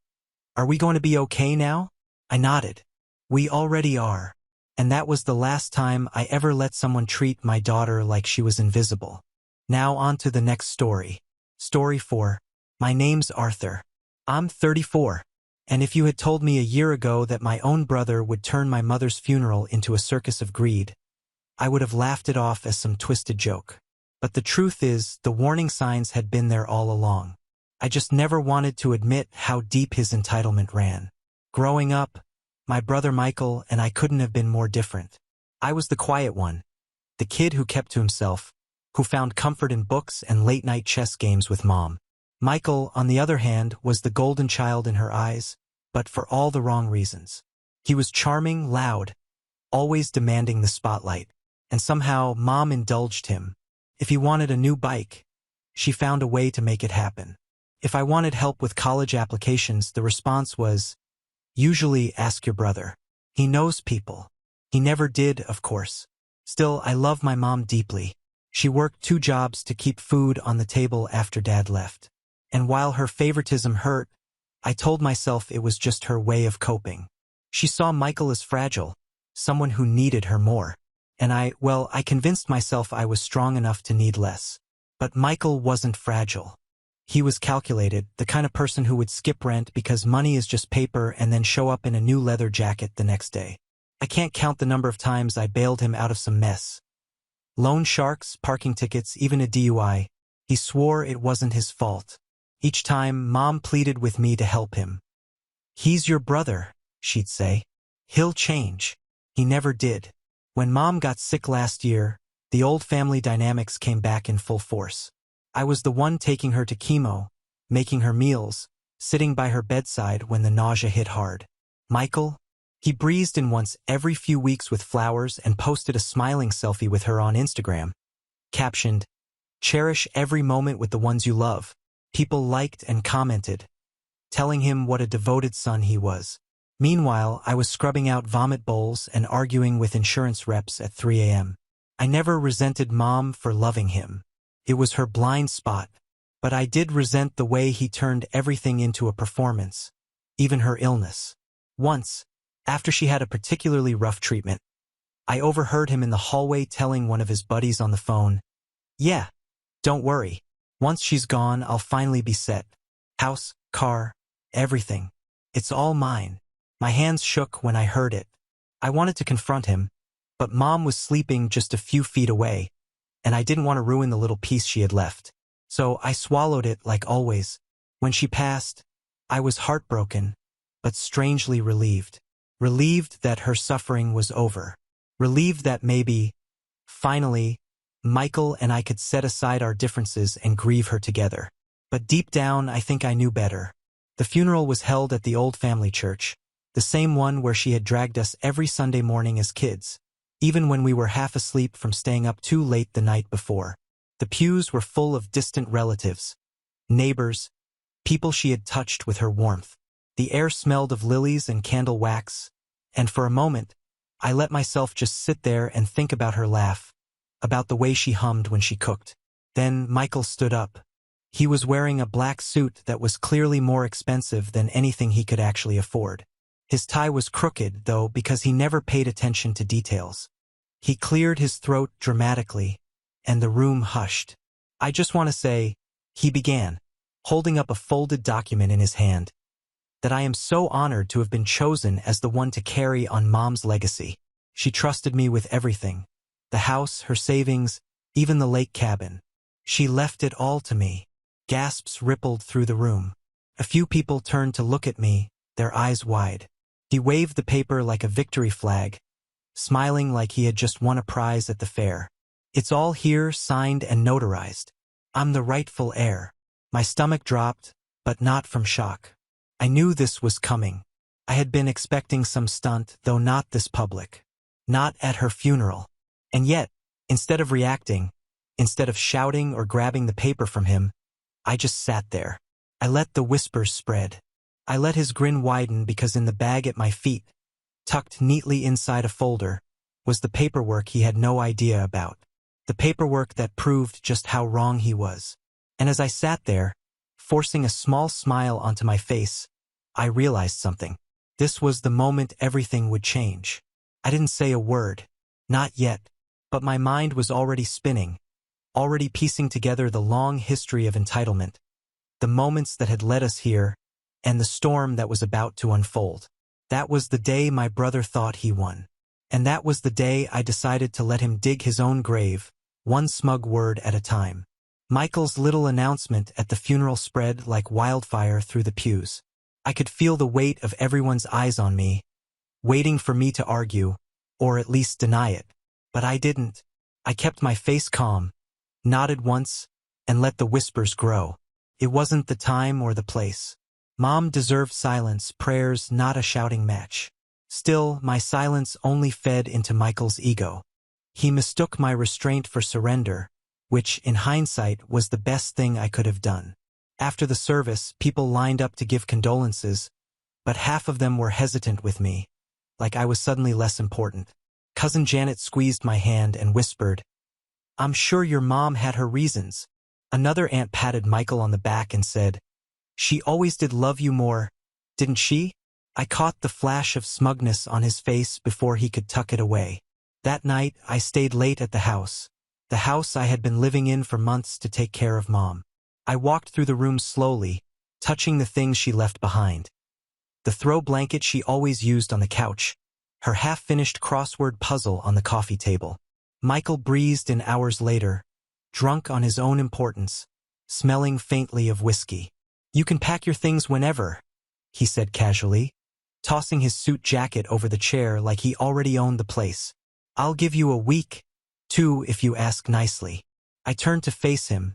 "Are we going to be okay now?" I nodded. "We already are." And that was the last time I ever let someone treat my daughter like she was invisible. Now on to the next story. Story 4. My name's Arthur. I'm 34. And if you had told me a year ago that my own brother would turn my mother's funeral into a circus of greed, I would have laughed it off as some twisted joke. But the truth is, the warning signs had been there all along. I just never wanted to admit how deep his entitlement ran. Growing up, my brother Michael and I couldn't have been more different. I was the quiet one, the kid who kept to himself, who found comfort in books and late-night chess games with Mom. Michael, on the other hand, was the golden child in her eyes, but for all the wrong reasons. He was charming, loud, always demanding the spotlight, and somehow Mom indulged him. If he wanted a new bike, she found a way to make it happen. If I wanted help with college applications, the response was, usually ask your brother. He knows people. He never did, of course. Still, I love my mom deeply. She worked 2 jobs to keep food on the table after Dad left. And while her favoritism hurt, I told myself it was just her way of coping. She saw Michael as fragile, someone who needed her more. And I convinced myself I was strong enough to need less. But Michael wasn't fragile. He was calculated, the kind of person who would skip rent because money is just paper and then show up in a new leather jacket the next day. I can't count the number of times I bailed him out of some mess. Loan sharks, parking tickets, even a DUI. He swore it wasn't his fault. Each time, Mom pleaded with me to help him. "He's your brother," she'd say. "He'll change." He never did. When Mom got sick last year, the old family dynamics came back in full force. I was the one taking her to chemo, making her meals, sitting by her bedside when the nausea hit hard. Michael? He breezed in once every few weeks with flowers and posted a smiling selfie with her on Instagram. Captioned, "Cherish every moment with the ones you love." People liked and commented, telling him what a devoted son he was. Meanwhile, I was scrubbing out vomit bowls and arguing with insurance reps at 3 a.m. I never resented Mom for loving him. It was her blind spot. But I did resent the way he turned everything into a performance, even her illness. Once, after she had a particularly rough treatment, I overheard him in the hallway telling one of his buddies on the phone, "Yeah, don't worry. Once she's gone, I'll finally be set. House, car, everything. It's all mine." My hands shook when I heard it. I wanted to confront him, but Mom was sleeping just a few feet away, and I didn't want to ruin the little piece she had left. So I swallowed it like always. When she passed, I was heartbroken, but strangely relieved. Relieved that her suffering was over. Relieved that maybe, finally, Michael and I could set aside our differences and grieve her together. But deep down, I think I knew better. The funeral was held at the old family church, the same one where she had dragged us every Sunday morning as kids, even when we were half asleep from staying up too late the night before. The pews were full of distant relatives, neighbors, people she had touched with her warmth. The air smelled of lilies and candle wax, and for a moment, I let myself just sit there and think about her laugh, about the way she hummed when she cooked. Then Michael stood up. He was wearing a black suit that was clearly more expensive than anything he could actually afford. His tie was crooked, though, because he never paid attention to details. He cleared his throat dramatically, and the room hushed. "I just want to say," he began, holding up a folded document in his hand, "that I am so honored to have been chosen as the one to carry on Mom's legacy. She trusted me with everything. The house, her savings, even the lake cabin. She left it all to me." Gasps rippled through the room. A few people turned to look at me, their eyes wide. He waved the paper like a victory flag, smiling like he had just won a prize at the fair. "It's all here, signed and notarized. I'm the rightful heir." My stomach dropped, but not from shock. I knew this was coming. I had been expecting some stunt, though not this public. Not at her funeral. And yet, instead of reacting, Instead of shouting or grabbing the paper from him, I just sat there. I let the whispers spread. I let his grin widen because in the bag at my feet, tucked neatly inside a folder, was the paperwork he had no idea about. The paperwork that proved just how wrong he was. And as I sat there, forcing a small smile onto my face, I realized something. This was the moment everything would change. I didn't say a word. Not yet. But my mind was already spinning, already piecing together the long history of entitlement, the moments that had led us here, and the storm that was about to unfold. That was the day my brother thought he won. And that was the day I decided to let him dig his own grave, one smug word at a time. Michael's little announcement at the funeral spread like wildfire through the pews. I could feel the weight of everyone's eyes on me, waiting for me to argue, or at least deny it. But I didn't. I kept my face calm, nodded once, and let the whispers grow. It wasn't the time or the place. Mom deserved silence, prayers, not a shouting match. Still, my silence only fed into Michael's ego. He mistook my restraint for surrender, which, in hindsight, was the best thing I could have done. After the service, people lined up to give condolences, but half of them were hesitant with me, like I was suddenly less important. Cousin Janet squeezed my hand and whispered, "I'm sure your mom had her reasons." Another aunt patted Michael on the back and said, "She always did love you more, didn't she?" I caught the flash of smugness on his face before he could tuck it away. That night, I stayed late at the house I had been living in for months to take care of Mom. I walked through the room slowly, touching the things she left behind. The throw blanket she always used on the couch, her half-finished crossword puzzle on the coffee table. Michael breezed in hours later, drunk on his own importance, smelling faintly of whiskey. "You can pack your things whenever," he said casually, tossing his suit jacket over the chair like he already owned the place. "I'll give you a week, 2 if you ask nicely." I turned to face him,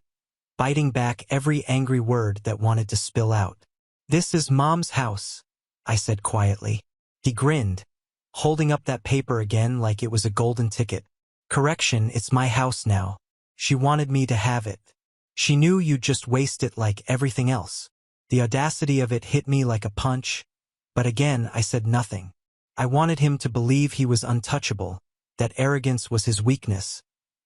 biting back every angry word that wanted to spill out. "This is Mom's house," I said quietly. He grinned, holding up that paper again like it was a golden ticket. "Correction, it's my house now. She wanted me to have it. She knew you'd just waste it like everything else." The audacity of it hit me like a punch, but again I said nothing. I wanted him to believe he was untouchable, that arrogance was his weakness,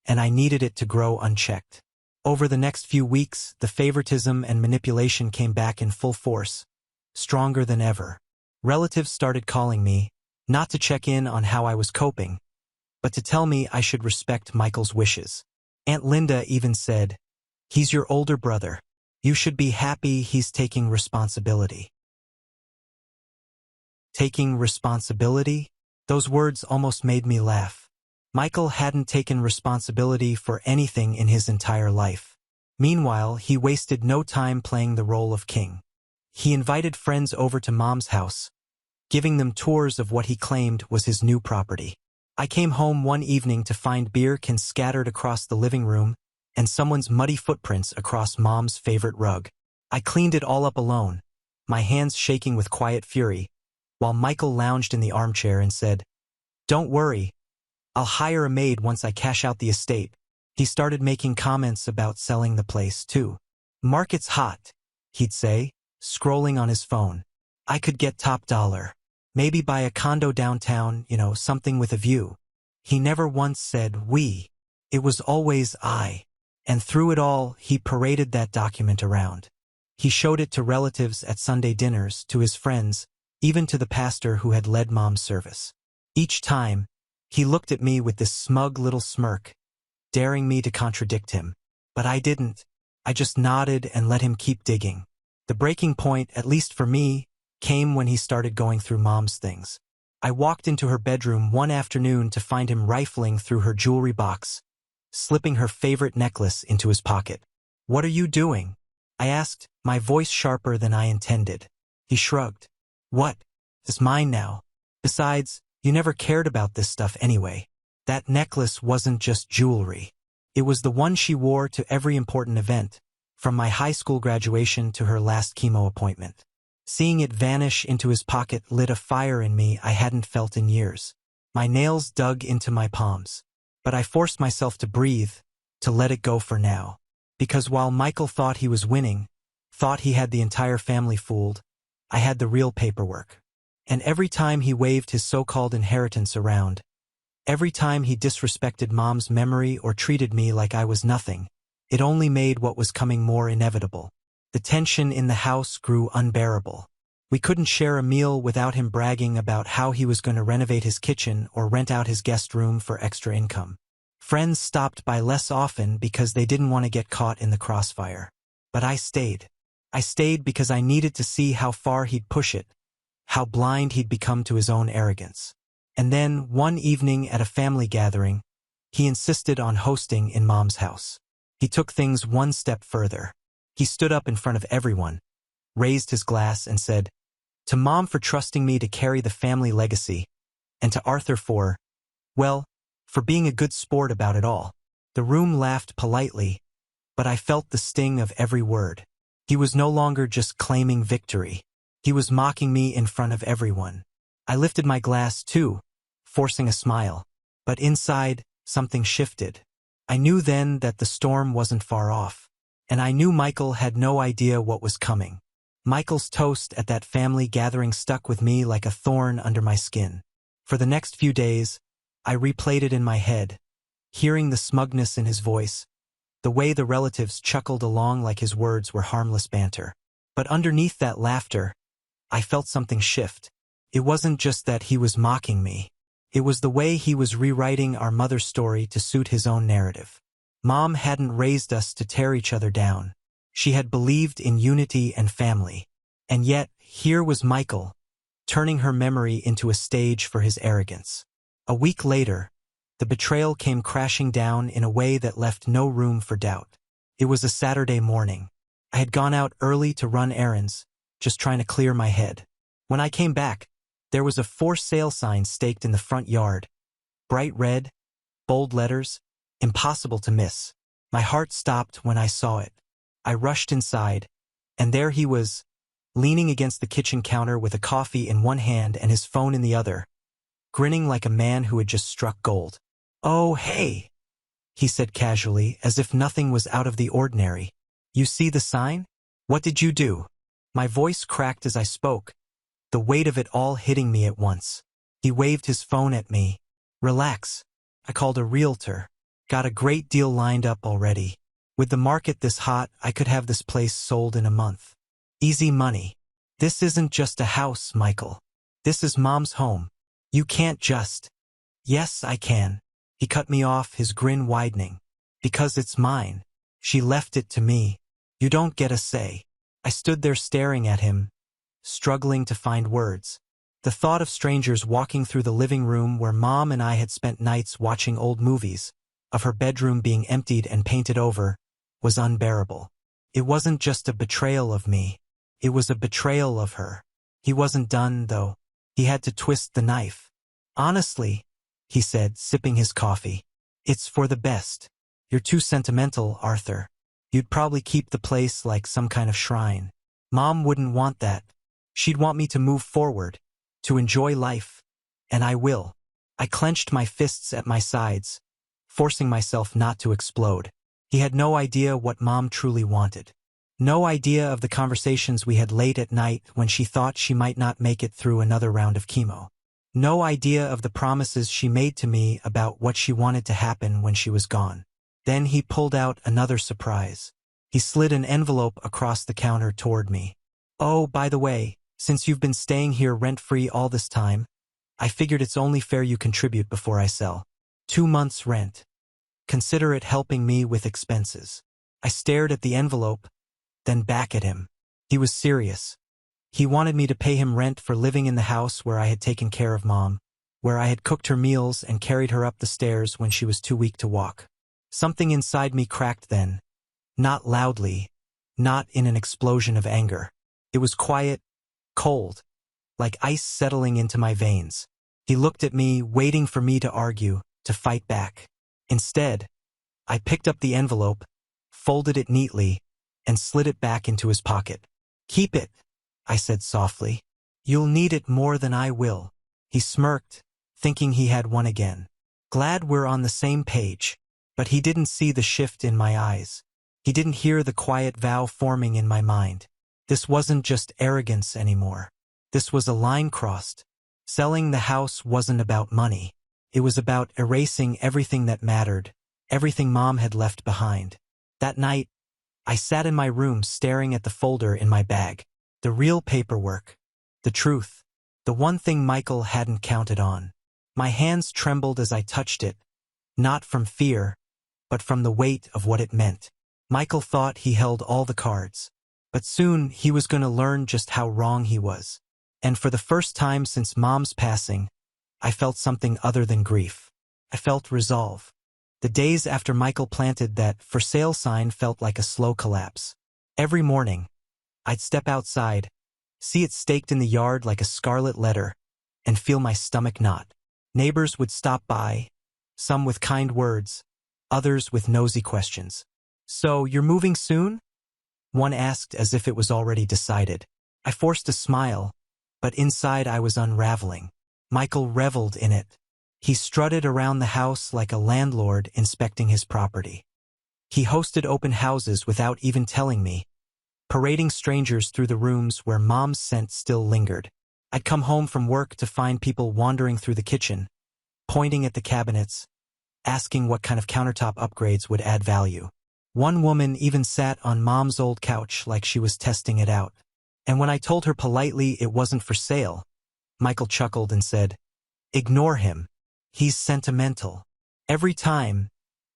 and I needed it to grow unchecked. Over the next few weeks, the favoritism and manipulation came back in full force, stronger than ever. Relatives started calling me, not to check in on how I was coping, but to tell me I should respect Michael's wishes. Aunt Linda even said, "He's your older brother. You should be happy he's taking responsibility." Taking responsibility? Those words almost made me laugh. Michael hadn't taken responsibility for anything in his entire life. Meanwhile, he wasted no time playing the role of king. He invited friends over to Mom's house, giving them tours of what he claimed was his new property. I came home one evening to find beer cans scattered across the living room and someone's muddy footprints across Mom's favorite rug. I cleaned it all up alone, my hands shaking with quiet fury, while Michael lounged in the armchair and said, "Don't worry, I'll hire a maid once I cash out the estate." He started making comments about selling the place, too. "Market's hot," he'd say, scrolling on his phone. "I could get top dollar. Maybe buy a condo downtown, something with a view." He never once said we. It was always I. And through it all, he paraded that document around. He showed it to relatives at Sunday dinners, to his friends, even to the pastor who had led Mom's service. Each time, he looked at me with this smug little smirk, daring me to contradict him. But I didn't. I just nodded and let him keep digging. The breaking point, at least for me, came when he started going through Mom's things. I walked into her bedroom one afternoon to find him rifling through her jewelry box, slipping her favorite necklace into his pocket. "What are you doing?" I asked, my voice sharper than I intended. He shrugged. "What? It's mine now. Besides, you never cared about this stuff anyway." That necklace wasn't just jewelry. It was the one she wore to every important event, from my high school graduation to her last chemo appointment. Seeing it vanish into his pocket lit a fire in me I hadn't felt in years. My nails dug into my palms. But I forced myself to breathe, to let it go for now. Because while Michael thought he was winning, thought he had the entire family fooled, I had the real paperwork. And every time he waved his so-called inheritance around, every time he disrespected Mom's memory or treated me like I was nothing, it only made what was coming more inevitable. The tension in the house grew unbearable. We couldn't share a meal without him bragging about how he was going to renovate his kitchen or rent out his guest room for extra income. Friends stopped by less often because they didn't want to get caught in the crossfire. But I stayed. I stayed because I needed to see how far he'd push it, how blind he'd become to his own arrogance. And then, one evening at a family gathering, he insisted on hosting in Mom's house. He took things one step further. He stood up in front of everyone, raised his glass and said, "To Mom for trusting me to carry the family legacy, and to Arthur for, well, for being a good sport about it all." The room laughed politely, but I felt the sting of every word. He was no longer just claiming victory. He was mocking me in front of everyone. I lifted my glass too, forcing a smile. But inside, something shifted. I knew then that the storm wasn't far off. And I knew Michael had no idea what was coming. Michael's toast at that family gathering stuck with me like a thorn under my skin. For the next few days, I replayed it in my head, hearing the smugness in his voice, the way the relatives chuckled along like his words were harmless banter. But underneath that laughter, I felt something shift. It wasn't just that he was mocking me. It was the way he was rewriting our mother's story to suit his own narrative. Mom hadn't raised us to tear each other down. She had believed in unity and family. And yet, here was Michael, turning her memory into a stage for his arrogance. A week later, the betrayal came crashing down in a way that left no room for doubt. It was a Saturday morning. I had gone out early to run errands, just trying to clear my head. When I came back, there was a for sale sign staked in the front yard. Bright red, bold letters, impossible to miss. My heart stopped when I saw it. I rushed inside, and there he was, leaning against the kitchen counter with a coffee in one hand and his phone in the other, grinning like a man who had just struck gold. "Oh, hey," he said casually, as if nothing was out of the ordinary. "You see the sign? What did you do?" My voice cracked as I spoke, the weight of it all hitting me at once. He waved his phone at me. "Relax. I called a realtor. Got a great deal lined up already. With the market this hot, I could have this place sold in a month. Easy money. This isn't just a house, Michael. This is Mom's home. You can't just—" "Yes, I can." He cut me off, his grin widening. "Because it's mine. She left it to me. You don't get a say." I stood there staring at him, struggling to find words. The thought of strangers walking through the living room where Mom and I had spent nights watching old movies, of her bedroom being emptied and painted over, was unbearable. It wasn't just a betrayal of me. It was a betrayal of her. He wasn't done, though. He had to twist the knife. "Honestly," he said, sipping his coffee, "it's for the best. You're too sentimental, Arthur. You'd probably keep the place like some kind of shrine. Mom wouldn't want that. She'd want me to move forward, to enjoy life. And I will." I clenched my fists at my sides, forcing myself not to explode. He had no idea what Mom truly wanted. No idea of the conversations we had late at night when she thought she might not make it through another round of chemo. No idea of the promises she made to me about what she wanted to happen when she was gone. Then he pulled out another surprise. He slid an envelope across the counter toward me. "Oh, by the way, since you've been staying here rent-free all this time, I figured it's only fair you contribute before I sell. 2 months' rent. Consider it helping me with expenses." I stared at the envelope, then back at him. He was serious. He wanted me to pay him rent for living in the house where I had taken care of Mom, where I had cooked her meals and carried her up the stairs when she was too weak to walk. Something inside me cracked then. Not loudly, not in an explosion of anger. It was quiet, cold, like ice settling into my veins. He looked at me, waiting for me to argue, to fight back. Instead, I picked up the envelope, folded it neatly, and slid it back into his pocket. "Keep it," I said softly. "You'll need it more than I will." He smirked, thinking he had won again. "Glad we're on the same page." But he didn't see the shift in my eyes. He didn't hear the quiet vow forming in my mind. This wasn't just arrogance anymore. This was a line crossed. Selling the house wasn't about money. It was about erasing everything that mattered, everything Mom had left behind. That night, I sat in my room staring at the folder in my bag. The real paperwork. The truth. The one thing Michael hadn't counted on. My hands trembled as I touched it, not from fear, but from the weight of what it meant. Michael thought he held all the cards. But soon he was going to learn just how wrong he was. And for the first time since Mom's passing, I felt something other than grief. I felt resolve. The days after Michael planted that for sale sign felt like a slow collapse. Every morning, I'd step outside, see it staked in the yard like a scarlet letter, and feel my stomach knot. Neighbors would stop by, some with kind words, others with nosy questions. "So, you're moving soon?" one asked as if it was already decided. I forced a smile, but inside I was unraveling. Michael reveled in it. He strutted around the house like a landlord inspecting his property. He hosted open houses without even telling me, parading strangers through the rooms where Mom's scent still lingered. I'd come home from work to find people wandering through the kitchen, pointing at the cabinets, asking what kind of countertop upgrades would add value. One woman even sat on Mom's old couch like she was testing it out. And when I told her politely it wasn't for sale, Michael chuckled and said, "Ignore him. He's sentimental." Every time,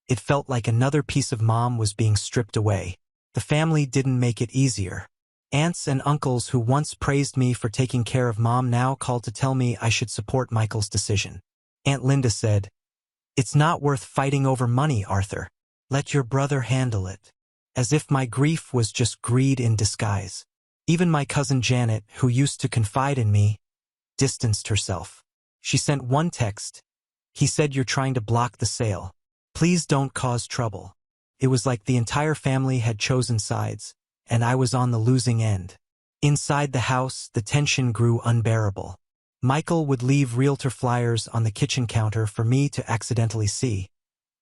it felt like another piece of Mom was being stripped away. The family didn't make it easier. Aunts and uncles who once praised me for taking care of Mom now called to tell me I should support Michael's decision. Aunt Linda said, "It's not worth fighting over money, Arthur. Let your brother handle it." As if my grief was just greed in disguise. Even my cousin Janet, who used to confide in me, distanced herself. She sent one text. "He said you're trying to block the sale. Please don't cause trouble." It was like the entire family had chosen sides, and I was on the losing end. Inside the house, the tension grew unbearable. Michael would leave realtor flyers on the kitchen counter for me to accidentally see,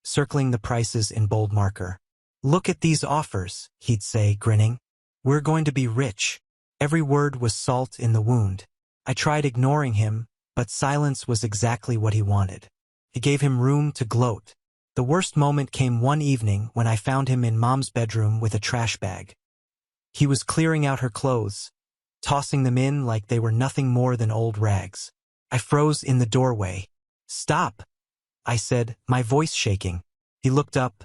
circling the prices in bold marker. "Look at these offers," he'd say, grinning. "We're going to be rich." Every word was salt in the wound. I tried ignoring him, but silence was exactly what he wanted. It gave him room to gloat. The worst moment came one evening when I found him in Mom's bedroom with a trash bag. He was clearing out her clothes, tossing them in like they were nothing more than old rags. I froze in the doorway. "Stop," I said, my voice shaking. He looked up,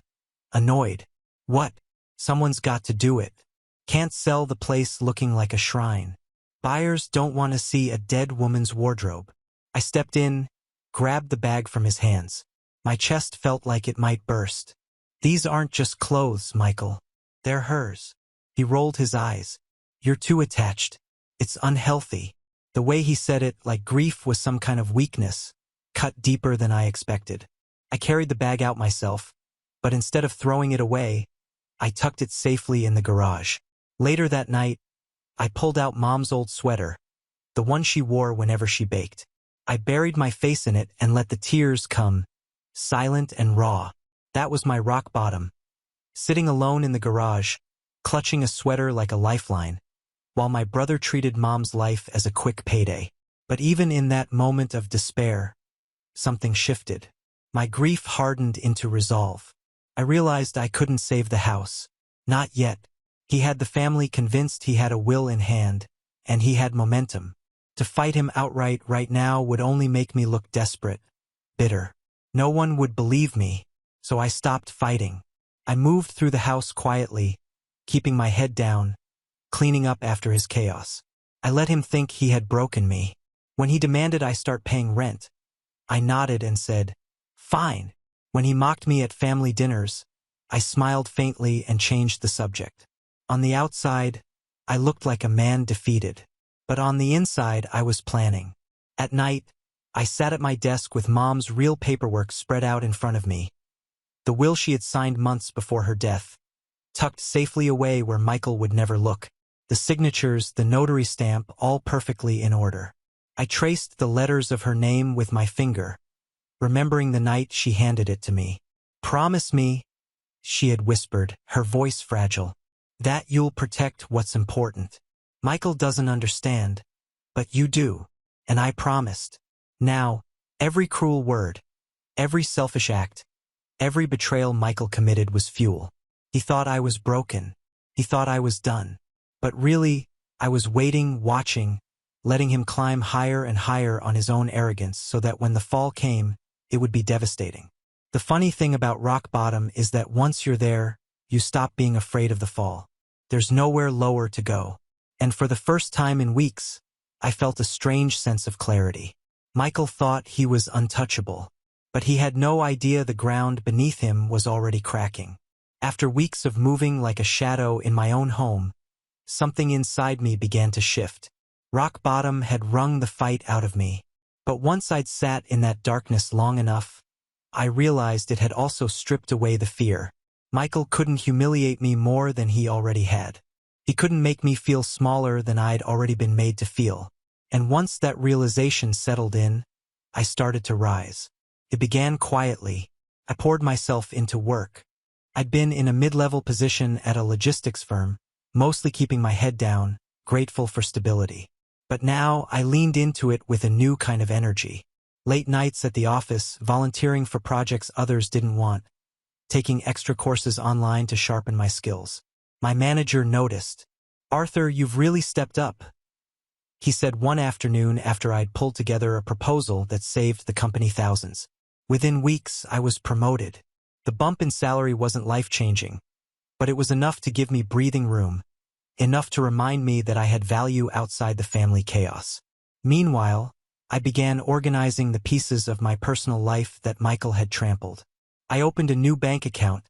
annoyed. "What? Someone's got to do it. Can't sell the place looking like a shrine. Buyers don't want to see a dead woman's wardrobe." I stepped in, grabbed the bag from his hands. My chest felt like it might burst. "These aren't just clothes, Michael. They're hers." He rolled his eyes. "You're too attached. It's unhealthy." The way he said it, like grief was some kind of weakness, cut deeper than I expected. I carried the bag out myself, but instead of throwing it away, I tucked it safely in the garage. Later that night, I pulled out Mom's old sweater, the one she wore whenever she baked. I buried my face in it and let the tears come, silent and raw. That was my rock bottom. Sitting alone in the garage, clutching a sweater like a lifeline, while my brother treated Mom's life as a quick payday. But even in that moment of despair, something shifted. My grief hardened into resolve. I realized I couldn't save the house. Not yet. He had the family convinced he had a will in hand, and he had momentum. To fight him outright right now would only make me look desperate, bitter. No one would believe me, so I stopped fighting. I moved through the house quietly, keeping my head down, cleaning up after his chaos. I let him think he had broken me. When he demanded I start paying rent, I nodded and said, "Fine." When he mocked me at family dinners, I smiled faintly and changed the subject. On the outside, I looked like a man defeated. But on the inside, I was planning. At night, I sat at my desk with Mom's real paperwork spread out in front of me. The will she had signed months before her death, tucked safely away where Michael would never look. The signatures, the notary stamp, all perfectly in order. I traced the letters of her name with my finger, remembering the night she handed it to me. Promise me, she had whispered, her voice fragile, that you'll protect what's important. Michael doesn't understand, but you do, and I promised. Now, every cruel word, every selfish act, every betrayal Michael committed was fuel. He thought I was broken. He thought I was done. But really, I was waiting, watching, letting him climb higher and higher on his own arrogance so that when the fall came, it would be devastating. The funny thing about rock bottom is that once you're there, you stop being afraid of the fall. There's nowhere lower to go. And for the first time in weeks, I felt a strange sense of clarity. Michael thought he was untouchable, but he had no idea the ground beneath him was already cracking. After weeks of moving like a shadow in my own home, something inside me began to shift. Rock bottom had wrung the fight out of me. But once I'd sat in that darkness long enough, I realized it had also stripped away the fear. Michael couldn't humiliate me more than he already had. He couldn't make me feel smaller than I'd already been made to feel. And once that realization settled in, I started to rise. It began quietly. I poured myself into work. I'd been in a mid-level position at a logistics firm, mostly keeping my head down, grateful for stability. But now I leaned into it with a new kind of energy. Late nights at the office, volunteering for projects others didn't want, taking extra courses online to sharpen my skills. My manager noticed. "Arthur, you've really stepped up," he said one afternoon after I'd pulled together a proposal that saved the company thousands. Within weeks, I was promoted. The bump in salary wasn't life-changing, but it was enough to give me breathing room, enough to remind me that I had value outside the family chaos. Meanwhile, I began organizing the pieces of my personal life that Michael had trampled. I opened a new bank account,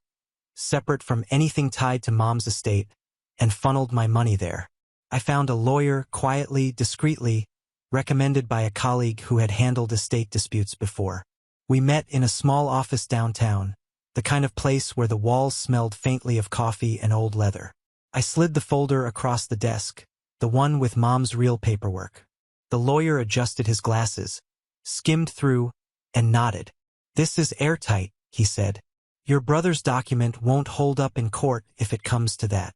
separate from anything tied to Mom's estate, and funneled my money there. I found a lawyer quietly, discreetly, recommended by a colleague who had handled estate disputes before. We met in a small office downtown, the kind of place where the walls smelled faintly of coffee and old leather. I slid the folder across the desk, the one with Mom's real paperwork. The lawyer adjusted his glasses, skimmed through, and nodded. "This is airtight," he said. "Your brother's document won't hold up in court if it comes to that."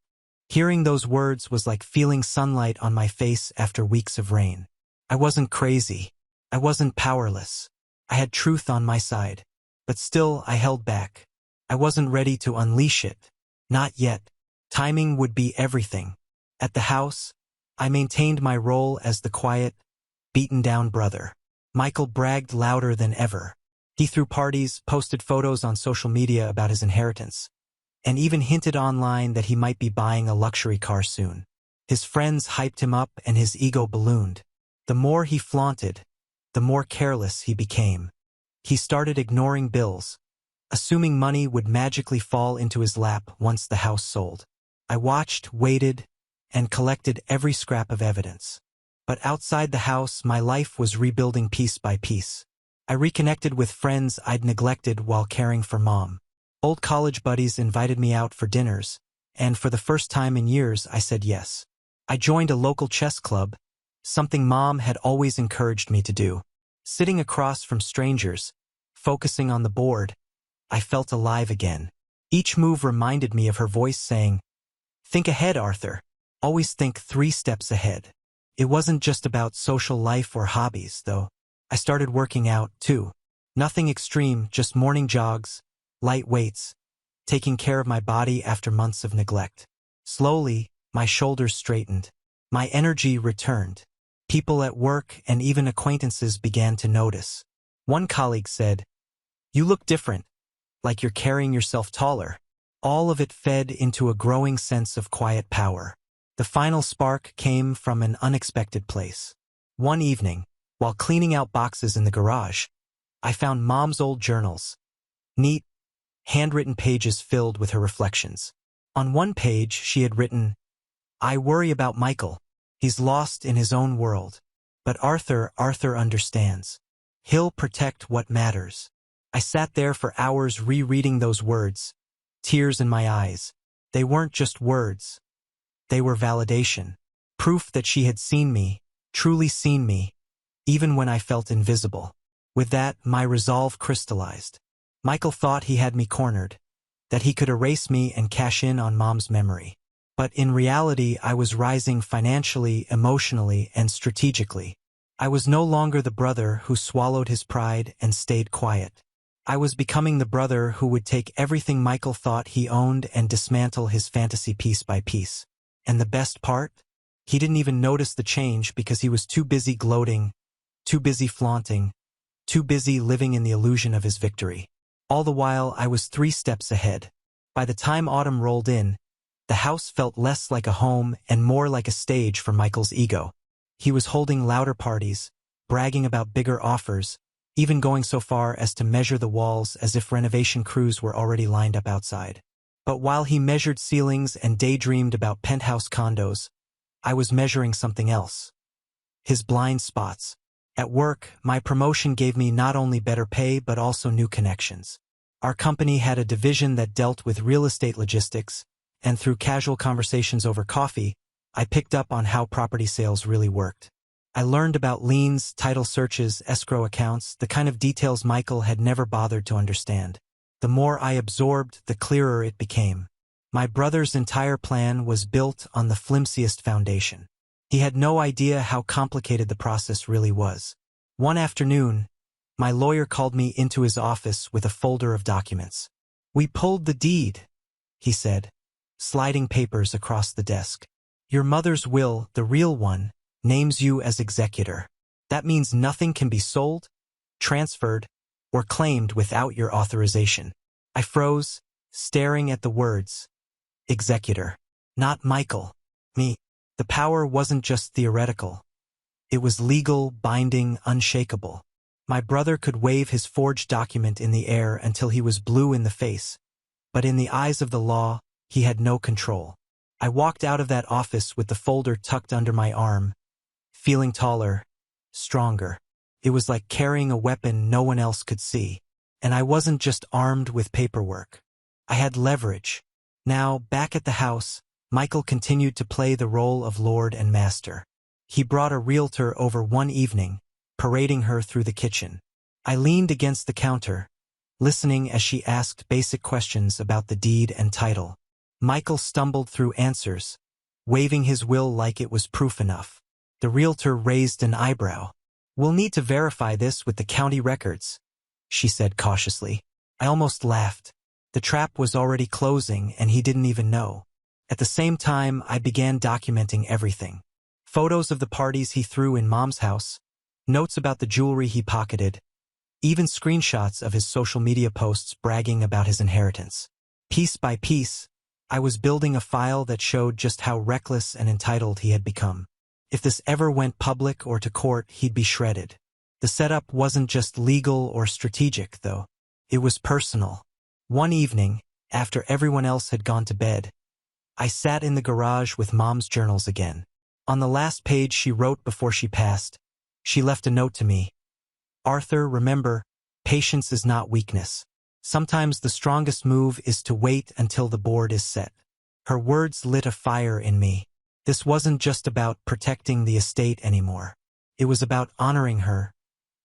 Hearing those words was like feeling sunlight on my face after weeks of rain. I wasn't crazy. I wasn't powerless. I had truth on my side. But still, I held back. I wasn't ready to unleash it. Not yet. Timing would be everything. At the house, I maintained my role as the quiet, beaten-down brother. Michael bragged louder than ever. He threw parties, posted photos on social media about his inheritance, and even hinted online that he might be buying a luxury car soon. His friends hyped him up and his ego ballooned. The more he flaunted, the more careless he became. He started ignoring bills, assuming money would magically fall into his lap once the house sold. I watched, waited, and collected every scrap of evidence. But outside the house, my life was rebuilding piece by piece. I reconnected with friends I'd neglected while caring for Mom. Old college buddies invited me out for dinners, and for the first time in years, I said yes. I joined a local chess club, something Mom had always encouraged me to do. Sitting across from strangers, focusing on the board, I felt alive again. Each move reminded me of her voice saying, "Think ahead, Arthur. Always think 3 steps ahead." It wasn't just about social life or hobbies, though. I started working out, too. Nothing extreme, just morning jogs, light weights, taking care of my body after months of neglect. Slowly, my shoulders straightened. My energy returned. People at work and even acquaintances began to notice. One colleague said, "You look different, like you're carrying yourself taller." All of it fed into a growing sense of quiet power. The final spark came from an unexpected place. One evening, while cleaning out boxes in the garage, I found Mom's old journals. Neat, handwritten pages filled with her reflections. On one page, she had written, "I worry about Michael. He's lost in his own world. But Arthur understands. He'll protect what matters." I sat there for hours rereading those words, tears in my eyes. They weren't just words. They were validation. Proof that she had seen me, truly seen me, even when I felt invisible. With that, my resolve crystallized. Michael thought he had me cornered, that he could erase me and cash in on Mom's memory. But in reality, I was rising financially, emotionally, and strategically. I was no longer the brother who swallowed his pride and stayed quiet. I was becoming the brother who would take everything Michael thought he owned and dismantle his fantasy piece by piece. And the best part? He didn't even notice the change because he was too busy gloating, too busy flaunting, too busy living in the illusion of his victory. All the while, I was 3 steps ahead. By the time autumn rolled in, the house felt less like a home and more like a stage for Michael's ego. He was holding louder parties, bragging about bigger offers, even going so far as to measure the walls as if renovation crews were already lined up outside. But while he measured ceilings and daydreamed about penthouse condos, I was measuring something else. His blind spots. At work, my promotion gave me not only better pay but also new connections. Our company had a division that dealt with real estate logistics, and through casual conversations over coffee, I picked up on how property sales really worked. I learned about liens, title searches, escrow accounts, the kind of details Michael had never bothered to understand. The more I absorbed, the clearer it became. My brother's entire plan was built on the flimsiest foundation. He had no idea how complicated the process really was. One afternoon, my lawyer called me into his office with a folder of documents. "We pulled the deed," he said, sliding papers across the desk. "Your mother's will, the real one, names you as executor. That means nothing can be sold, transferred, or claimed without your authorization." I froze, staring at the words. Executor. Not Michael. Me. The power wasn't just theoretical. It was legal, binding, unshakable. My brother could wave his forged document in the air until he was blue in the face, but in the eyes of the law, he had no control. I walked out of that office with the folder tucked under my arm, feeling taller, stronger. It was like carrying a weapon no one else could see. And I wasn't just armed with paperwork. I had leverage. Now, back at the house, Michael continued to play the role of lord and master. He brought a realtor over one evening, parading her through the kitchen. I leaned against the counter, listening as she asked basic questions about the deed and title. Michael stumbled through answers, waving his will like it was proof enough. The realtor raised an eyebrow. "We'll need to verify this with the county records," she said cautiously. I almost laughed. The trap was already closing and he didn't even know. At the same time, I began documenting everything. Photos of the parties he threw in Mom's house, notes about the jewelry he pocketed, even screenshots of his social media posts bragging about his inheritance. Piece by piece, I was building a file that showed just how reckless and entitled he had become. If this ever went public or to court, he'd be shredded. The setup wasn't just legal or strategic, though. It was personal. One evening, after everyone else had gone to bed, I sat in the garage with Mom's journals again. On the last page she wrote before she passed, she left a note to me. "Arthur, remember, patience is not weakness. Sometimes the strongest move is to wait until the board is set." Her words lit a fire in me. This wasn't just about protecting the estate anymore. It was about honoring her,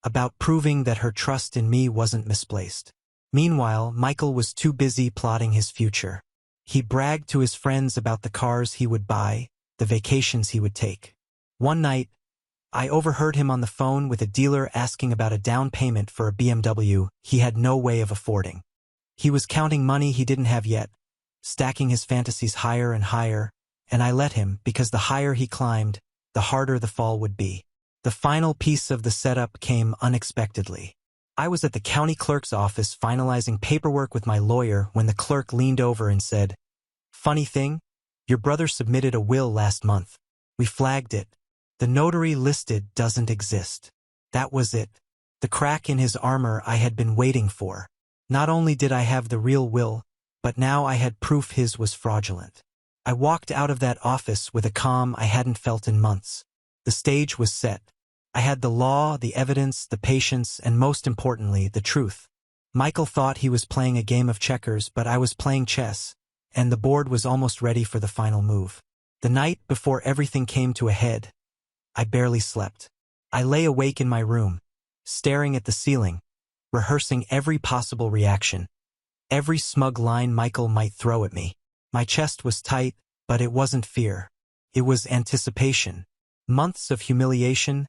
about proving that her trust in me wasn't misplaced. Meanwhile, Michael was too busy plotting his future. He bragged to his friends about the cars he would buy, the vacations he would take. One night, I overheard him on the phone with a dealer asking about a down payment for a BMW he had no way of affording. He was counting money he didn't have yet, stacking his fantasies higher and higher, and I let him because the higher he climbed, the harder the fall would be. The final piece of the setup came unexpectedly. I was at the county clerk's office finalizing paperwork with my lawyer when the clerk leaned over and said, "Funny thing, your brother submitted a will last month. We flagged it. The notary listed doesn't exist." That was it. The crack in his armor I had been waiting for. Not only did I have the real will, but now I had proof his was fraudulent. I walked out of that office with a calm I hadn't felt in months. The stage was set. I had the law, the evidence, the patience, and most importantly, the truth. Michael thought he was playing a game of checkers, but I was playing chess, and the board was almost ready for the final move. The night before everything came to a head, I barely slept. I lay awake in my room, staring at the ceiling, rehearsing every possible reaction, every smug line Michael might throw at me. My chest was tight, but it wasn't fear. It was anticipation. Months of humiliation,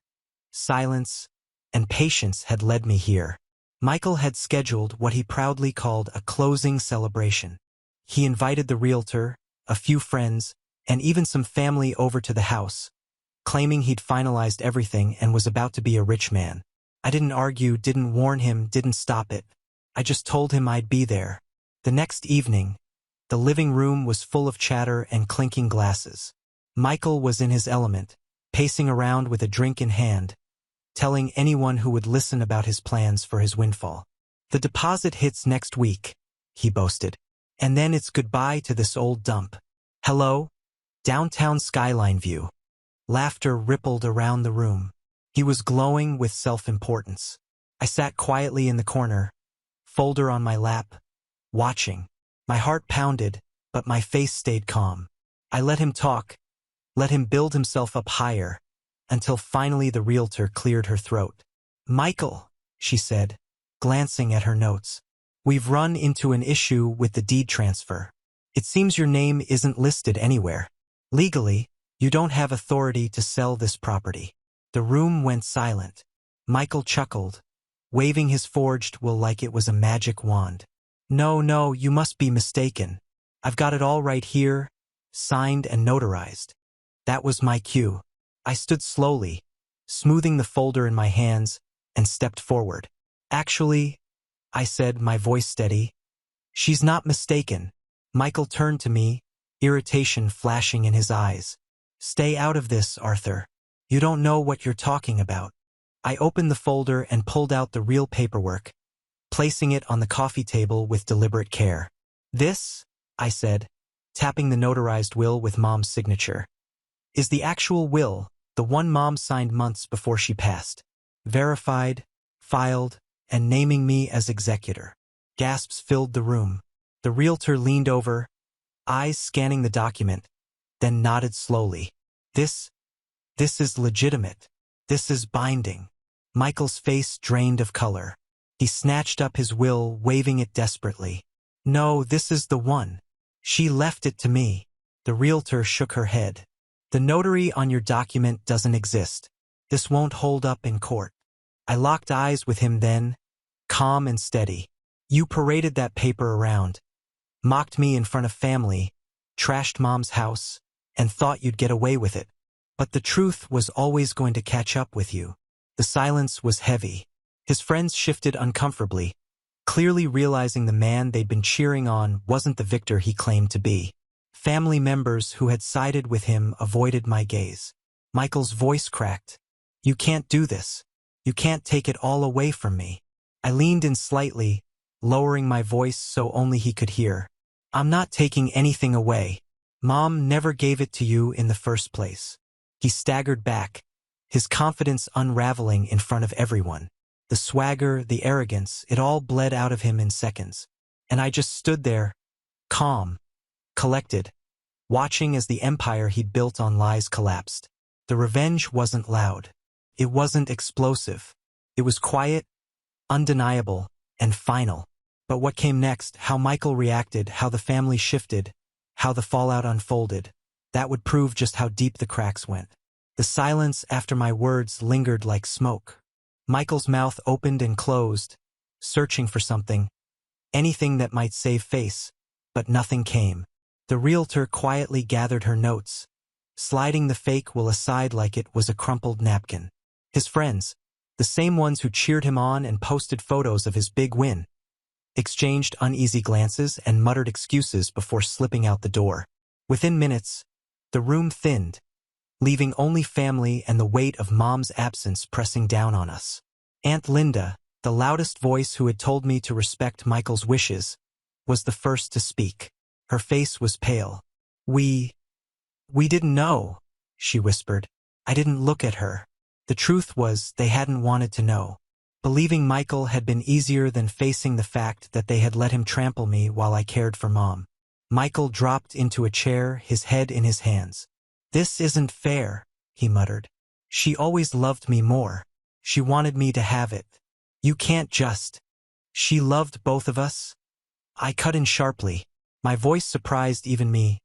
silence, and patience had led me here. Michael had scheduled what he proudly called a closing celebration. He invited the realtor, a few friends, and even some family over to the house, claiming he'd finalized everything and was about to be a rich man. I didn't argue, didn't warn him, didn't stop it. I just told him I'd be there. The next evening, the living room was full of chatter and clinking glasses. Michael was in his element, pacing around with a drink in hand, telling anyone who would listen about his plans for his windfall. The deposit hits next week, he boasted. And then it's goodbye to this old dump. Hello? Downtown skyline view. Laughter rippled around the room. He was glowing with self-importance. I sat quietly in the corner, folder on my lap, watching. My heart pounded, but my face stayed calm. I let him talk, let him build himself up higher, until finally the realtor cleared her throat. Michael, she said, glancing at her notes. We've run into an issue with the deed transfer. It seems your name isn't listed anywhere. Legally, you don't have authority to sell this property. The room went silent. Michael chuckled, waving his forged will like it was a magic wand. No, you must be mistaken. I've got it all right here, signed and notarized. That was my cue. I stood slowly, smoothing the folder in my hands, and stepped forward. Actually, I said, my voice steady, she's not mistaken. Michael turned to me, irritation flashing in his eyes. Stay out of this, Arthur. You don't know what you're talking about. I opened the folder and pulled out the real paperwork, placing it on the coffee table with deliberate care. This, I said, tapping the notarized will with Mom's signature, is the actual will, the one Mom signed months before she passed. Verified, filed, and naming me as executor. Gasps filled the room. The realtor leaned over, eyes scanning the document, then nodded slowly. This is legitimate. This is binding. Michael's face drained of color. He snatched up his will, waving it desperately. No, this is the one. She left it to me. The realtor shook her head. The notary on your document doesn't exist. This won't hold up in court. I locked eyes with him then, calm and steady. You paraded that paper around, mocked me in front of family, trashed Mom's house, and thought you'd get away with it. But the truth was always going to catch up with you. The silence was heavy. His friends shifted uncomfortably, clearly realizing the man they'd been cheering on wasn't the victor he claimed to be. Family members who had sided with him avoided my gaze. Michael's voice cracked. You can't do this. You can't take it all away from me. I leaned in slightly, lowering my voice so only he could hear. I'm not taking anything away. Mom never gave it to you in the first place. He staggered back, his confidence unraveling in front of everyone. The swagger, the arrogance, it all bled out of him in seconds. And I just stood there, calm, collected, watching as the empire he'd built on lies collapsed. The revenge wasn't loud. It wasn't explosive. It was quiet, undeniable, and final. But what came next, how Michael reacted, how the family shifted, how the fallout unfolded, that would prove just how deep the cracks went. The silence after my words lingered like smoke. Michael's mouth opened and closed, searching for something, anything that might save face, but nothing came. The realtor quietly gathered her notes, sliding the fake will aside like it was a crumpled napkin. His friends, the same ones who cheered him on and posted photos of his big win, exchanged uneasy glances and muttered excuses before slipping out the door. Within minutes, the room thinned, leaving only family and the weight of Mom's absence pressing down on us. Aunt Linda, the loudest voice who had told me to respect Michael's wishes, was the first to speak. Her face was pale. We didn't know, she whispered. I didn't look at her. The truth was they hadn't wanted to know. Believing Michael had been easier than facing the fact that they had let him trample me while I cared for Mom. Michael dropped into a chair, his head in his hands. This isn't fair, he muttered. She always loved me more. She wanted me to have it. You can't just. She loved both of us? I cut in sharply. My voice surprised even me.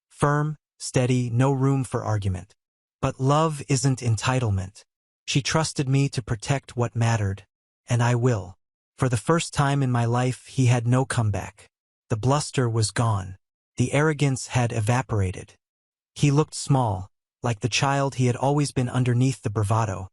Firm, steady, no room for argument. But love isn't entitlement. She trusted me to protect what mattered, and I will. For the first time in my life, he had no comeback. The bluster was gone. The arrogance had evaporated. He looked small, like the child he had always been underneath the bravado.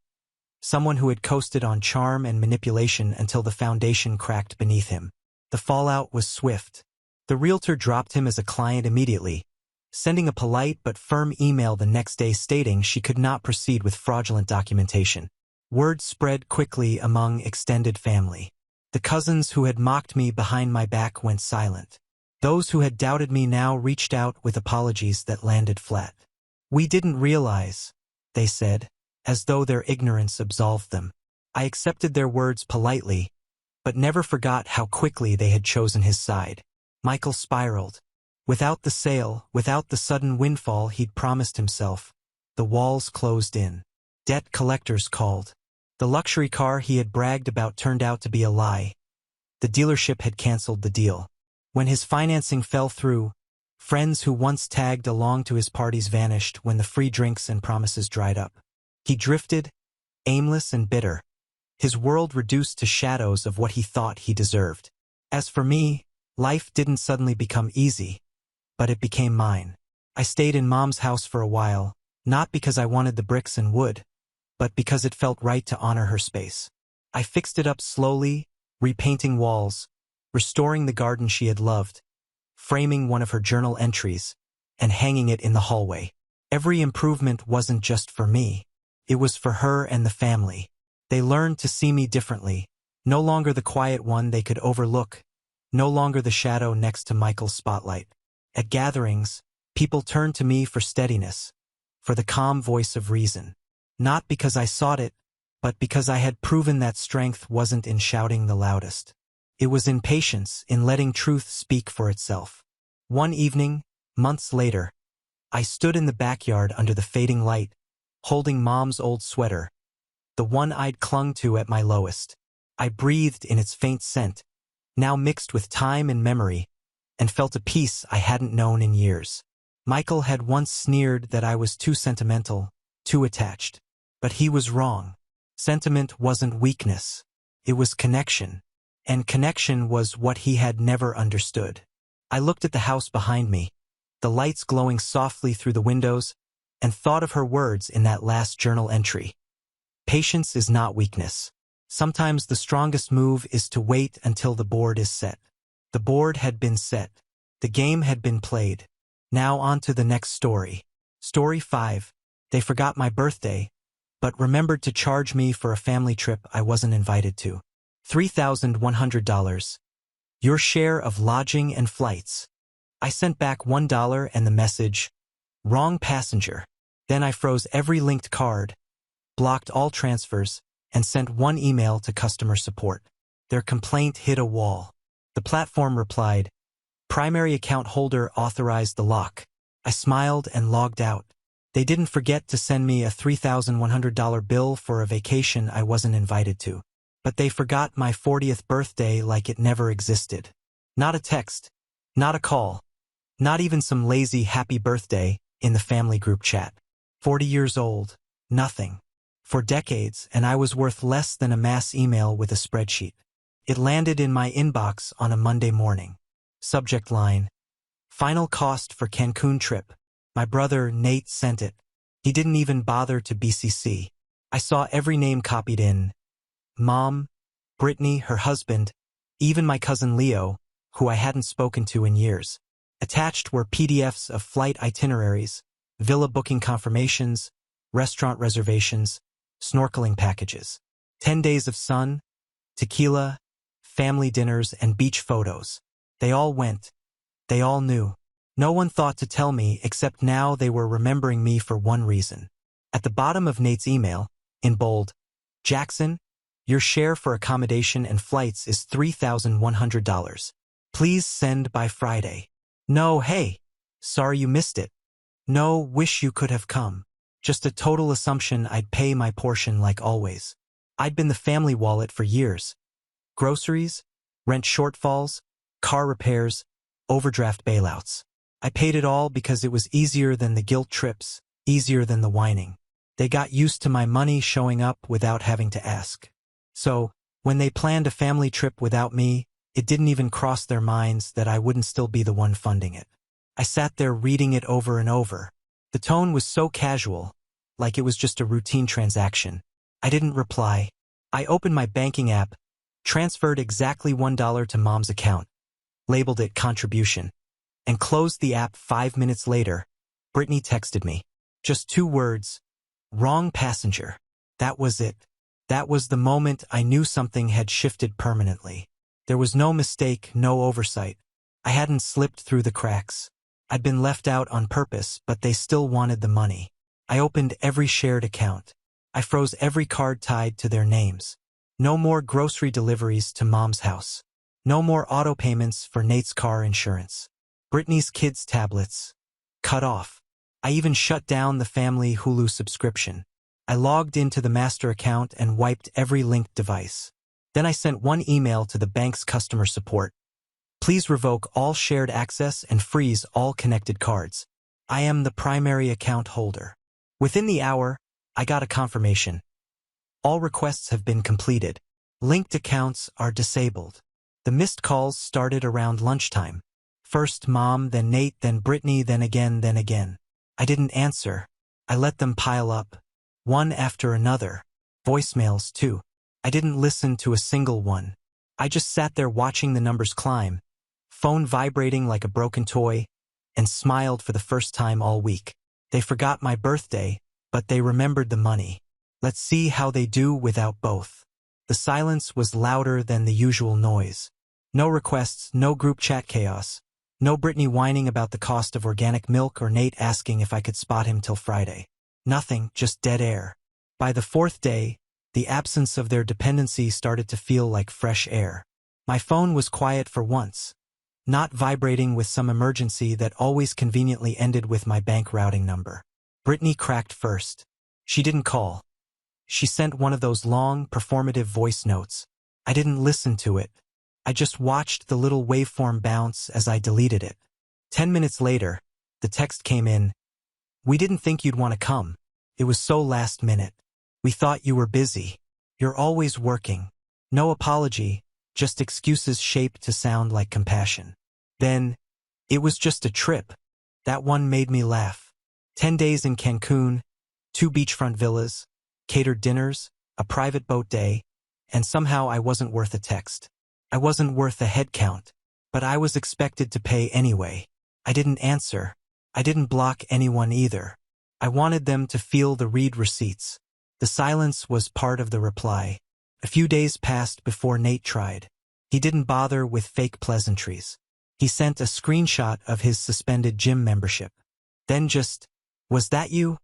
Someone who had coasted on charm and manipulation until the foundation cracked beneath him. The fallout was swift. The realtor dropped him as a client immediately, sending a polite but firm email the next day stating she could not proceed with fraudulent documentation. Word spread quickly among extended family. The cousins who had mocked me behind my back went silent. Those who had doubted me now reached out with apologies that landed flat. We didn't realize, they said, as though their ignorance absolved them. I accepted their words politely, but never forgot how quickly they had chosen his side. Michael spiraled. Without the sale, without the sudden windfall he'd promised himself, the walls closed in. Debt collectors called. The luxury car he had bragged about turned out to be a lie. The dealership had canceled the deal. When his financing fell through, friends who once tagged along to his parties vanished when the free drinks and promises dried up. He drifted, aimless and bitter, his world reduced to shadows of what he thought he deserved. As for me, life didn't suddenly become easy, but it became mine. I stayed in Mom's house for a while, not because I wanted the bricks and wood, but because it felt right to honor her space. I fixed it up slowly, repainting walls, restoring the garden she had loved, framing one of her journal entries, and hanging it in the hallway. Every improvement wasn't just for me. It was for her and the family. They learned to see me differently, no longer the quiet one they could overlook, no longer the shadow next to Michael's spotlight. At gatherings, people turned to me for steadiness, for the calm voice of reason. Not because I sought it, but because I had proven that strength wasn't in shouting the loudest. It was in patience, in letting truth speak for itself. One evening, months later, I stood in the backyard under the fading light, holding Mom's old sweater, the one I'd clung to at my lowest. I breathed in its faint scent, now mixed with time and memory, and felt a peace I hadn't known in years. Michael had once sneered that I was too sentimental, too attached. But he was wrong. Sentiment wasn't weakness. It was connection. And connection was what he had never understood. I looked at the house behind me, the lights glowing softly through the windows, and thought of her words in that last journal entry. Patience is not weakness. Sometimes the strongest move is to wait until the board is set. The board had been set. The game had been played. Now on to the next story. Story 5. They forgot my birthday, but remembered to charge me for a family trip I wasn't invited to. $3,100. Your share of lodging and flights. I sent back $1 and the message, wrong passenger. Then I froze every linked card, blocked all transfers, and sent one email to customer support. Their complaint hit a wall. The platform replied, primary account holder authorized the lock. I smiled and logged out. They didn't forget to send me a $3,100 bill for a vacation I wasn't invited to. But they forgot my 40th birthday like it never existed. Not a text, not a call, not even some lazy happy birthday in the family group chat. 40 years old, nothing. For decades, and I was worth less than a mass email with a spreadsheet. It landed in my inbox on a Monday morning. Subject line, final cost for Cancun trip. My brother, Nate, sent it. He didn't even bother to BCC. I saw every name copied in. Mom, Brittany, her husband, even my cousin Leo, who I hadn't spoken to in years. Attached were PDFs of flight itineraries, villa booking confirmations, restaurant reservations, snorkeling packages. 10 days of sun, tequila, family dinners, and beach photos. They all went. They all knew. No one thought to tell me except now they were remembering me for one reason. At the bottom of Nate's email, in bold, Jackson, your share for accommodation and flights is $3,100. Please send by Friday. No, hey, sorry you missed it. No, wish you could have come. Just a total assumption I'd pay my portion like always. I'd been the family wallet for years. Groceries, Rent shortfalls, car repairs, overdraft bailouts. I paid it all because it was easier than the guilt trips, easier than the whining. They got used to my money showing up without having to ask. So, when they planned a family trip without me, it didn't even cross their minds that I wouldn't still be the one funding it. I sat there reading it over and over. The tone was so casual, like it was just a routine transaction. I didn't reply. I opened my banking app, transferred exactly $1 to Mom's account, labeled it contribution, and closed the app 5 minutes later. Brittany texted me. Just 2 words. Wrong passenger. That was it. That was the moment I knew something had shifted permanently. There was no mistake, no oversight. I hadn't slipped through the cracks. I'd been left out on purpose, but they still wanted the money. I opened every shared account. I froze every card tied to their names. No more grocery deliveries to Mom's house. No more auto payments for Nate's car insurance. Brittany's kids' tablets. Cut off. I even shut down the family Hulu subscription. I logged into the master account and wiped every linked device. Then I sent one email to the bank's customer support. Please revoke all shared access and freeze all connected cards. I am the primary account holder. Within the hour, I got a confirmation. All requests have been completed. Linked accounts are disabled. The missed calls started around lunchtime. First Mom, then Nate, then Brittany, then again, then again. I didn't answer. I let them pile up. One after another. Voicemails, too. I didn't listen to a single one. I just sat there watching the numbers climb, phone vibrating like a broken toy, and smiled for the first time all week. They forgot my birthday, but they remembered the money. Let's see how they do without both. The silence was louder than the usual noise. No requests, no group chat chaos. No Brittany whining about the cost of organic milk or Nate asking if I could spot him till Friday. Nothing, just dead air. By the 4th day, the absence of their dependency started to feel like fresh air. My phone was quiet for once, not vibrating with some emergency that always conveniently ended with my bank routing number. Brittany cracked first. She didn't call. She sent one of those long, performative voice notes. I didn't listen to it. I just watched the little waveform bounce as I deleted it. 10 minutes later, the text came in. We didn't think you'd want to come. It was so last minute. We thought you were busy. You're always working. No apology, just excuses shaped to sound like compassion. Then, it was just a trip. That one made me laugh. 10 days in Cancun, 2 beachfront villas, catered dinners, a private boat day, and somehow I wasn't worth a text. I wasn't worth a head count, but I was expected to pay anyway. I didn't answer. I didn't block anyone either. I wanted them to feel the read receipts. The silence was part of the reply. A few days passed before Nate tried. He didn't bother with fake pleasantries. He sent a screenshot of his suspended gym membership. Then just, "Was that you?"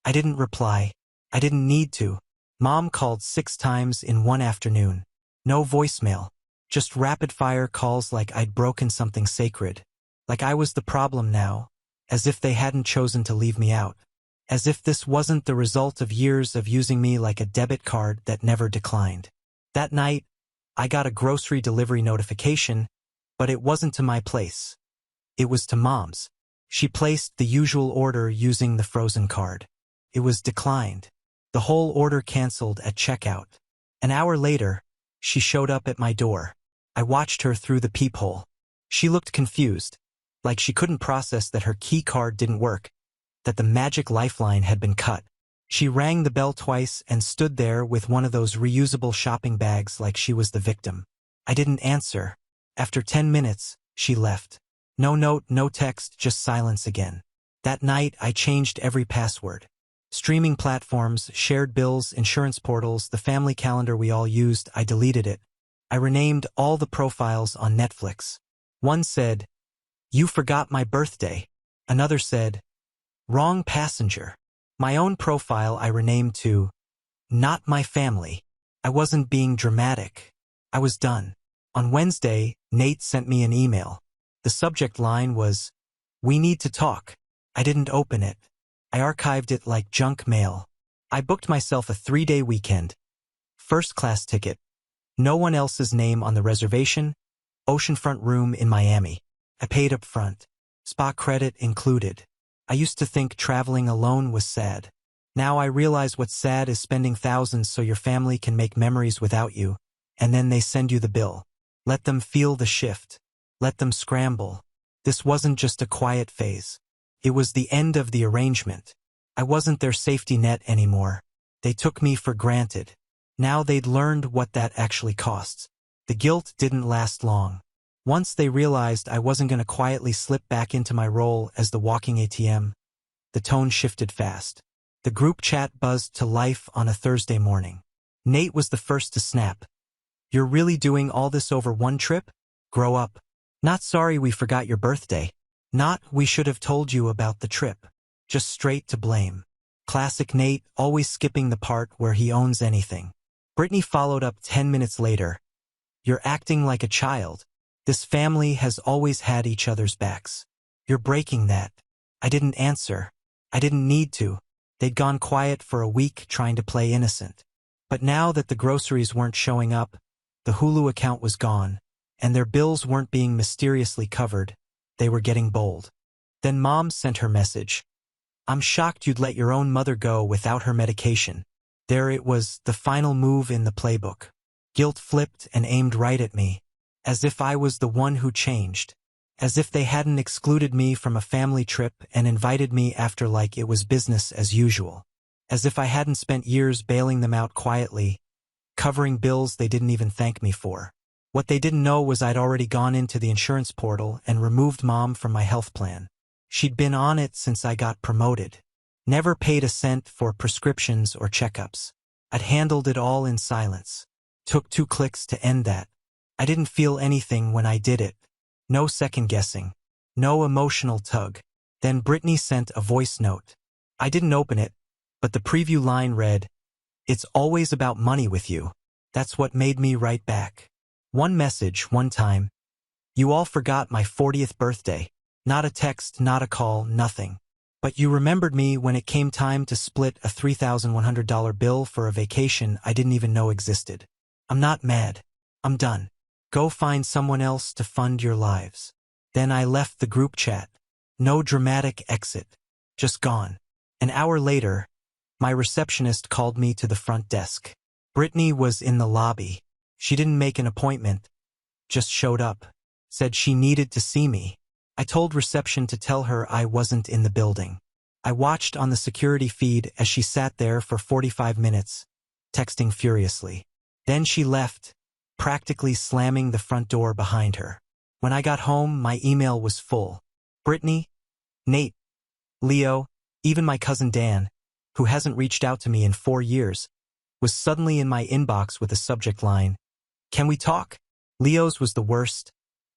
I didn't reply. I didn't need to. Mom called 6 times in one afternoon. No voicemail. Just rapid-fire calls like I'd broken something sacred. Like I was the problem now. As if they hadn't chosen to leave me out. As if this wasn't the result of years of using me like a debit card that never declined. That night, I got a grocery delivery notification, but it wasn't to my place. It was to Mom's. She placed the usual order using the frozen card. It was declined. The whole order canceled at checkout. An hour later, she showed up at my door. I watched her through the peephole. She looked confused, like she couldn't process that her key card didn't work, that the magic lifeline had been cut. She rang the bell twice and stood there with one of those reusable shopping bags like she was the victim. I didn't answer. After 10 minutes, she left. No note, no text, just silence again. That night, I changed every password. Streaming platforms, shared bills, insurance portals, the family calendar we all used, I deleted it. I renamed all the profiles on Netflix. One said, "You forgot my birthday." Another said, "Wrong passenger." My own profile I renamed to, "Not my family." I wasn't being dramatic. I was done. On Wednesday, Nate sent me an email. The subject line was, "We need to talk." I didn't open it. I archived it like junk mail. I booked myself a 3-day weekend. First-class ticket. No one else's name on the reservation, Oceanfront room in Miami. I paid up front. Spa credit included. I used to think traveling alone was sad. Now I realize what's sad is spending thousands so your family can make memories without you, and then they send you the bill. Let them feel the shift. Let them scramble. This wasn't just a quiet phase. It was the end of the arrangement. I wasn't their safety net anymore. They took me for granted. Now they'd learned what that actually costs. The guilt didn't last long. Once they realized I wasn't going to quietly slip back into my role as the walking ATM, the tone shifted fast. The group chat buzzed to life on a Thursday morning. Nate was the first to snap. "You're really doing all this over one trip? Grow up. Not sorry we forgot your birthday. Not we should have told you about the trip. Just straight to blame." Classic Nate, always skipping the part where he owns anything. Brittany followed up 10 minutes later. "You're acting like a child. This family has always had each other's backs. You're breaking that." I didn't answer. I didn't need to. They'd gone quiet for a week trying to play innocent. But now that the groceries weren't showing up, the Hulu account was gone, and their bills weren't being mysteriously covered, they were getting bold. Then Mom sent her message. "I'm shocked you'd let your own mother go without her medication." There it was, the final move in the playbook. Guilt flipped and aimed right at me. As if I was the one who changed. As if they hadn't excluded me from a family trip and invited me after like it was business as usual. As if I hadn't spent years bailing them out quietly, covering bills they didn't even thank me for. What they didn't know was I'd already gone into the insurance portal and removed Mom from my health plan. She'd been on it since I got promoted. Never paid a cent for prescriptions or checkups. I'd handled it all in silence. Took 2 clicks to end that. I didn't feel anything when I did it. No second guessing. No emotional tug. Then Brittany sent a voice note. I didn't open it, but the preview line read, "It's always about money with you." That's what made me write back. One message, one time. "You all forgot my 40th birthday. Not a text, not a call, nothing. But you remembered me when it came time to split a $3,100 bill for a vacation I didn't even know existed. I'm not mad. I'm done. Go find someone else to fund your lives." Then I left the group chat. No dramatic exit. Just gone. An hour later, my receptionist called me to the front desk. Brittany was in the lobby. She didn't make an appointment. Just showed up. Said she needed to see me. I told reception to tell her I wasn't in the building. I watched on the security feed as she sat there for 45 minutes, texting furiously. Then she left, practically slamming the front door behind her. When I got home, my email was full. Brittany, Nate, Leo, even my cousin Dan, who hasn't reached out to me in 4 years, was suddenly in my inbox with a subject line, "Can we talk?" Leo's was the worst.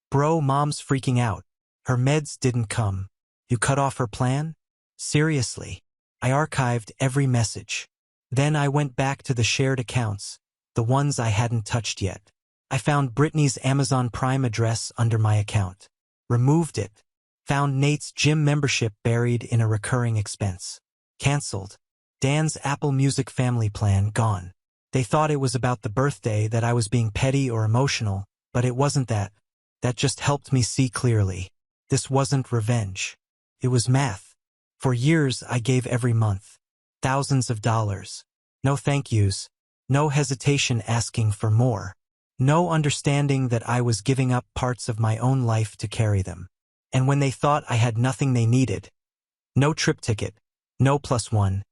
"Bro, Mom's freaking out. Her meds didn't come. You cut off her plan?" Seriously. I archived every message. Then I went back to the shared accounts, the ones I hadn't touched yet. I found Brittany's Amazon Prime address under my account. Removed it. Found Nate's gym membership buried in a recurring expense. Cancelled. Dan's Apple Music family plan gone. They thought it was about the birthday that I was being petty or emotional, but it wasn't that. That just helped me see clearly. This wasn't revenge. It was math. For years I gave every month. Thousands of dollars. No thank yous. No hesitation asking for more. No understanding that I was giving up parts of my own life to carry them. And when they thought I had nothing they needed, no trip ticket, no +1,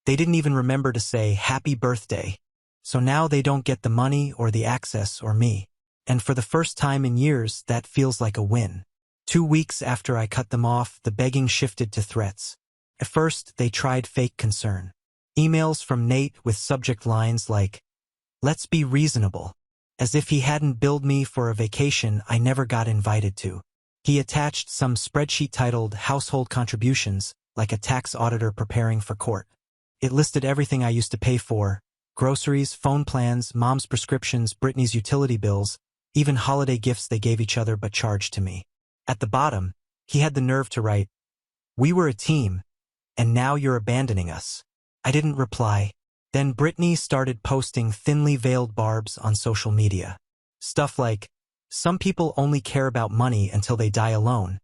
they didn't even remember to say happy birthday. So now they don't get the money or the access or me. And for the first time in years, that feels like a win. 2 weeks after I cut them off, the begging shifted to threats. At first, they tried fake concern. Emails from Nate with subject lines like, "Let's be reasonable," as if he hadn't billed me for a vacation I never got invited to. He attached some spreadsheet titled Household Contributions, like a tax auditor preparing for court. It listed everything I used to pay for: groceries, phone plans, Mom's prescriptions, Brittany's utility bills, even holiday gifts they gave each other but charged to me. At the bottom, he had the nerve to write, "We were a team, and now you're abandoning us." I didn't reply. Then Brittany started posting thinly veiled barbs on social media. Stuff like, Some people only care about money until they die alone.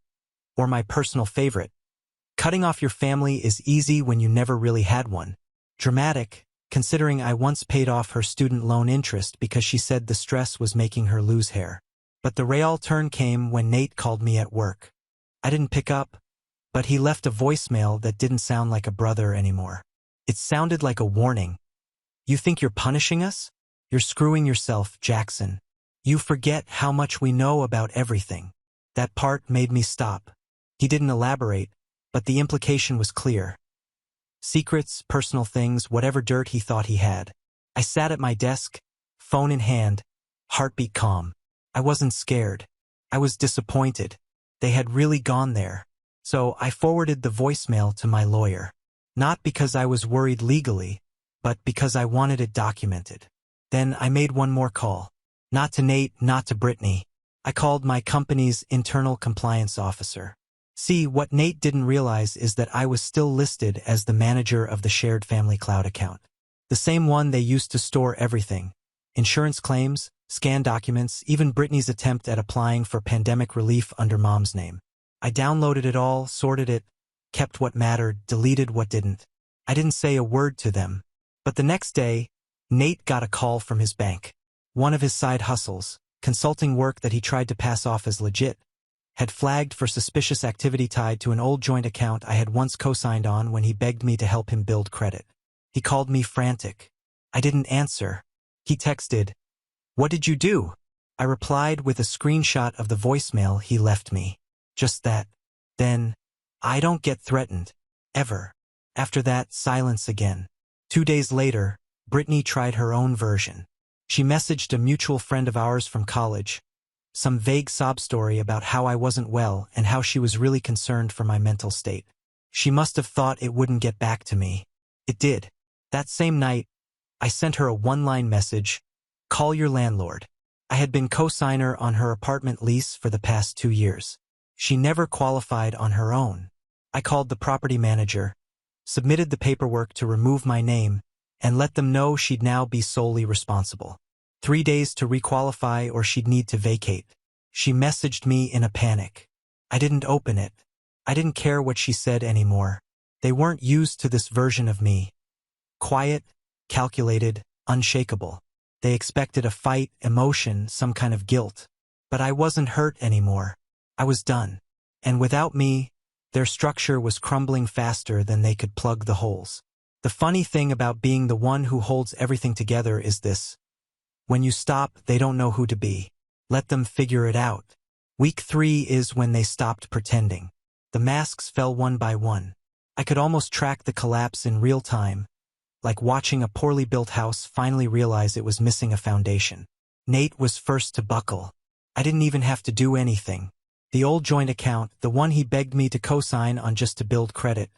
Or my personal favorite, cutting off your family is easy when you never really had one. Dramatic, considering I once paid off her student loan interest because she said the stress was making her lose hair. But the real turn came when Nate called me at work. I didn't pick up, but he left a voicemail that didn't sound like a brother anymore. It sounded like a warning. You think you're punishing us? You're screwing yourself, Jackson. You forget how much we know about everything. That part made me stop. He didn't elaborate, but the implication was clear. Secrets, personal things, whatever dirt he thought he had. I sat at my desk, phone in hand, heartbeat calm. I wasn't scared. I was disappointed. They had really gone there. So I forwarded the voicemail to my lawyer. Not because I was worried legally, but because I wanted it documented. Then I made one more call. Not to Nate, not to Brittany. I called my company's internal compliance officer. See, what Nate didn't realize is that I was still listed as the manager of the shared family cloud account. The same one they used to store everything. Insurance claims, scanned documents, even Brittany's attempt at applying for pandemic relief under mom's name. I downloaded it all, sorted it, kept what mattered, deleted what didn't. I didn't say a word to them. But the next day, Nate got a call from his bank. One of his side hustles, consulting work that he tried to pass off as legit, had flagged for suspicious activity tied to an old joint account I had once co-signed on when he begged me to help him build credit. He called me frantic. I didn't answer. He texted, "What did you do?" I replied with a screenshot of the voicemail he left me. Just that. Then, I don't get threatened. Ever. After that, silence again. 2 days later, Brittany tried her own version. She messaged a mutual friend of ours from college. Some vague sob story about how I wasn't well and how she was really concerned for my mental state. She must have thought it wouldn't get back to me. It did. That same night, I sent her a one-line message, "Call your landlord." I had been co-signer on her apartment lease for the past 2 years. She never qualified on her own. I called the property manager, submitted the paperwork to remove my name, and let them know she'd now be solely responsible. 3 days to requalify or she'd need to vacate. She messaged me in a panic. I didn't open it. I didn't care what she said anymore. They weren't used to this version of me. Quiet, calculated, unshakable. They expected a fight, emotion, some kind of guilt. But I wasn't hurt anymore. I was done. And without me, their structure was crumbling faster than they could plug the holes. The funny thing about being the one who holds everything together is this. When you stop, they don't know who to be. Let them figure it out. Week 3 is when they stopped pretending. The masks fell one by one. I could almost track the collapse in real time, like watching a poorly built house finally realize it was missing a foundation. Nate was first to buckle. I didn't even have to do anything. The old joint account, the one he begged me to co-sign on just to build credit,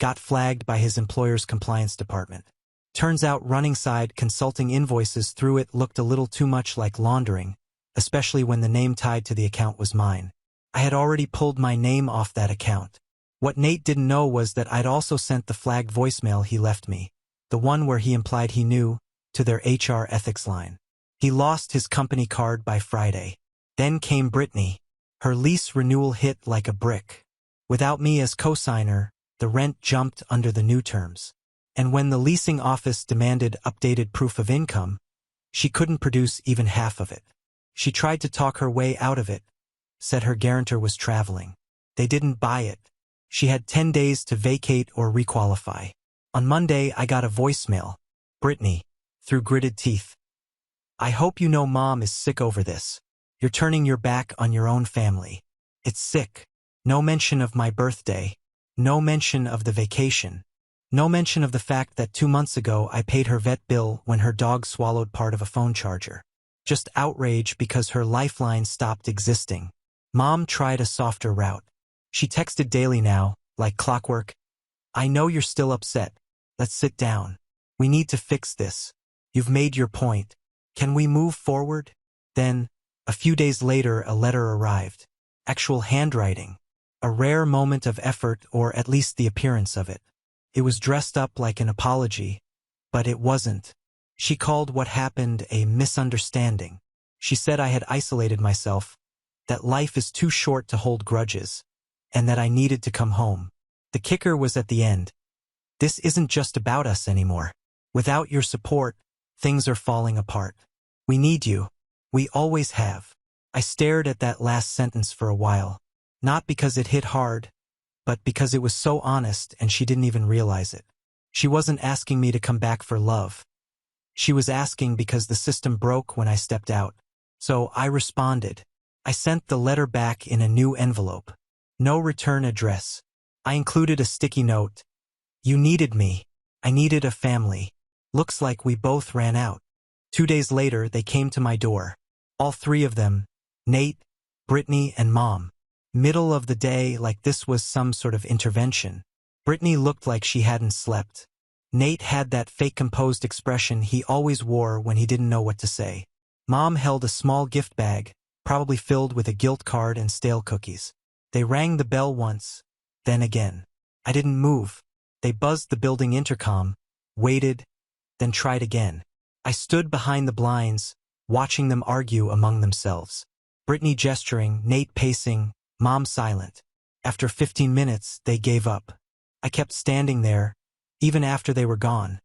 got flagged by his employer's compliance department. Turns out running side consulting invoices through it looked a little too much like laundering, especially when the name tied to the account was mine. I had already pulled my name off that account. What Nate didn't know was that I'd also sent the flagged voicemail he left me, the one where he implied he knew, to their HR ethics line. He lost his company card by Friday. Then came Brittany. Her lease renewal hit like a brick. Without me as co-signer, the rent jumped under the new terms. And when the leasing office demanded updated proof of income, she couldn't produce even half of it. She tried to talk her way out of it, said her guarantor was traveling. They didn't buy it. She had 10 days to vacate or requalify. On Monday, I got a voicemail. "Brittany," through gritted teeth. "I hope you know Mom is sick over this. You're turning your back on your own family. It's sick. No mention of my birthday. No mention of the vacation. No mention of the fact that 2 months ago I paid her vet bill when her dog swallowed part of a phone charger. Just outrage because her lifeline stopped existing. Mom tried a softer route. She texted daily now, like clockwork. I know you're still upset. Let's sit down. We need to fix this. You've made your point. Can we move forward?" Then, a few days later, a letter arrived. Actual handwriting. A rare moment of effort, or at least the appearance of it. It was dressed up like an apology, but it wasn't. She called what happened a misunderstanding. She said I had isolated myself, that life is too short to hold grudges, and that I needed to come home. The kicker was at the end. This isn't just about us anymore. Without your support, things are falling apart. We need you. We always have. I stared at that last sentence for a while, not because it hit hard, but because it was so honest and she didn't even realize it. She wasn't asking me to come back for love. She was asking because the system broke when I stepped out. So I responded. I sent the letter back in a new envelope. No return address. I included a sticky note. You needed me. I needed a family. Looks like we both ran out. 2 days later, they came to my door. All three of them, Nate, Brittany, and Mom. Middle of the day, like this was some sort of intervention. Brittany looked like she hadn't slept. Nate had that fake composed expression he always wore when he didn't know what to say. Mom held a small gift bag, probably filled with a guilt card and stale cookies. They rang the bell once, then again. I didn't move. They buzzed the building intercom, waited, then tried again. I stood behind the blinds, watching them argue among themselves. Brittany gesturing, Nate pacing, Mom silent. After 15 minutes, they gave up. I kept standing there, even after they were gone,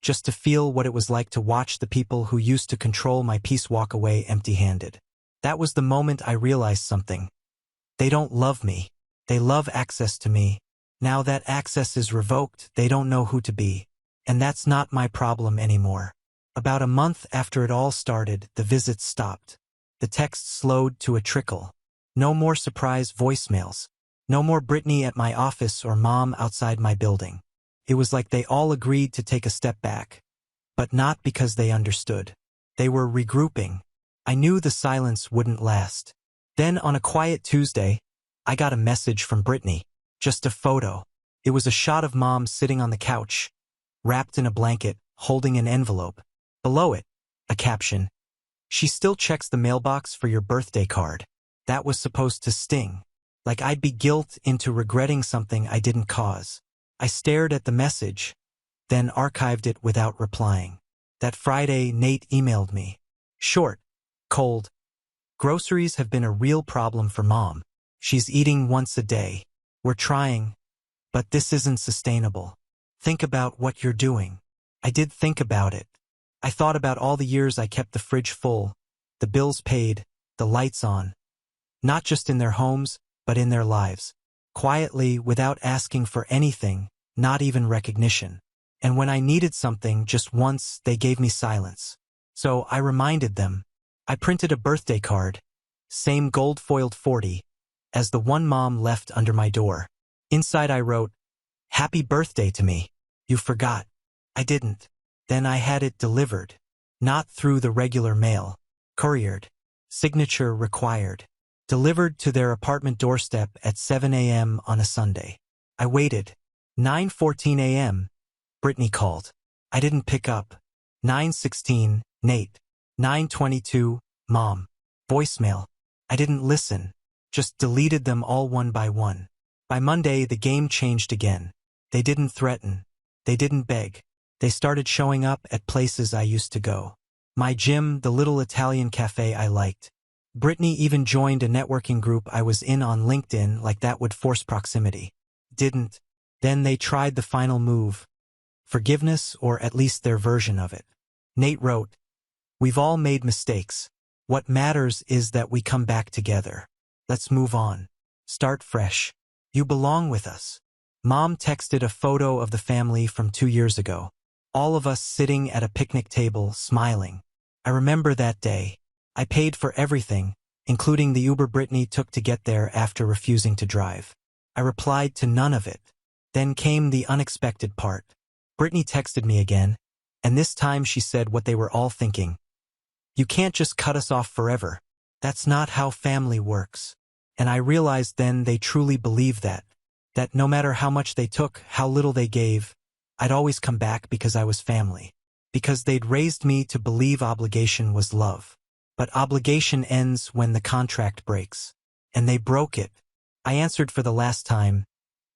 just to feel what it was like to watch the people who used to control my peace walk away empty-handed. That was the moment I realized something. They don't love me. They love access to me. Now that access is revoked, they don't know who to be. And that's not my problem anymore. About a month after it all started, the visits stopped. The texts slowed to a trickle. No more surprise voicemails. No more Brittany at my office or Mom outside my building. It was like they all agreed to take a step back. But not because they understood. They were regrouping. I knew the silence wouldn't last. Then on a quiet Tuesday, I got a message from Brittany. Just a photo. It was a shot of Mom sitting on the couch, wrapped in a blanket, holding an envelope. Below it, a caption. She still checks the mailbox for your birthday card. That was supposed to sting. Like I'd be guilt into regretting something I didn't cause. I stared at the message, then archived it without replying. That Friday, Nate emailed me. Short, cold. Groceries have been a real problem for Mom. She's eating once a day. We're trying, but this isn't sustainable. Think about what you're doing. I did think about it. I thought about all the years I kept the fridge full, the bills paid, the lights on. Not just in their homes, but in their lives. Quietly, without asking for anything, not even recognition. And when I needed something just once, they gave me silence. So I reminded them. I printed a birthday card, same gold-foiled 40, as the one Mom left under my door. Inside I wrote, "Happy birthday to me. You forgot." I didn't. Then I had it delivered. Not through the regular mail. Couriered. Signature required. Delivered to their apartment doorstep at 7 a.m. on a Sunday. I waited. 9:14 a.m. Brittany called. I didn't pick up. 9:16, Nate. 9:22, Mom. Voicemail. I didn't listen. Just deleted them all one by one. By Monday, the game changed again. They didn't threaten. They didn't beg. They started showing up at places I used to go. My gym, the little Italian cafe I liked. Brittany even joined a networking group I was in on LinkedIn, like that would force proximity. Didn't. Then they tried the final move. Forgiveness, or at least their version of it. Nate wrote, "We've all made mistakes. What matters is that we come back together. Let's move on. Start fresh. You belong with us." Mom texted a photo of the family from 2 years ago. All of us sitting at a picnic table, smiling. I remember that day. I paid for everything, including the Uber Brittany took to get there after refusing to drive. I replied to none of it. Then came the unexpected part. Brittany texted me again, and this time she said what they were all thinking. "You can't just cut us off forever. That's not how family works." And I realized then they truly believed that. That no matter how much they took, how little they gave, I'd always come back because I was family. Because they'd raised me to believe obligation was love. But obligation ends when the contract breaks. And they broke it. I answered for the last time.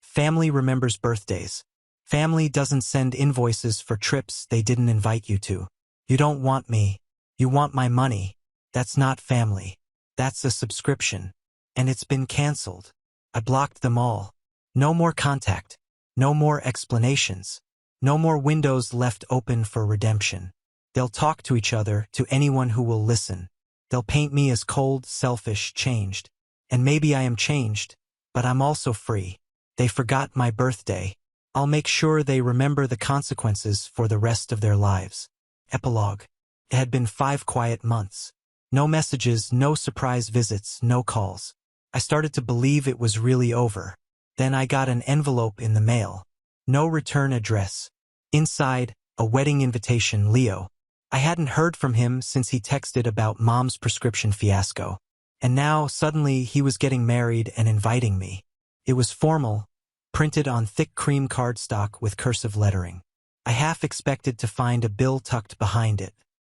Family remembers birthdays. Family doesn't send invoices for trips they didn't invite you to. You don't want me. You want my money. That's not family. That's a subscription. And it's been canceled. I blocked them all. No more contact. No more explanations. No more windows left open for redemption. They'll talk to each other, to anyone who will listen. They'll paint me as cold, selfish, changed. And maybe I am changed, but I'm also free. They forgot my birthday. I'll make sure they remember the consequences for the rest of their lives. Epilogue. It had been 5 quiet months. No messages, no surprise visits, no calls. I started to believe it was really over. Then I got an envelope in the mail. No return address. Inside, a wedding invitation, Leo. I hadn't heard from him since he texted about Mom's prescription fiasco. And now, suddenly, he was getting married and inviting me. It was formal, printed on thick cream cardstock with cursive lettering. I half expected to find a bill tucked behind it.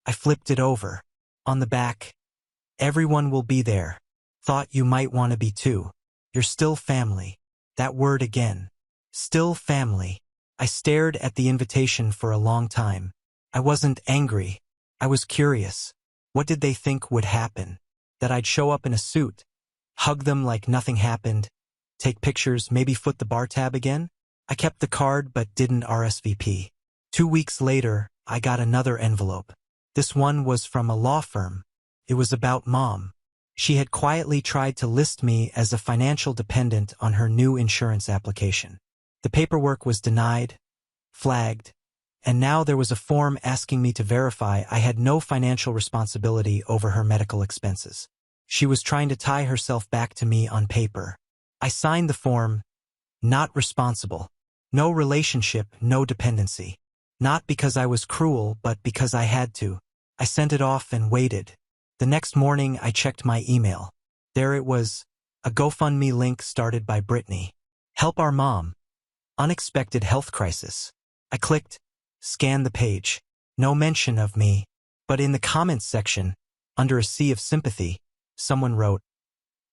I flipped it over. On the back, "Everyone will be there. Thought you might want to be too. You're still family." That word again. Still family. I stared at the invitation for a long time. I wasn't angry. I was curious. What did they think would happen? That I'd show up in a suit, hug them like nothing happened, take pictures, maybe foot the bar tab again? I kept the card but didn't RSVP. 2 weeks later, I got another envelope. This one was from a law firm. It was about Mom. She had quietly tried to list me as a financial dependent on her new insurance application. The paperwork was denied, flagged, and now there was a form asking me to verify I had no financial responsibility over her medical expenses. She was trying to tie herself back to me on paper. I signed the form, not responsible. No relationship, no dependency. Not because I was cruel, but because I had to. I sent it off and waited. The next morning, I checked my email. There it was, a GoFundMe link started by Brittany. Help our mom. Unexpected health crisis. I clicked, scanned the page. No mention of me. But in the comments section, under a sea of sympathy, someone wrote,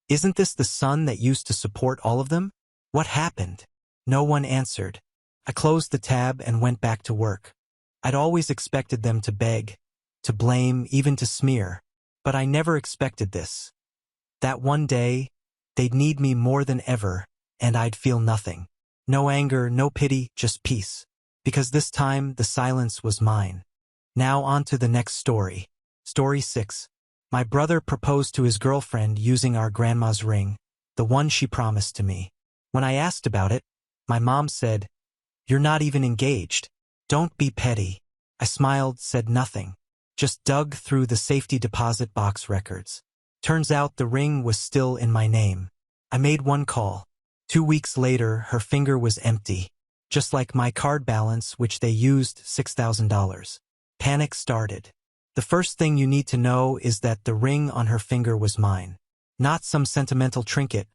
"Isn't this the son that used to support all of them? What happened?" No one answered. I closed the tab and went back to work. I'd always expected them to beg, to blame, even to smear. But I never expected this. That one day, they'd need me more than ever, and I'd feel nothing. No anger, no pity, just peace. Because this time, the silence was mine. Now on to the next story. Story 6. My brother proposed to his girlfriend using our grandma's ring, the one she promised to me. When I asked about it, my mom said, "You're not even engaged. Don't be petty." I smiled, said nothing. Just dug through the safety deposit box records. Turns out the ring was still in my name. I made one call. 2 weeks later, her finger was empty. Just like my card balance, which they used $6,000. Panic started. The first thing you need to know is that the ring on her finger was mine. Not some sentimental trinket.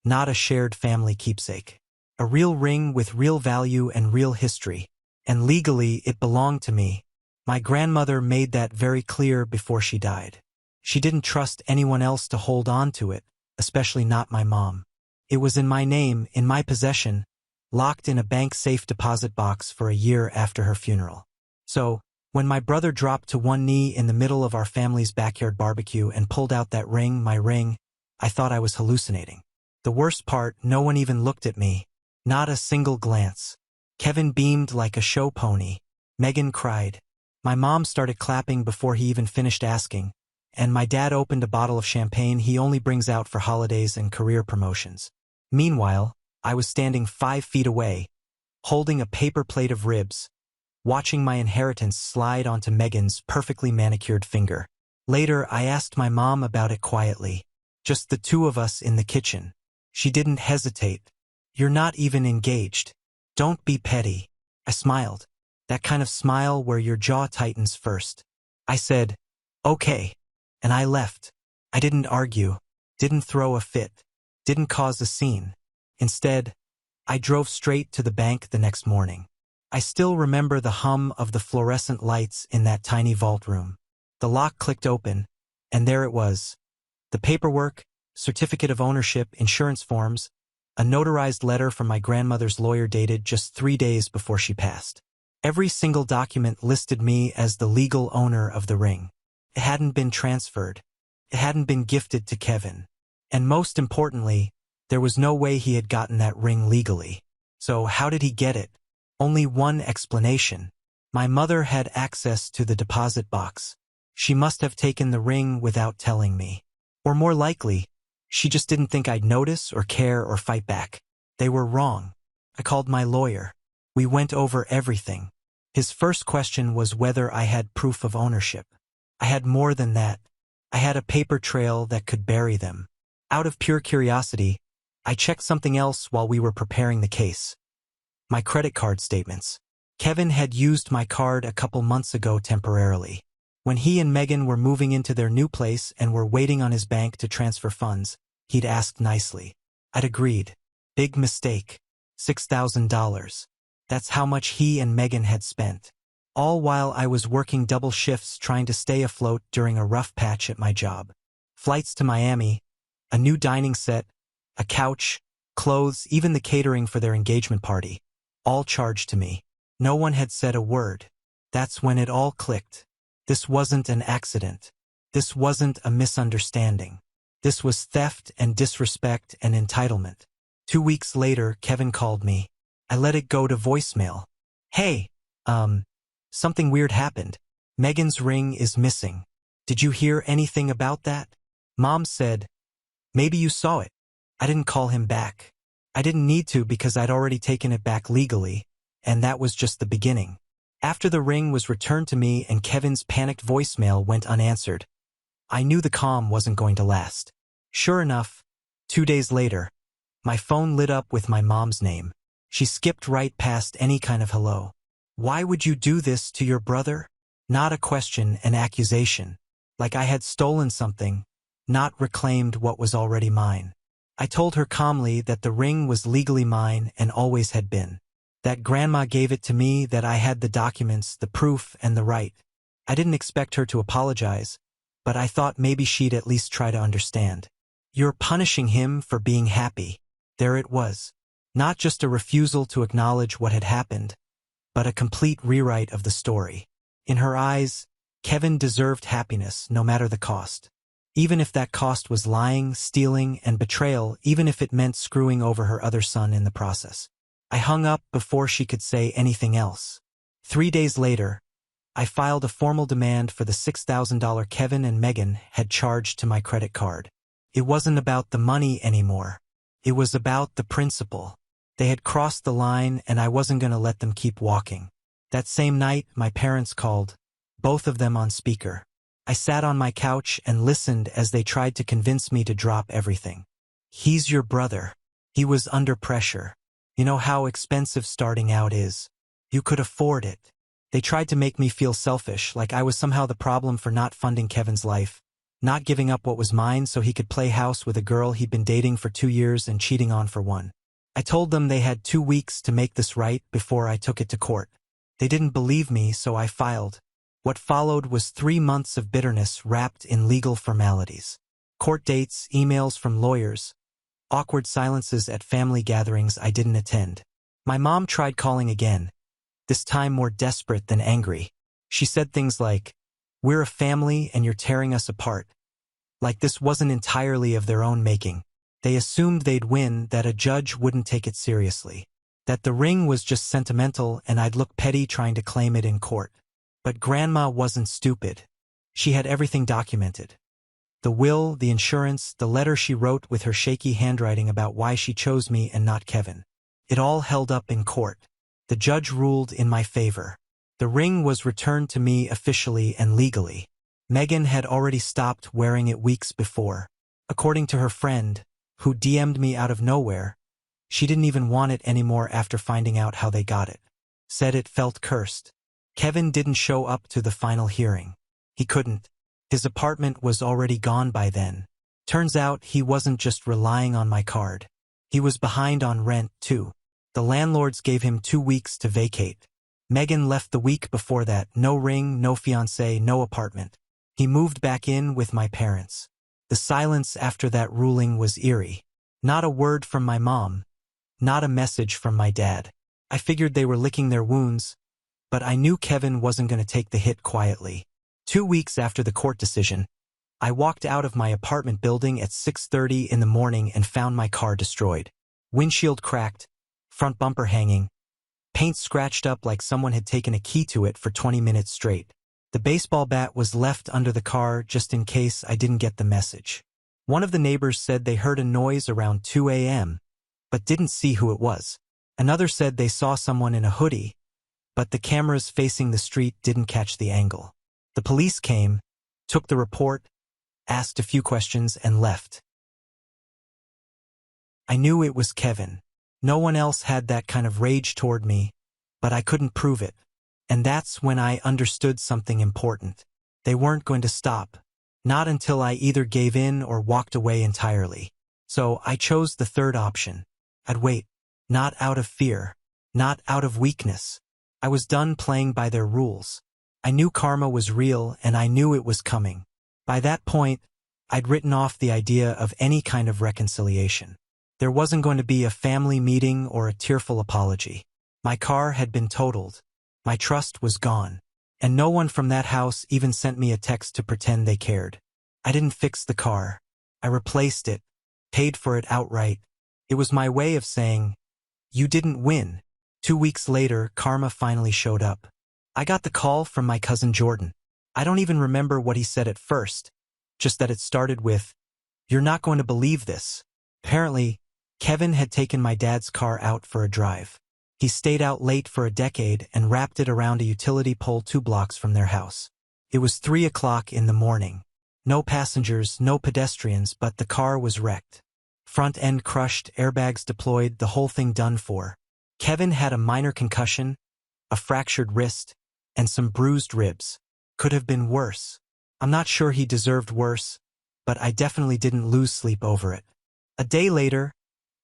Not a shared family keepsake. A real ring with real value and real history. And legally, it belonged to me. My grandmother made that very clear before she died. She didn't trust anyone else to hold on to it, especially not my mom. It was in my name, in my possession, locked in a bank safe deposit box for a year after her funeral. So, when my brother dropped to one knee in the middle of our family's backyard barbecue and pulled out that ring, my ring, I thought I was hallucinating. The worst part, no one even looked at me. Not a single glance. Kevin beamed like a show pony. Megan cried. My mom started clapping before he even finished asking, and my dad opened a bottle of champagne he only brings out for holidays and career promotions. Meanwhile, I was standing 5 feet away, holding a paper plate of ribs, watching my inheritance slide onto Megan's perfectly manicured finger. Later, I asked my mom about it quietly, just the two of us in the kitchen. She didn't hesitate. "You're not even engaged. Don't be petty." I smiled. That kind of smile where your jaw tightens first. I said, "Okay," and I left. I didn't argue, didn't throw a fit, didn't cause a scene. Instead, I drove straight to the bank the next morning. I still remember the hum of the fluorescent lights in that tiny vault room. The lock clicked open, and there it was. The paperwork, certificate of ownership, insurance forms, a notarized letter from my grandmother's lawyer dated just 3 days before she passed. Every single document listed me as the legal owner of the ring. It hadn't been transferred. It hadn't been gifted to Kevin. And most importantly, there was no way he had gotten that ring legally. So how did he get it? Only one explanation. My mother had access to the deposit box. She must have taken the ring without telling me. Or more likely, she just didn't think I'd notice or care or fight back. They were wrong. I called my lawyer. We went over everything. His first question was whether I had proof of ownership. I had more than that. I had a paper trail that could bury them. Out of pure curiosity, I checked something else while we were preparing the case. My credit card statements. Kevin had used my card a couple months ago temporarily. When he and Megan were moving into their new place and were waiting on his bank to transfer funds, he'd asked nicely. I'd agreed. Big mistake. $6,000. That's how much he and Megan had spent. All while I was working double shifts trying to stay afloat during a rough patch at my job. Flights to Miami, a new dining set, a couch, clothes, even the catering for their engagement party. All charged to me. No one had said a word. That's when it all clicked. This wasn't an accident. This wasn't a misunderstanding. This was theft and disrespect and entitlement. 2 weeks later, Kevin called me. I let it go to voicemail. Hey, something weird happened. Megan's ring is missing. Did you hear anything about that? Mom said, maybe you saw it. I didn't call him back. I didn't need to because I'd already taken it back legally, and that was just the beginning. After the ring was returned to me and Kevin's panicked voicemail went unanswered, I knew the calm wasn't going to last. Sure enough, 2 days later, my phone lit up with my mom's name. She skipped right past any kind of hello. Why would you do this to your brother? Not a question, an accusation. Like I had stolen something, not reclaimed what was already mine. I told her calmly that the ring was legally mine and always had been. That Grandma gave it to me, that I had the documents, the proof, and the right. I didn't expect her to apologize, but I thought maybe she'd at least try to understand. You're punishing him for being happy. There it was. Not just a refusal to acknowledge what had happened, but a complete rewrite of the story. In her eyes, Kevin deserved happiness no matter the cost. Even if that cost was lying, stealing, and betrayal, even if it meant screwing over her other son in the process. I hung up before she could say anything else. 3 days later, I filed a formal demand for the $6,000 Kevin and Megan had charged to my credit card. It wasn't about the money anymore. It was about the principle. They had crossed the line and I wasn't going to let them keep walking. That same night, my parents called, both of them on speaker. I sat on my couch and listened as they tried to convince me to drop everything. He's your brother. He was under pressure. You know how expensive starting out is. You could afford it. They tried to make me feel selfish, like I was somehow the problem for not funding Kevin's life, not giving up what was mine so he could play house with a girl he'd been dating for 2 years and cheating on for 1. I told them they had 2 weeks to make this right before I took it to court. They didn't believe me, so I filed. What followed was 3 months of bitterness wrapped in legal formalities. Court dates, emails from lawyers, awkward silences at family gatherings I didn't attend. My mom tried calling again, this time more desperate than angry. She said things like, "We're a family and you're tearing us apart." Like this wasn't entirely of their own making. They assumed they'd win, that a judge wouldn't take it seriously, that the ring was just sentimental and I'd look petty trying to claim it in court. But Grandma wasn't stupid. She had everything documented. The will, the insurance, the letter she wrote with her shaky handwriting about why she chose me and not Kevin. It all held up in court. The judge ruled in my favor. The ring was returned to me officially and legally. Megan had already stopped wearing it weeks before. According to her friend, who DM'd me out of nowhere, she didn't even want it anymore after finding out how they got it. Said it felt cursed. Kevin didn't show up to the final hearing. He couldn't. His apartment was already gone by then. Turns out he wasn't just relying on my card. He was behind on rent, too. The landlords gave him 2 weeks to vacate. Megan left the week before that. No ring, no fiancé, no apartment. He moved back in with my parents. The silence after that ruling was eerie. Not a word from my mom. Not a message from my dad. I figured they were licking their wounds, but I knew Kevin wasn't going to take the hit quietly. 2 weeks after the court decision, I walked out of my apartment building at 6:30 in the morning and found my car destroyed. Windshield cracked, front bumper hanging, paint scratched up like someone had taken a key to it for 20 minutes straight. The baseball bat was left under the car just in case I didn't get the message. One of the neighbors said they heard a noise around 2 a.m., but didn't see who it was. Another said they saw someone in a hoodie, but the cameras facing the street didn't catch the angle. The police came, took the report, asked a few questions, and left. I knew it was Kevin. No one else had that kind of rage toward me, but I couldn't prove it. And that's when I understood something important. They weren't going to stop. Not until I either gave in or walked away entirely. So I chose the third option. I'd wait. Not out of fear. Not out of weakness. I was done playing by their rules. I knew karma was real and I knew it was coming. By that point, I'd written off the idea of any kind of reconciliation. There wasn't going to be a family meeting or a tearful apology. My car had been totaled. My trust was gone. And no one from that house even sent me a text to pretend they cared. I didn't fix the car. I replaced it, paid for it outright. It was my way of saying, you didn't win. 2 weeks later, karma finally showed up. I got the call from my cousin Jordan. I don't even remember what he said at first, just that it started with, "You're not going to believe this." Apparently, Kevin had taken my dad's car out for a drive. He stayed out late for a decade and wrapped it around a utility pole 2 blocks from their house. It was 3 o'clock in the morning. No passengers, no pedestrians, but the car was wrecked. Front end crushed, airbags deployed, the whole thing done for. Kevin had a minor concussion, a fractured wrist, and some bruised ribs. Could have been worse. I'm not sure he deserved worse, but I definitely didn't lose sleep over it. A day later,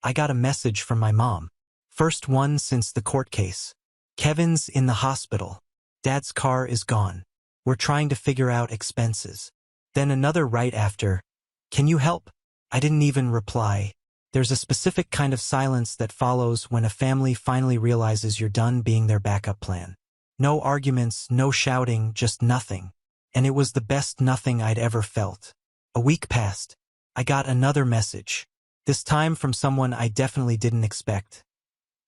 I got a message from my mom. First one since the court case. Kevin's in the hospital. Dad's car is gone. We're trying to figure out expenses. Then another right after. Can you help? I didn't even reply. There's a specific kind of silence that follows when a family finally realizes you're done being their backup plan. No arguments, no shouting, just nothing. And it was the best nothing I'd ever felt. A week passed. I got another message. This time from someone I definitely didn't expect.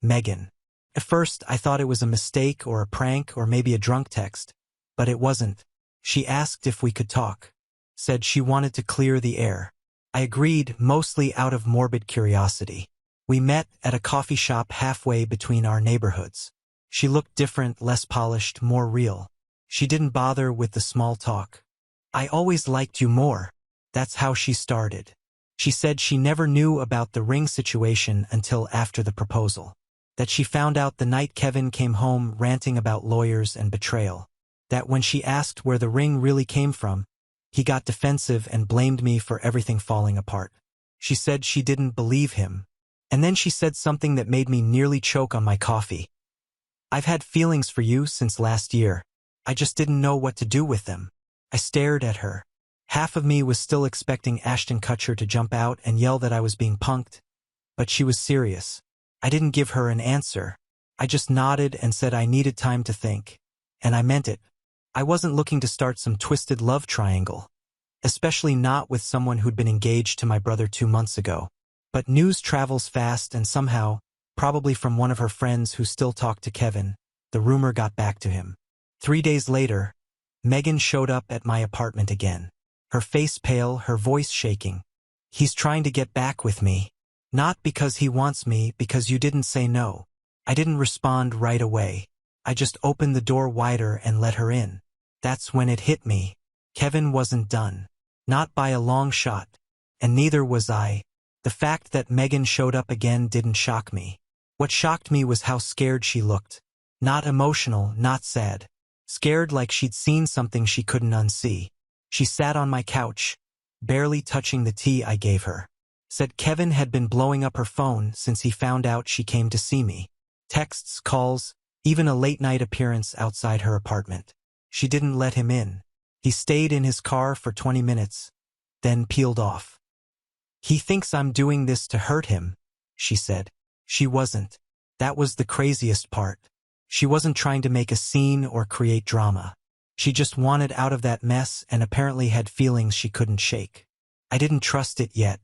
Megan. At first, I thought it was a mistake or a prank or maybe a drunk text, but it wasn't. She asked if we could talk. Said she wanted to clear the air. I agreed, mostly out of morbid curiosity. We met at a coffee shop halfway between our neighborhoods. She looked different, less polished, more real. She didn't bother with the small talk. I always liked you more. That's how she started. She said she never knew about the ring situation until after the proposal. That she found out the night Kevin came home ranting about lawyers and betrayal. That when she asked where the ring really came from, he got defensive and blamed me for everything falling apart. She said she didn't believe him. And then she said something that made me nearly choke on my coffee. I've had feelings for you since last year. I just didn't know what to do with them. I stared at her. Half of me was still expecting Ashton Kutcher to jump out and yell that I was being punked, but she was serious. I didn't give her an answer. I just nodded and said I needed time to think. And I meant it. I wasn't looking to start some twisted love triangle. Especially not with someone who'd been engaged to my brother 2 months ago. But news travels fast and somehow, probably from one of her friends who still talked to Kevin, the rumor got back to him. 3 days later, Megan showed up at my apartment again. Her face pale, her voice shaking. He's trying to get back with me. Not because he wants me, because you didn't say no. I didn't respond right away. I just opened the door wider and let her in. That's when it hit me. Kevin wasn't done. Not by a long shot. And neither was I. The fact that Megan showed up again didn't shock me. What shocked me was how scared she looked. Not emotional, not sad. Scared like she'd seen something she couldn't unsee. She sat on my couch, barely touching the tea I gave her. Said Kevin had been blowing up her phone since he found out she came to see me. Texts, calls, even a late-night appearance outside her apartment. She didn't let him in. He stayed in his car for 20 minutes, then peeled off. He thinks I'm doing this to hurt him, she said. She wasn't. That was the craziest part. She wasn't trying to make a scene or create drama. She just wanted out of that mess and apparently had feelings she couldn't shake. I didn't trust it yet.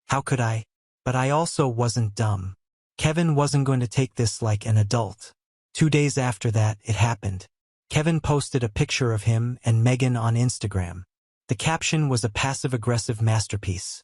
How could I? But I also wasn't dumb. Kevin wasn't going to take this like an adult. 2 days after that, it happened. Kevin posted a picture of him and Megan on Instagram. The caption was a passive-aggressive masterpiece.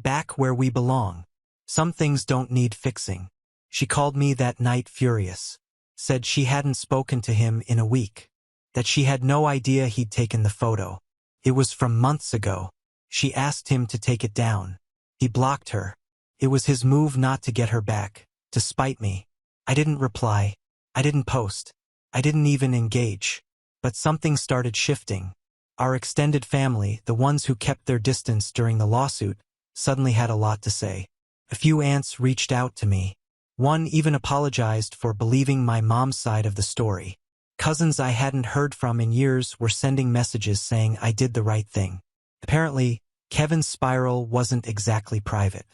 Back where we belong. Some things don't need fixing. She called me that night furious. Said she hadn't spoken to him in a week. That she had no idea he'd taken the photo. It was from months ago. She asked him to take it down. He blocked her. It was his move not to get her back, to spite me. I didn't reply. I didn't post. I didn't even engage. But something started shifting. Our extended family, the ones who kept their distance during the lawsuit, suddenly had a lot to say. A few aunts reached out to me. One even apologized for believing my mom's side of the story. Cousins I hadn't heard from in years were sending messages saying I did the right thing. Apparently, Kevin's spiral wasn't exactly private.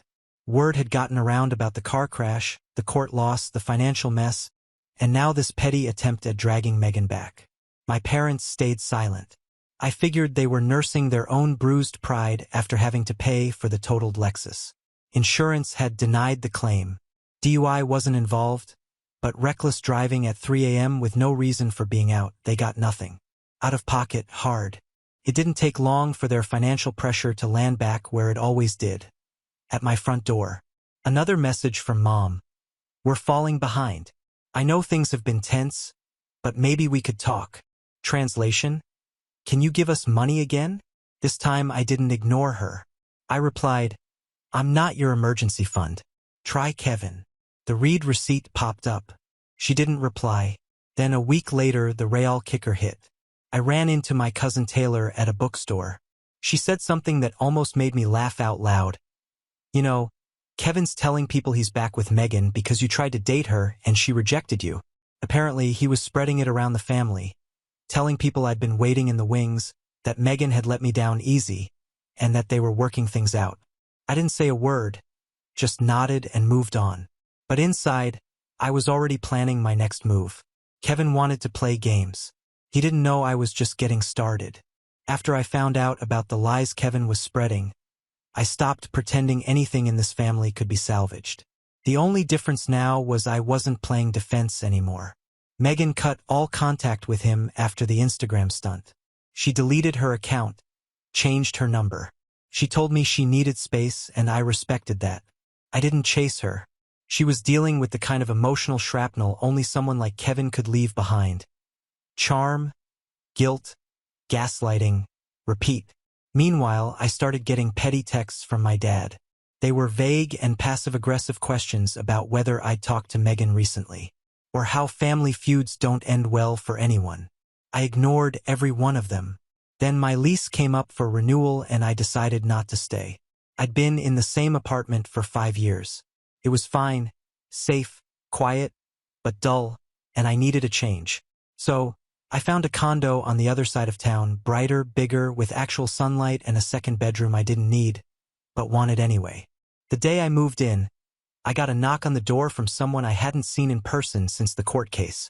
Word had gotten around about the car crash, the court loss, the financial mess, and now this petty attempt at dragging Megan back. My parents stayed silent. I figured they were nursing their own bruised pride after having to pay for the totaled Lexus. Insurance had denied the claim. DUI wasn't involved, but reckless driving at 3 a.m. with no reason for being out, they got nothing. Out of pocket, hard. It didn't take long for their financial pressure to land back where it always did. At my front door. Another message from Mom. We're falling behind. I know things have been tense, but maybe we could talk. Translation? Can you give us money again? This time I didn't ignore her. I replied, I'm not your emergency fund. Try Kevin. The read receipt popped up. She didn't reply. Then a week later the real kicker hit. I ran into my cousin Taylor at a bookstore. She said something that almost made me laugh out loud. You know, Kevin's telling people he's back with Megan because you tried to date her and she rejected you. Apparently he was spreading it around the family, telling people I'd been waiting in the wings, that Megan had let me down easy, and that they were working things out. I didn't say a word, just nodded and moved on. But inside, I was already planning my next move. Kevin wanted to play games. He didn't know I was just getting started. After I found out about the lies Kevin was spreading, I stopped pretending anything in this family could be salvaged. The only difference now was I wasn't playing defense anymore. Megan cut all contact with him after the Instagram stunt. She deleted her account, changed her number. She told me she needed space and I respected that. I didn't chase her. She was dealing with the kind of emotional shrapnel only someone like Kevin could leave behind. Charm, guilt, gaslighting, repeat. Meanwhile, I started getting petty texts from my dad. They were vague and passive-aggressive questions about whether I'd talked to Megan recently, or how family feuds don't end well for anyone. I ignored every one of them. Then my lease came up for renewal and I decided not to stay. I'd been in the same apartment for 5 years. It was fine, safe, quiet, but dull, and I needed a change. So, I found a condo on the other side of town, brighter, bigger, with actual sunlight and a second bedroom I didn't need, but wanted anyway. The day I moved in, I got a knock on the door from someone I hadn't seen in person since the court case.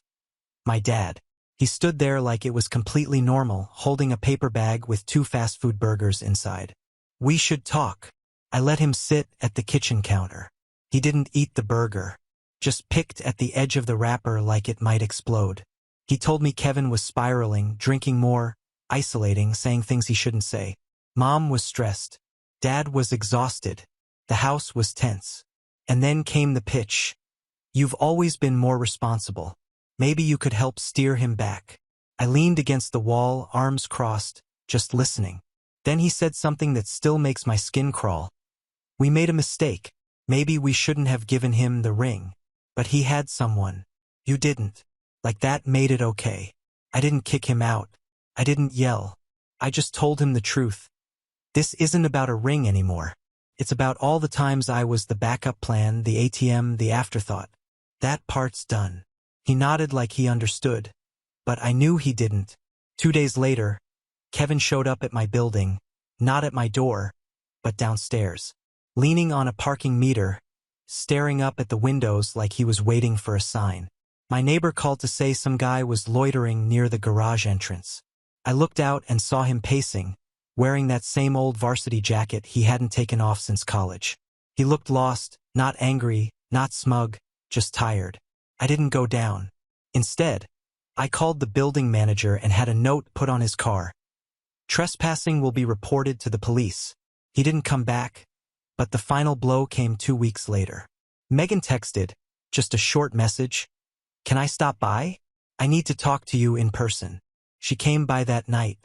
My dad. He stood there like it was completely normal, holding a paper bag with 2 fast food burgers inside. We should talk. I let him sit at the kitchen counter. He didn't eat the burger, just picked at the edge of the wrapper like it might explode. He told me Kevin was spiraling, drinking more, isolating, saying things he shouldn't say. Mom was stressed. Dad was exhausted. The house was tense. And then came the pitch. You've always been more responsible. Maybe you could help steer him back. I leaned against the wall, arms crossed, just listening. Then he said something that still makes my skin crawl. We made a mistake. Maybe we shouldn't have given him the ring. But he had someone. You didn't. Like that made it okay. I didn't kick him out. I didn't yell. I just told him the truth. This isn't about a ring anymore. It's about all the times I was the backup plan, the ATM, the afterthought. That part's done. He nodded like he understood. But I knew he didn't. 2 days later, Kevin showed up at my building, not at my door, but downstairs. Leaning on a parking meter, staring up at the windows like he was waiting for a sign. My neighbor called to say some guy was loitering near the garage entrance. I looked out and saw him pacing, wearing that same old varsity jacket he hadn't taken off since college. He looked lost, not angry, not smug, just tired. I didn't go down. Instead, I called the building manager and had a note put on his car. Trespassing will be reported to the police. He didn't come back, but the final blow came 2 weeks later. Megan texted, just a short message. Can I stop by? I need to talk to you in person. She came by that night.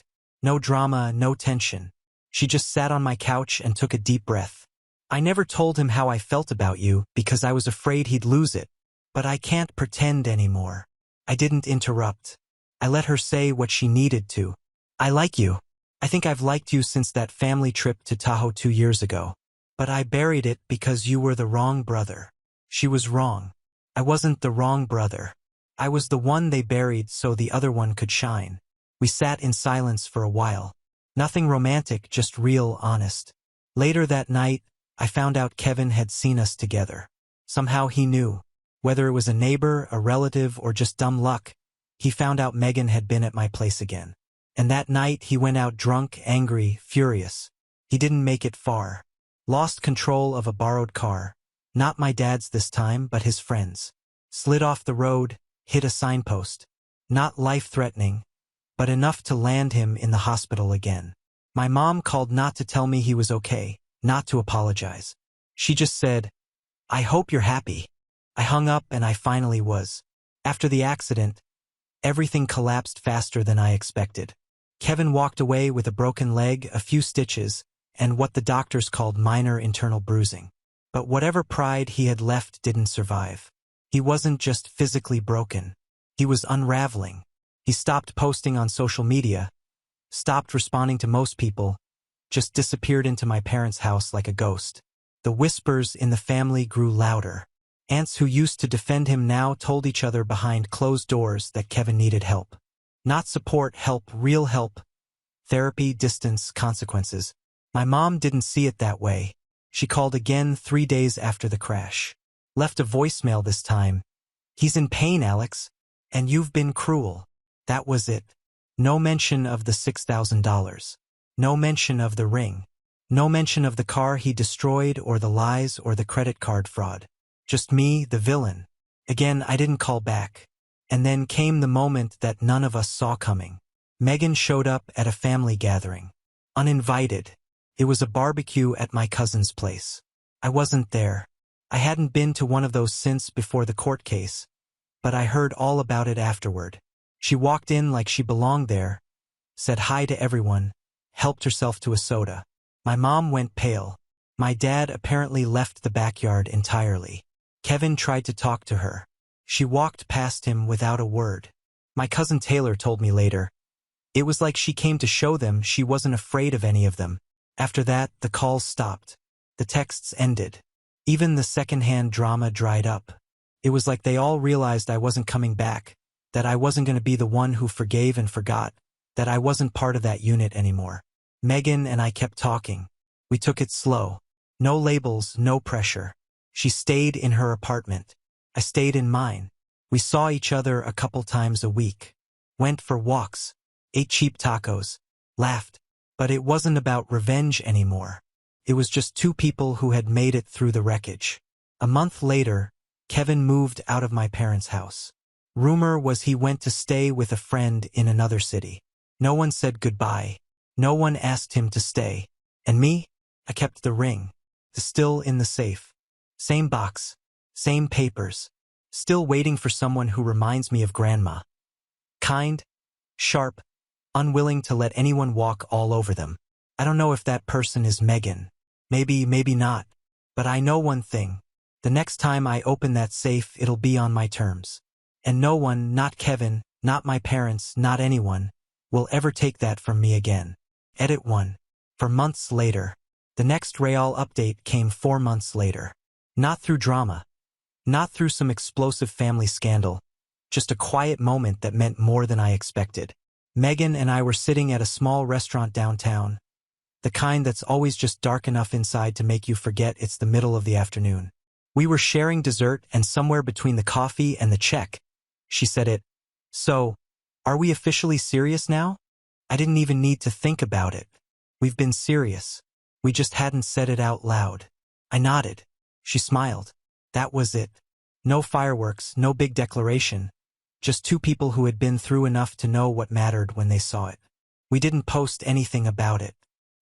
No drama, no tension. She just sat on my couch and took a deep breath. I never told him how I felt about you because I was afraid he'd lose it, but I can't pretend anymore. I didn't interrupt. I let her say what she needed to. I like you. I think I've liked you since that family trip to Tahoe 2 years ago. But I buried it because you were the wrong brother. She was wrong. I wasn't the wrong brother. I was the one they buried so the other one could shine. We sat in silence for a while. Nothing romantic, just real, honest. Later that night, I found out Kevin had seen us together. Somehow he knew. Whether it was a neighbor, a relative, or just dumb luck, he found out Megan had been at my place again. And that night he went out drunk, angry, furious. He didn't make it far. Lost control of a borrowed car. Not my dad's this time, but his friend's. Slid off the road, hit a signpost. Not life-threatening, but enough to land him in the hospital again. My mom called not to tell me he was okay, not to apologize. She just said, I hope you're happy. I hung up and I finally was. After the accident, everything collapsed faster than I expected. Kevin walked away with a broken leg, a few stitches, and what the doctors called minor internal bruising. But whatever pride he had left didn't survive. He wasn't just physically broken. He was unraveling. He stopped posting on social media, stopped responding to most people, just disappeared into my parents' house like a ghost. The whispers in the family grew louder. Aunts who used to defend him now told each other behind closed doors that Kevin needed help. Not support, help, real help. Therapy, distance, consequences. My mom didn't see it that way. She called again 3 days after the crash. Left a voicemail this time. He's in pain, Alex. And you've been cruel. That was it. No mention of the $6,000. No mention of the ring. No mention of the car he destroyed or the lies or the credit card fraud. Just me, the villain. Again, I didn't call back. And then came the moment that none of us saw coming. Megan showed up at a family gathering. Uninvited. It was a barbecue at my cousin's place. I wasn't there. I hadn't been to one of those since before the court case, but I heard all about it afterward. She walked in like she belonged there, said hi to everyone, helped herself to a soda. My mom went pale. My dad apparently left the backyard entirely. Kevin tried to talk to her. She walked past him without a word. My cousin Taylor told me later. It was like she came to show them she wasn't afraid of any of them. After that, the calls stopped. The texts ended. Even the secondhand drama dried up. It was like they all realized I wasn't coming back, that I wasn't going to be the one who forgave and forgot, that I wasn't part of that unit anymore. Megan and I kept talking. We took it slow. No labels, no pressure. She stayed in her apartment. I stayed in mine. We saw each other a couple times a week. Went for walks. Ate cheap tacos. Laughed. But it wasn't about revenge anymore. It was just two people who had made it through the wreckage. A month later, Kevin moved out of my parents' house. Rumor was he went to stay with a friend in another city. No one said goodbye. No one asked him to stay. And me? I kept the ring. Still in the safe. Same box. Same papers. Still waiting for someone who reminds me of Grandma. Kind. Sharp. Unwilling to let anyone walk all over them. I don't know if that person is Megan. Maybe, maybe not. But I know one thing. The next time I open that safe, it'll be on my terms. And no one, not Kevin, not my parents, not anyone, will ever take that from me again. Edit 1. For months later. The next Real update came 4 months later. Not through drama. Not through some explosive family scandal. Just a quiet moment that meant more than I expected. Megan and I were sitting at a small restaurant downtown. The kind that's always just dark enough inside to make you forget it's the middle of the afternoon. We were sharing dessert and somewhere between the coffee and the check, she said it. So, are we officially serious now? I didn't even need to think about it. We've been serious. We just hadn't said it out loud. I nodded. She smiled. That was it. No fireworks, no big declaration. Just two people who had been through enough to know what mattered when they saw it. We didn't post anything about it.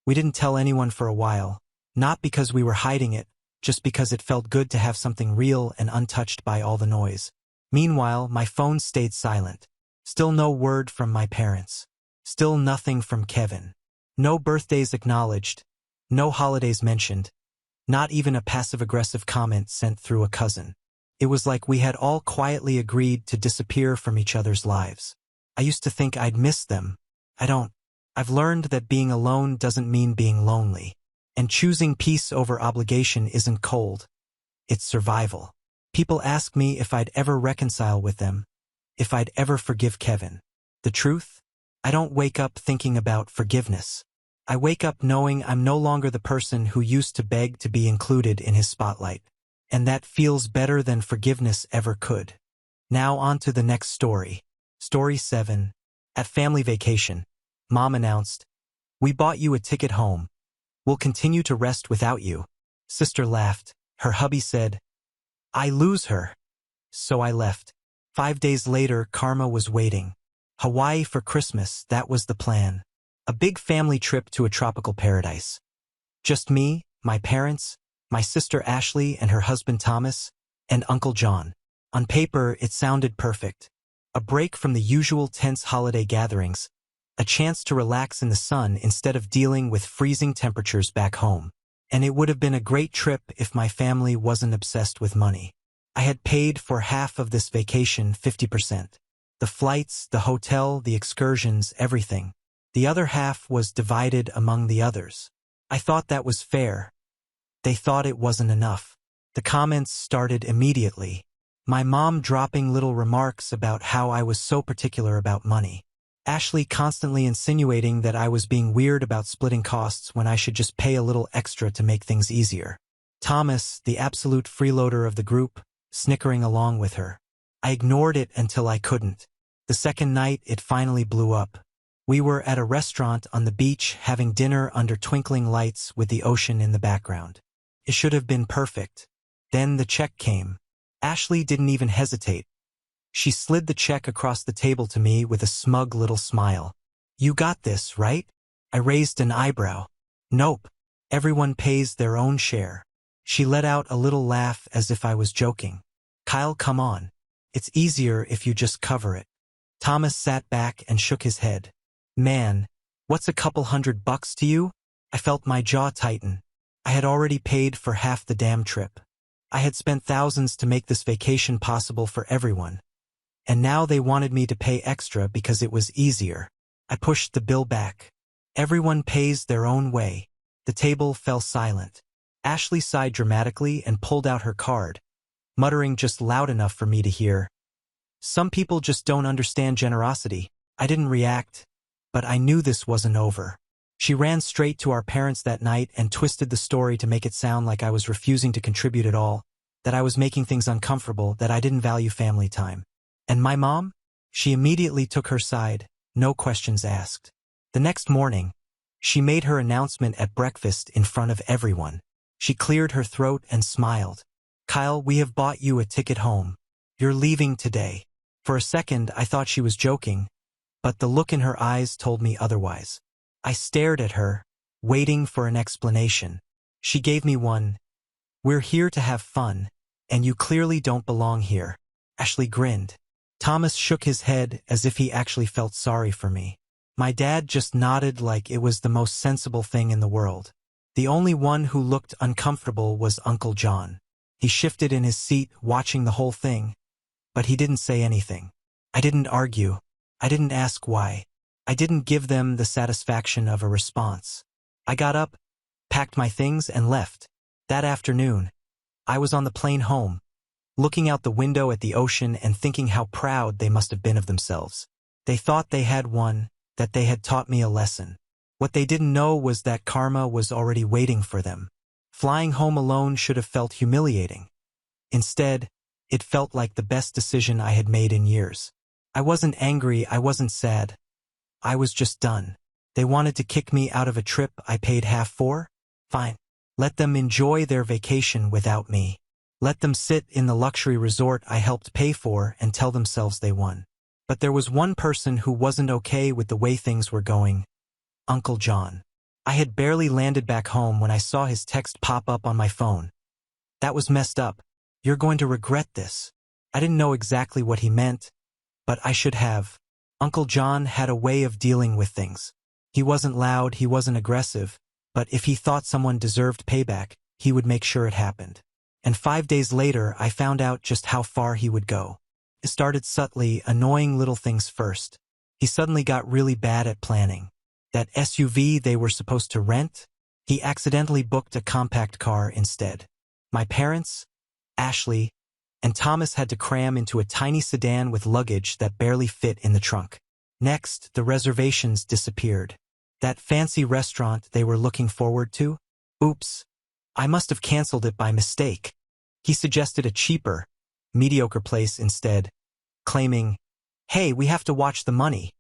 We didn't tell anyone for a while. Not because we were hiding it, just because it felt good to have something real and untouched by all the noise. Meanwhile, my phone stayed silent. Still no word from my parents. Still nothing from Kevin. No birthdays acknowledged. No holidays mentioned. Not even a passive-aggressive comment sent through a cousin. It was like we had all quietly agreed to disappear from each other's lives. I used to think I'd miss them. I don't. I've learned that being alone doesn't mean being lonely. And choosing peace over obligation isn't cold. It's survival. People ask me if I'd ever reconcile with them, if I'd ever forgive Kevin. The truth? I don't wake up thinking about forgiveness. I wake up knowing I'm no longer the person who used to beg to be included in his spotlight. And that feels better than forgiveness ever could. Now on to the next story. Story 7. At family vacation, Mom announced, "We bought you a ticket home. We'll continue to rest without you." Sister laughed. Her hubby said, "I lose her." So I left. 5 days later, Karma was waiting. Hawaii for Christmas, that was the plan. A big family trip to a tropical paradise. Just me, my parents, my sister Ashley and her husband Thomas, and Uncle John. On paper, it sounded perfect. A break from the usual tense holiday gatherings. A chance to relax in the sun instead of dealing with freezing temperatures back home. And it would have been a great trip if my family wasn't obsessed with money. I had paid for half of this vacation, 50%. The flights, the hotel, the excursions, everything. The other half was divided among the others. I thought that was fair. They thought it wasn't enough. The comments started immediately. My mom dropping little remarks about how I was so particular about money. Ashley constantly insinuating that I was being weird about splitting costs when I should just pay a little extra to make things easier. Thomas, the absolute freeloader of the group, snickering along with her. I ignored it until I couldn't. The second night, it finally blew up. We were at a restaurant on the beach having dinner under twinkling lights with the ocean in the background. It should have been perfect. Then the check came. Ashley didn't even hesitate. She slid the check across the table to me with a smug little smile. "You got this, right?" I raised an eyebrow. "Nope. Everyone pays their own share." She let out a little laugh as if I was joking. "Kyle, come on. It's easier if you just cover it." Thomas sat back and shook his head. "Man, what's a couple $100 to you?" I felt my jaw tighten. I had already paid for half the damn trip. I had spent thousands to make this vacation possible for everyone. And now they wanted me to pay extra because it was easier. I pushed the bill back. "Everyone pays their own way." The table fell silent. Ashley sighed dramatically and pulled out her card, muttering just loud enough for me to hear. "Some people just don't understand generosity." I didn't react, but I knew this wasn't over. She ran straight to our parents that night and twisted the story to make it sound like I was refusing to contribute at all, that I was making things uncomfortable, that I didn't value family time. And my mom? She immediately took her side, no questions asked. The next morning, she made her announcement at breakfast in front of everyone. She cleared her throat and smiled. "Kyle, we have bought you a ticket home. You're leaving today." For a second, I thought she was joking, but the look in her eyes told me otherwise. I stared at her, waiting for an explanation. She gave me one. "We're here to have fun, and you clearly don't belong here." Ashley grinned. Thomas shook his head as if he actually felt sorry for me. My dad just nodded like it was the most sensible thing in the world. The only one who looked uncomfortable was Uncle John. He shifted in his seat, watching the whole thing, but he didn't say anything. I didn't argue. I didn't ask why. I didn't give them the satisfaction of a response. I got up, packed my things, and left. That afternoon, I was on the plane home, looking out the window at the ocean and thinking how proud they must have been of themselves. They thought they had won, that they had taught me a lesson. What they didn't know was that karma was already waiting for them. Flying home alone should have felt humiliating. Instead, it felt like the best decision I had made in years. I wasn't angry, I wasn't sad. I was just done. They wanted to kick me out of a trip I paid half for? Fine. Let them enjoy their vacation without me. Let them sit in the luxury resort I helped pay for and tell themselves they won. But there was one person who wasn't okay with the way things were going. Uncle John. I had barely landed back home when I saw his text pop up on my phone. That was messed up. You're going to regret this. I didn't know exactly what he meant, but I should have. Uncle John had a way of dealing with things. He wasn't loud, he wasn't aggressive, but if he thought someone deserved payback, he would make sure it happened. And 5 days later, I found out just how far he would go. It started subtly, annoying little things first. He suddenly got really bad at planning. That SUV they were supposed to rent, he accidentally booked a compact car instead. My parents, Ashley, and Thomas had to cram into a tiny sedan with luggage that barely fit in the trunk. Next, the reservations disappeared. That fancy restaurant they were looking forward to? Oops. I must have canceled it by mistake. He suggested a cheaper, mediocre place instead, claiming, "Hey, we have to watch the money,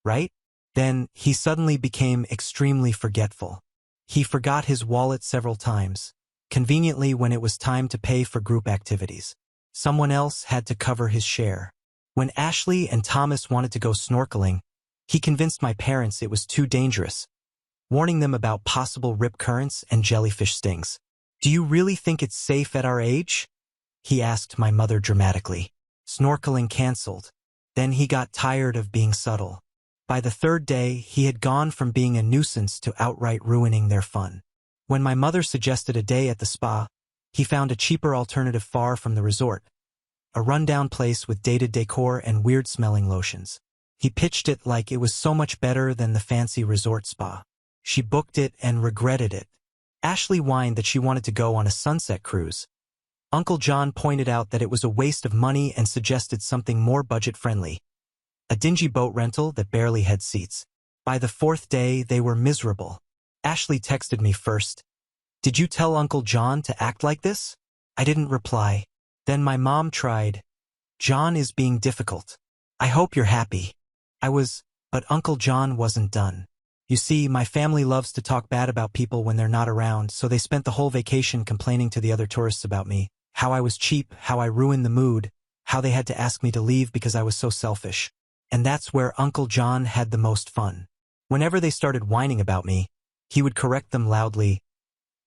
right?" Then he suddenly became extremely forgetful. He forgot his wallet several times, conveniently when it was time to pay for group activities. Someone else had to cover his share. When Ashley and Thomas wanted to go snorkeling, he convinced my parents it was too dangerous, warning them about possible rip currents and jellyfish stings. "Do you really think it's safe at our age?" he asked my mother dramatically. Snorkeling canceled. Then he got tired of being subtle. By the third day, he had gone from being a nuisance to outright ruining their fun. When my mother suggested a day at the spa, he found a cheaper alternative far from the resort, a rundown place with dated decor and weird-smelling lotions. He pitched it like it was so much better than the fancy resort spa. She booked it and regretted it. Ashley whined that she wanted to go on a sunset cruise. Uncle John pointed out that it was a waste of money and suggested something more budget-friendly, a dingy boat rental that barely had seats. By the fourth day, they were miserable. Ashley texted me first. "Did you tell Uncle John to act like this?" I didn't reply. Then my mom tried. "John is being difficult. I hope you're happy." But Uncle John wasn't done. You see, my family loves to talk bad about people when they're not around, so they spent the whole vacation complaining to the other tourists about me, how I was cheap, how I ruined the mood, how they had to ask me to leave because I was so selfish. And that's where Uncle John had the most fun. Whenever they started whining about me, he would correct them loudly.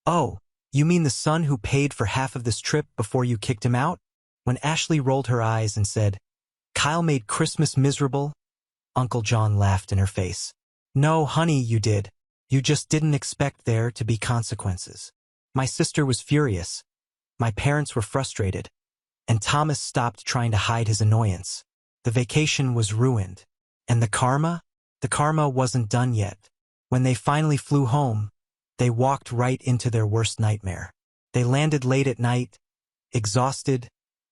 "Oh, you mean the son who paid for half of this trip before you kicked him out?" When Ashley rolled her eyes and said, "Kyle made Christmas miserable," Uncle John laughed in her face. "No, honey, you did. You just didn't expect there to be consequences." My sister was furious. My parents were frustrated. And Thomas stopped trying to hide his annoyance. The vacation was ruined. And the karma? The karma wasn't done yet. When they finally flew home, they walked right into their worst nightmare. They landed late at night, exhausted,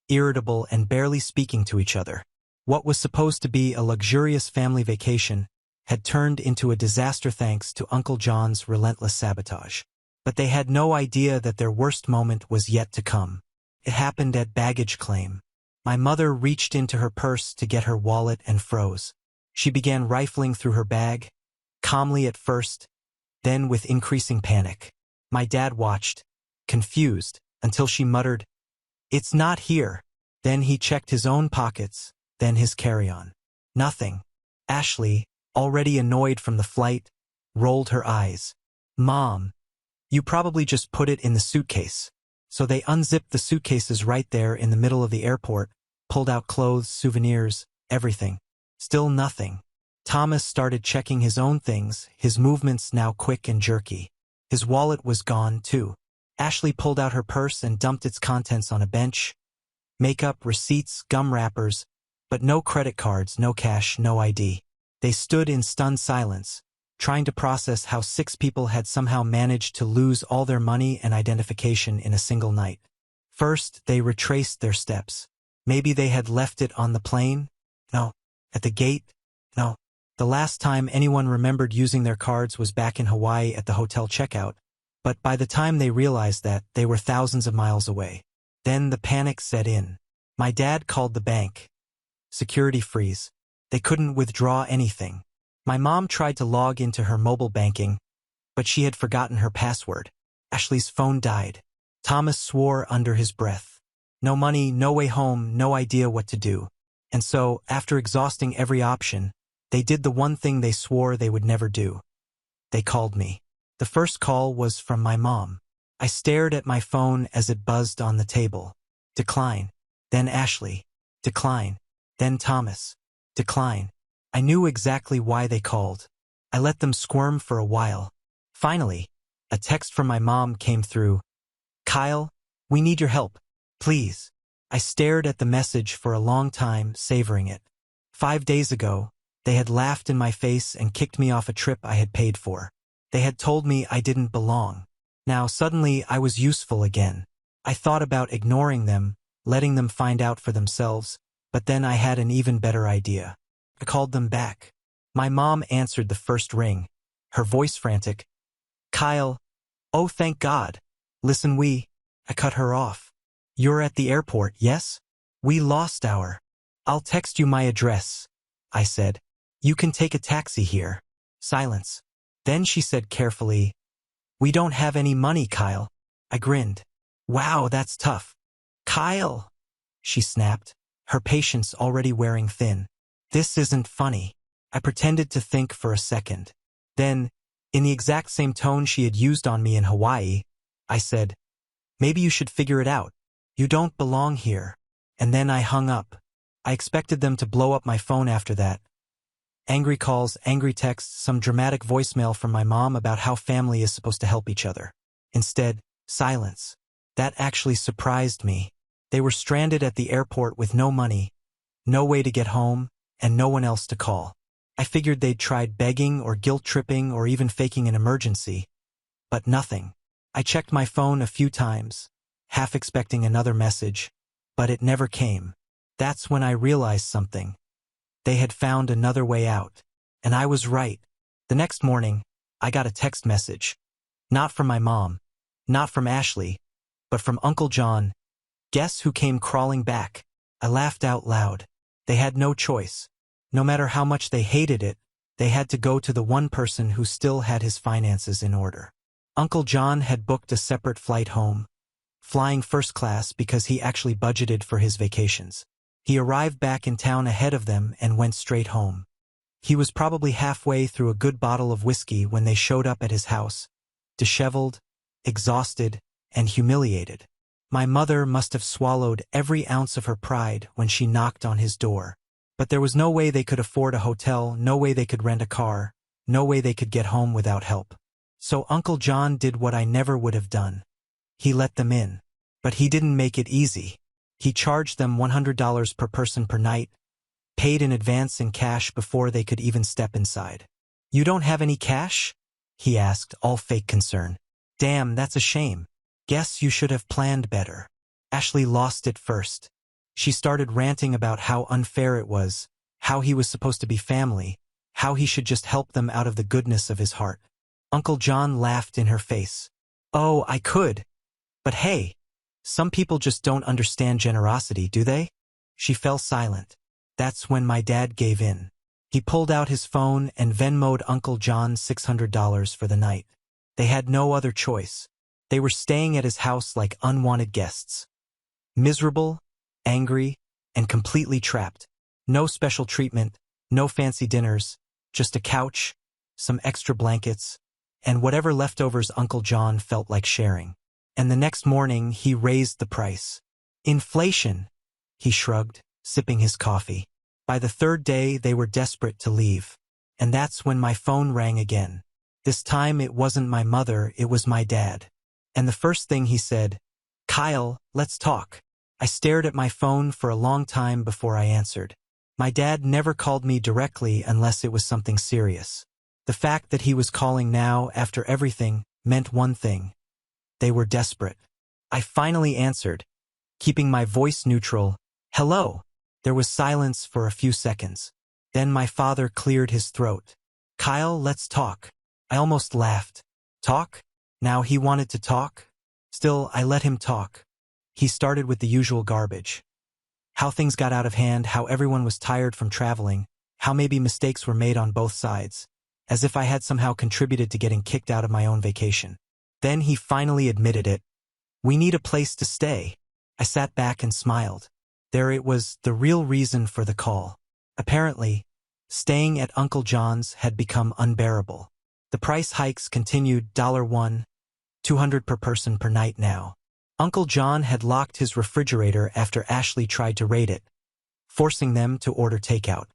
irritable, and barely speaking to each other. What was supposed to be a luxurious family vacation had turned into a disaster thanks to Uncle John's relentless sabotage. But they had no idea that their worst moment was yet to come. It happened at baggage claim. My mother reached into her purse to get her wallet and froze. She began rifling through her bag, calmly at first, then with increasing panic. My dad watched, confused, until she muttered, "It's not here." Then he checked his own pockets, then his carry-on. Nothing. Ashley, already annoyed from the flight, rolled her eyes. "Mom, you probably just put it in the suitcase." So they unzipped the suitcases right there in the middle of the airport, pulled out clothes, souvenirs, everything. Still nothing. Thomas started checking his own things, his movements now quick and jerky. His wallet was gone, too. Ashley pulled out her purse and dumped its contents on a bench. Makeup, receipts, gum wrappers, but no credit cards, no cash, no ID. They stood in stunned silence, trying to process how 6 people had somehow managed to lose all their money and identification in a single night. First, they retraced their steps. Maybe they had left it on the plane? No. At the gate? No. The last time anyone remembered using their cards was back in Hawaii at the hotel checkout, but by the time they realized that, they were thousands of miles away. Then the panic set in. My dad called the bank. Security freeze. They couldn't withdraw anything. My mom tried to log into her mobile banking, but she had forgotten her password. Ashley's phone died. Thomas swore under his breath. No money, no way home, no idea what to do. And so, after exhausting every option, they did the one thing they swore they would never do. They called me. The first call was from my mom. I stared at my phone as it buzzed on the table. Decline. Then Ashley. Decline. Then Thomas. Decline. I knew exactly why they called. I let them squirm for a while. Finally, a text from my mom came through. Kyle, we need your help. Please. I stared at the message for a long time, savoring it. 5 days ago, they had laughed in my face and kicked me off a trip I had paid for. They had told me I didn't belong. Now suddenly I was useful again. I thought about ignoring them, letting them find out for themselves, but then I had an even better idea. I called them back. My mom answered the first ring, her voice frantic. Kyle, oh thank God. Listen, I cut her off. You're at the airport, yes? We lost our. I'll text you my address, I said. You can take a taxi here. Silence. Then she said carefully, we don't have any money, Kyle. I grinned. Wow, that's tough. Kyle, she snapped, her patience already wearing thin. This isn't funny. I pretended to think for a second. Then, in the exact same tone she had used on me in Hawaii, I said, maybe you should figure it out. You don't belong here. And then I hung up. I expected them to blow up my phone after that. Angry calls, angry texts, some dramatic voicemail from my mom about how family is supposed to help each other. Instead, silence. That actually surprised me. They were stranded at the airport with no money, no way to get home, and no one else to call. I figured they'd tried begging or guilt-tripping or even faking an emergency. But nothing. I checked my phone a few times, half expecting another message, but it never came. That's when I realized something. They had found another way out. And I was right. The next morning, I got a text message. Not from my mom, not from Ashley, but from Uncle John. Guess who came crawling back? I laughed out loud. They had no choice. No matter how much they hated it, they had to go to the one person who still had his finances in order. Uncle John had booked a separate flight home, flying first class because he actually budgeted for his vacations. He arrived back in town ahead of them and went straight home. He was probably halfway through a good bottle of whiskey when they showed up at his house, disheveled, exhausted, and humiliated. My mother must have swallowed every ounce of her pride when she knocked on his door. But there was no way they could afford a hotel, no way they could rent a car, no way they could get home without help. So Uncle John did what I never would have done. He let them in. But he didn't make it easy. He charged them $100 per person per night, paid in advance in cash before they could even step inside. You don't have any cash? He asked, all fake concern. Damn, that's a shame. Guess you should have planned better. Ashley lost it first. She started ranting about how unfair it was, how he was supposed to be family, how he should just help them out of the goodness of his heart. Uncle John laughed in her face. Oh, I could. But hey, some people just don't understand generosity, do they? She fell silent. That's when my dad gave in. He pulled out his phone and Venmo'd Uncle John $600 for the night. They had no other choice. They were staying at his house like unwanted guests. Miserable, angry, and completely trapped. No special treatment, no fancy dinners, just a couch, some extra blankets, and whatever leftovers Uncle John felt like sharing. And the next morning, he raised the price. Inflation, he shrugged, sipping his coffee. By the third day, they were desperate to leave. And that's when my phone rang again. This time, it wasn't my mother, it was my dad. And the first thing he said, Kyle, let's talk. I stared at my phone for a long time before I answered. My dad never called me directly unless it was something serious. The fact that he was calling now, after everything, meant one thing. They were desperate. I finally answered, keeping my voice neutral. Hello. There was silence for a few seconds. Then my father cleared his throat. Kyle, let's talk. I almost laughed. Talk? Now he wanted to talk? Still, I let him talk. He started with the usual garbage. How things got out of hand, how everyone was tired from traveling, how maybe mistakes were made on both sides, as if I had somehow contributed to getting kicked out of my own vacation. Then he finally admitted it. We need a place to stay. I sat back and smiled. There it was, the real reason for the call. Apparently, staying at Uncle John's had become unbearable. The price hikes continued, $1, $200 per person per night now. Uncle John had locked his refrigerator after Ashley tried to raid it, forcing them to order takeout.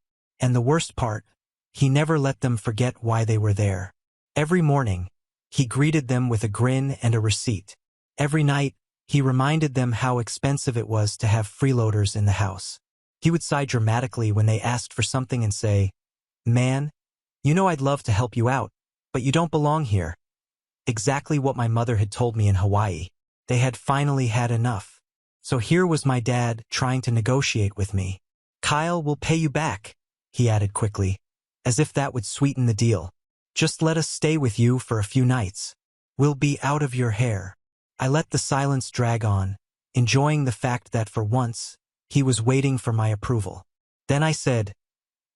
And the worst part, he never let them forget why they were there. Every morning, he greeted them with a grin and a receipt. Every night, he reminded them how expensive it was to have freeloaders in the house. He would sigh dramatically when they asked for something and say, "Man, you know I'd love to help you out, but you don't belong here." Exactly what my mother had told me in Hawaii. They had finally had enough. So here was my dad trying to negotiate with me. "Kyle will pay you back," he added quickly, as if that would sweeten the deal. "Just let us stay with you for a few nights. We'll be out of your hair." I let the silence drag on, enjoying the fact that for once, he was waiting for my approval. Then I said,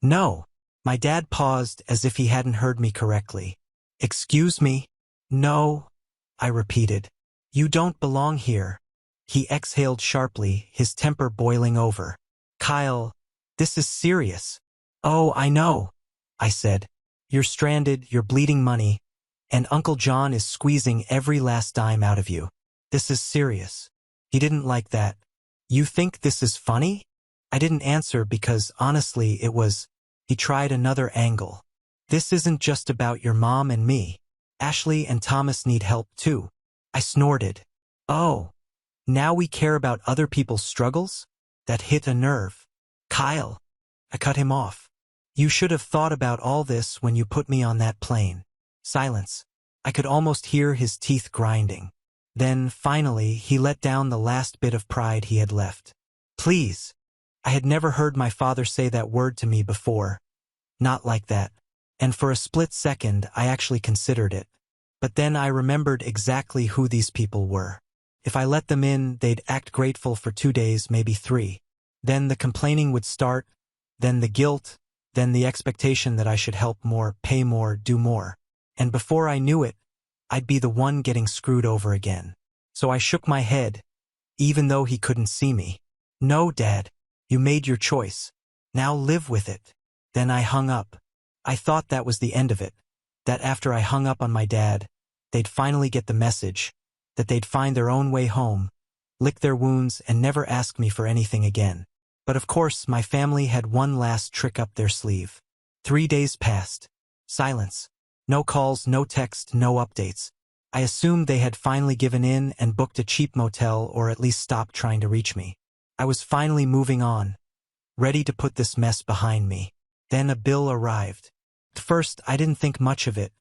"No." My dad paused as if he hadn't heard me correctly. "Excuse me?" "No," I repeated. "You don't belong here." He exhaled sharply, his temper boiling over. "Kyle, this is serious." "Oh, I know," I said. "You're stranded, you're bleeding money, and Uncle John is squeezing every last dime out of you. This is serious." He didn't like that. "You think this is funny?" I didn't answer because, honestly, it was. He tried another angle. "This isn't just about your mom and me. Ashley and Thomas need help too." I snorted. "Oh, now we care about other people's struggles?" That hit a nerve. "Kyle," I cut him off. "You should have thought about all this when you put me on that plane." Silence. I could almost hear his teeth grinding. Then, finally, he let down the last bit of pride he had left. "Please." I had never heard my father say that word to me before. Not like that. And for a split second, I actually considered it. But then I remembered exactly who these people were. If I let them in, they'd act grateful for 2 days, maybe 3. Then the complaining would start, then the guilt, then the expectation that I should help more, pay more, do more. And before I knew it, I'd be the one getting screwed over again. So I shook my head, even though he couldn't see me. "No, Dad, you made your choice. Now live with it." Then I hung up. I thought that was the end of it, that after I hung up on my dad, they'd finally get the message, that they'd find their own way home, lick their wounds, and never ask me for anything again. But of course, my family had one last trick up their sleeve. 3 days passed. Silence. No calls, no text, no updates. I assumed they had finally given in and booked a cheap motel or at least stopped trying to reach me. I was finally moving on, ready to put this mess behind me. Then a bill arrived. At first, I didn't think much of it,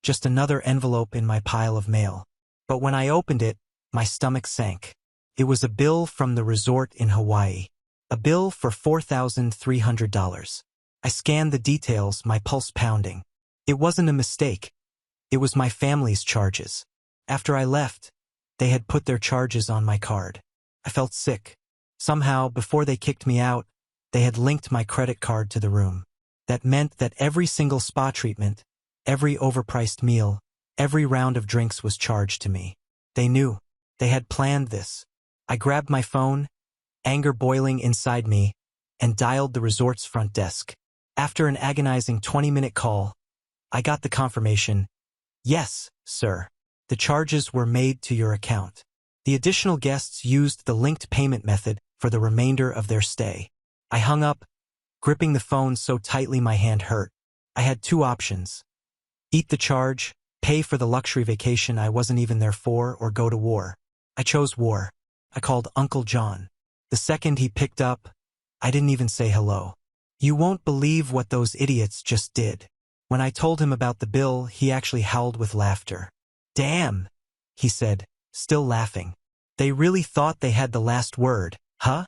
just another envelope in my pile of mail. But when I opened it, my stomach sank. It was a bill from the resort in Hawaii. A bill for $4,300. I scanned the details, my pulse pounding. It wasn't a mistake. It was my family's charges. After I left, they had put their charges on my card. I felt sick. Somehow, before they kicked me out, they had linked my credit card to the room. That meant that every single spa treatment, every overpriced meal, every round of drinks was charged to me. They knew. They had planned this. I grabbed my phone, anger boiling inside me, and dialed the resort's front desk. After an agonizing 20-minute call, I got the confirmation, "Yes, sir. The charges were made to your account." The additional guests used the linked payment method for the remainder of their stay. I hung up, gripping the phone so tightly my hand hurt. I had 2 options. Eat the charge, pay for the luxury vacation I wasn't even there for, or go to war. I chose war. I called Uncle John. The second he picked up, I didn't even say hello. "You won't believe what those idiots just did." When I told him about the bill, he actually howled with laughter. "Damn," he said, still laughing. "They really thought they had the last word, huh?"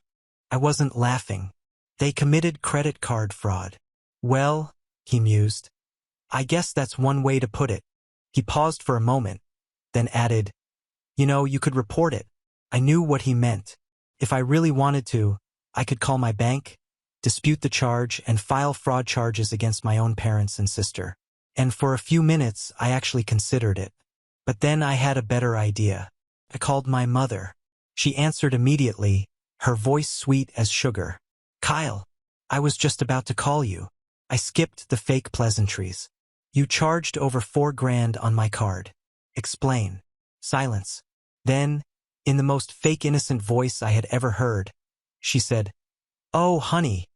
I wasn't laughing. "They committed credit card fraud." "Well," he mused, "I guess that's one way to put it." He paused for a moment, then added, "You know, you could report it." I knew what he meant. If I really wanted to, I could call my bank, dispute the charge, and file fraud charges against my own parents and sister. And for a few minutes, I actually considered it. But then I had a better idea. I called my mother. She answered immediately, her voice sweet as sugar. "Kyle, I was just about to call you. I skipped the fake pleasantries. You charged over $4,000 on my card. Explain." Silence. Then, in the most fake innocent voice I had ever heard, she said, "Oh, honey,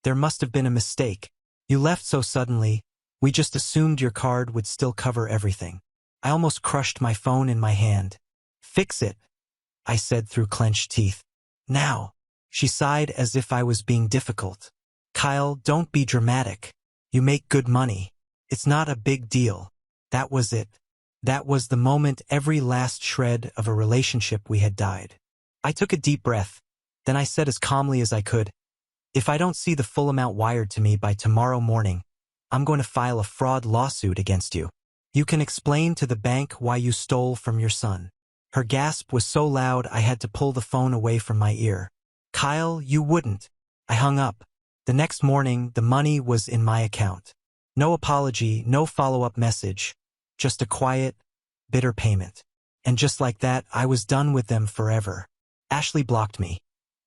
there must have been a mistake. You left so suddenly, we just assumed your card would still cover everything." I almost crushed my phone in my hand. "Fix it," I said through clenched teeth. "Now." She sighed as if I was being difficult. "Kyle, don't be dramatic. You make good money. It's not a big deal." That was it. That was the moment every last shred of a relationship we had died. I took a deep breath. Then I said as calmly as I could, "If I don't see the full amount wired to me by tomorrow morning, I'm going to file a fraud lawsuit against you. You can explain to the bank why you stole from your son." Her gasp was so loud I had to pull the phone away from my ear. "Kyle, you wouldn't." I hung up. The next morning, the money was in my account. No apology, no follow-up message, just a quiet, bitter payment. And just like that, I was done with them forever. Ashley blocked me.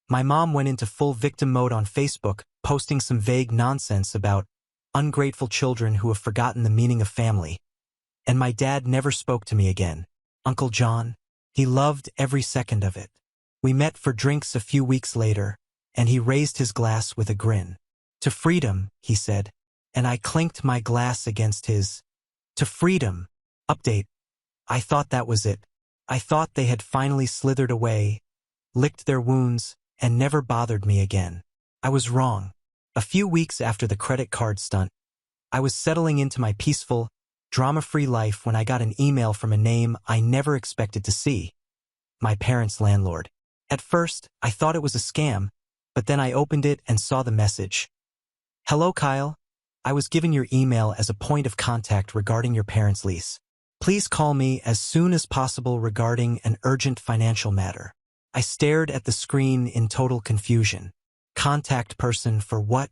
My mom went into full victim mode on Facebook, posting some vague nonsense about ungrateful children who have forgotten the meaning of family. And my dad never spoke to me again. Uncle John, he loved every second of it. We met for drinks a few weeks later, and he raised his glass with a grin. "To freedom," he said, and I clinked my glass against his. "To freedom." Update. I thought that was it. I thought they had finally slithered away, licked their wounds, and never bothered me again. I was wrong. A few weeks after the credit card stunt, I was settling into my peaceful, drama-free life when I got an email from a name I never expected to see. My parents' landlord. At first, I thought it was a scam, but then I opened it and saw the message. "Hello, Kyle. I was given your email as a point of contact regarding your parents' lease. Please call me as soon as possible regarding an urgent financial matter." I stared at the screen in total confusion. Contact person for what?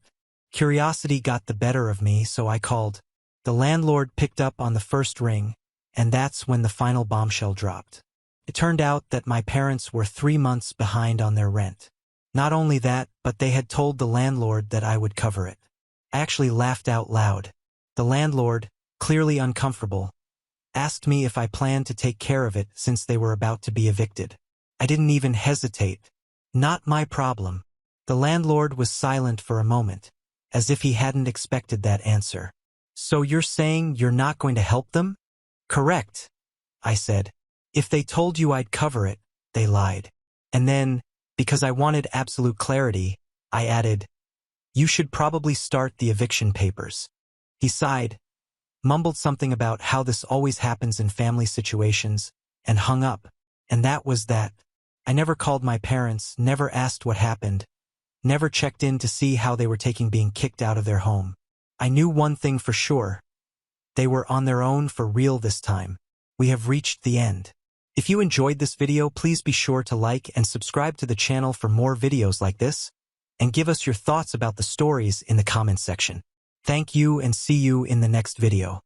Curiosity got the better of me, so I called. The landlord picked up on the first ring, and that's when the final bombshell dropped. It turned out that my parents were 3 months behind on their rent. Not only that, but they had told the landlord that I would cover it. I actually laughed out loud. The landlord, clearly uncomfortable, asked me if I planned to take care of it since they were about to be evicted. I didn't even hesitate. "Not my problem." The landlord was silent for a moment, as if he hadn't expected that answer. "So you're saying you're not going to help them?" "Correct," I said. "If they told you I'd cover it, they lied." And then, because I wanted absolute clarity, I added, "You should probably start the eviction papers." He sighed, mumbled something about how this always happens in family situations, and hung up. And that was that. I never called my parents, never asked what happened, never checked in to see how they were taking being kicked out of their home. I knew one thing for sure. They were on their own for real this time. We have reached the end. If you enjoyed this video, please be sure to like and subscribe to the channel for more videos like this, and give us your thoughts about the stories in the comments section. Thank you and see you in the next video.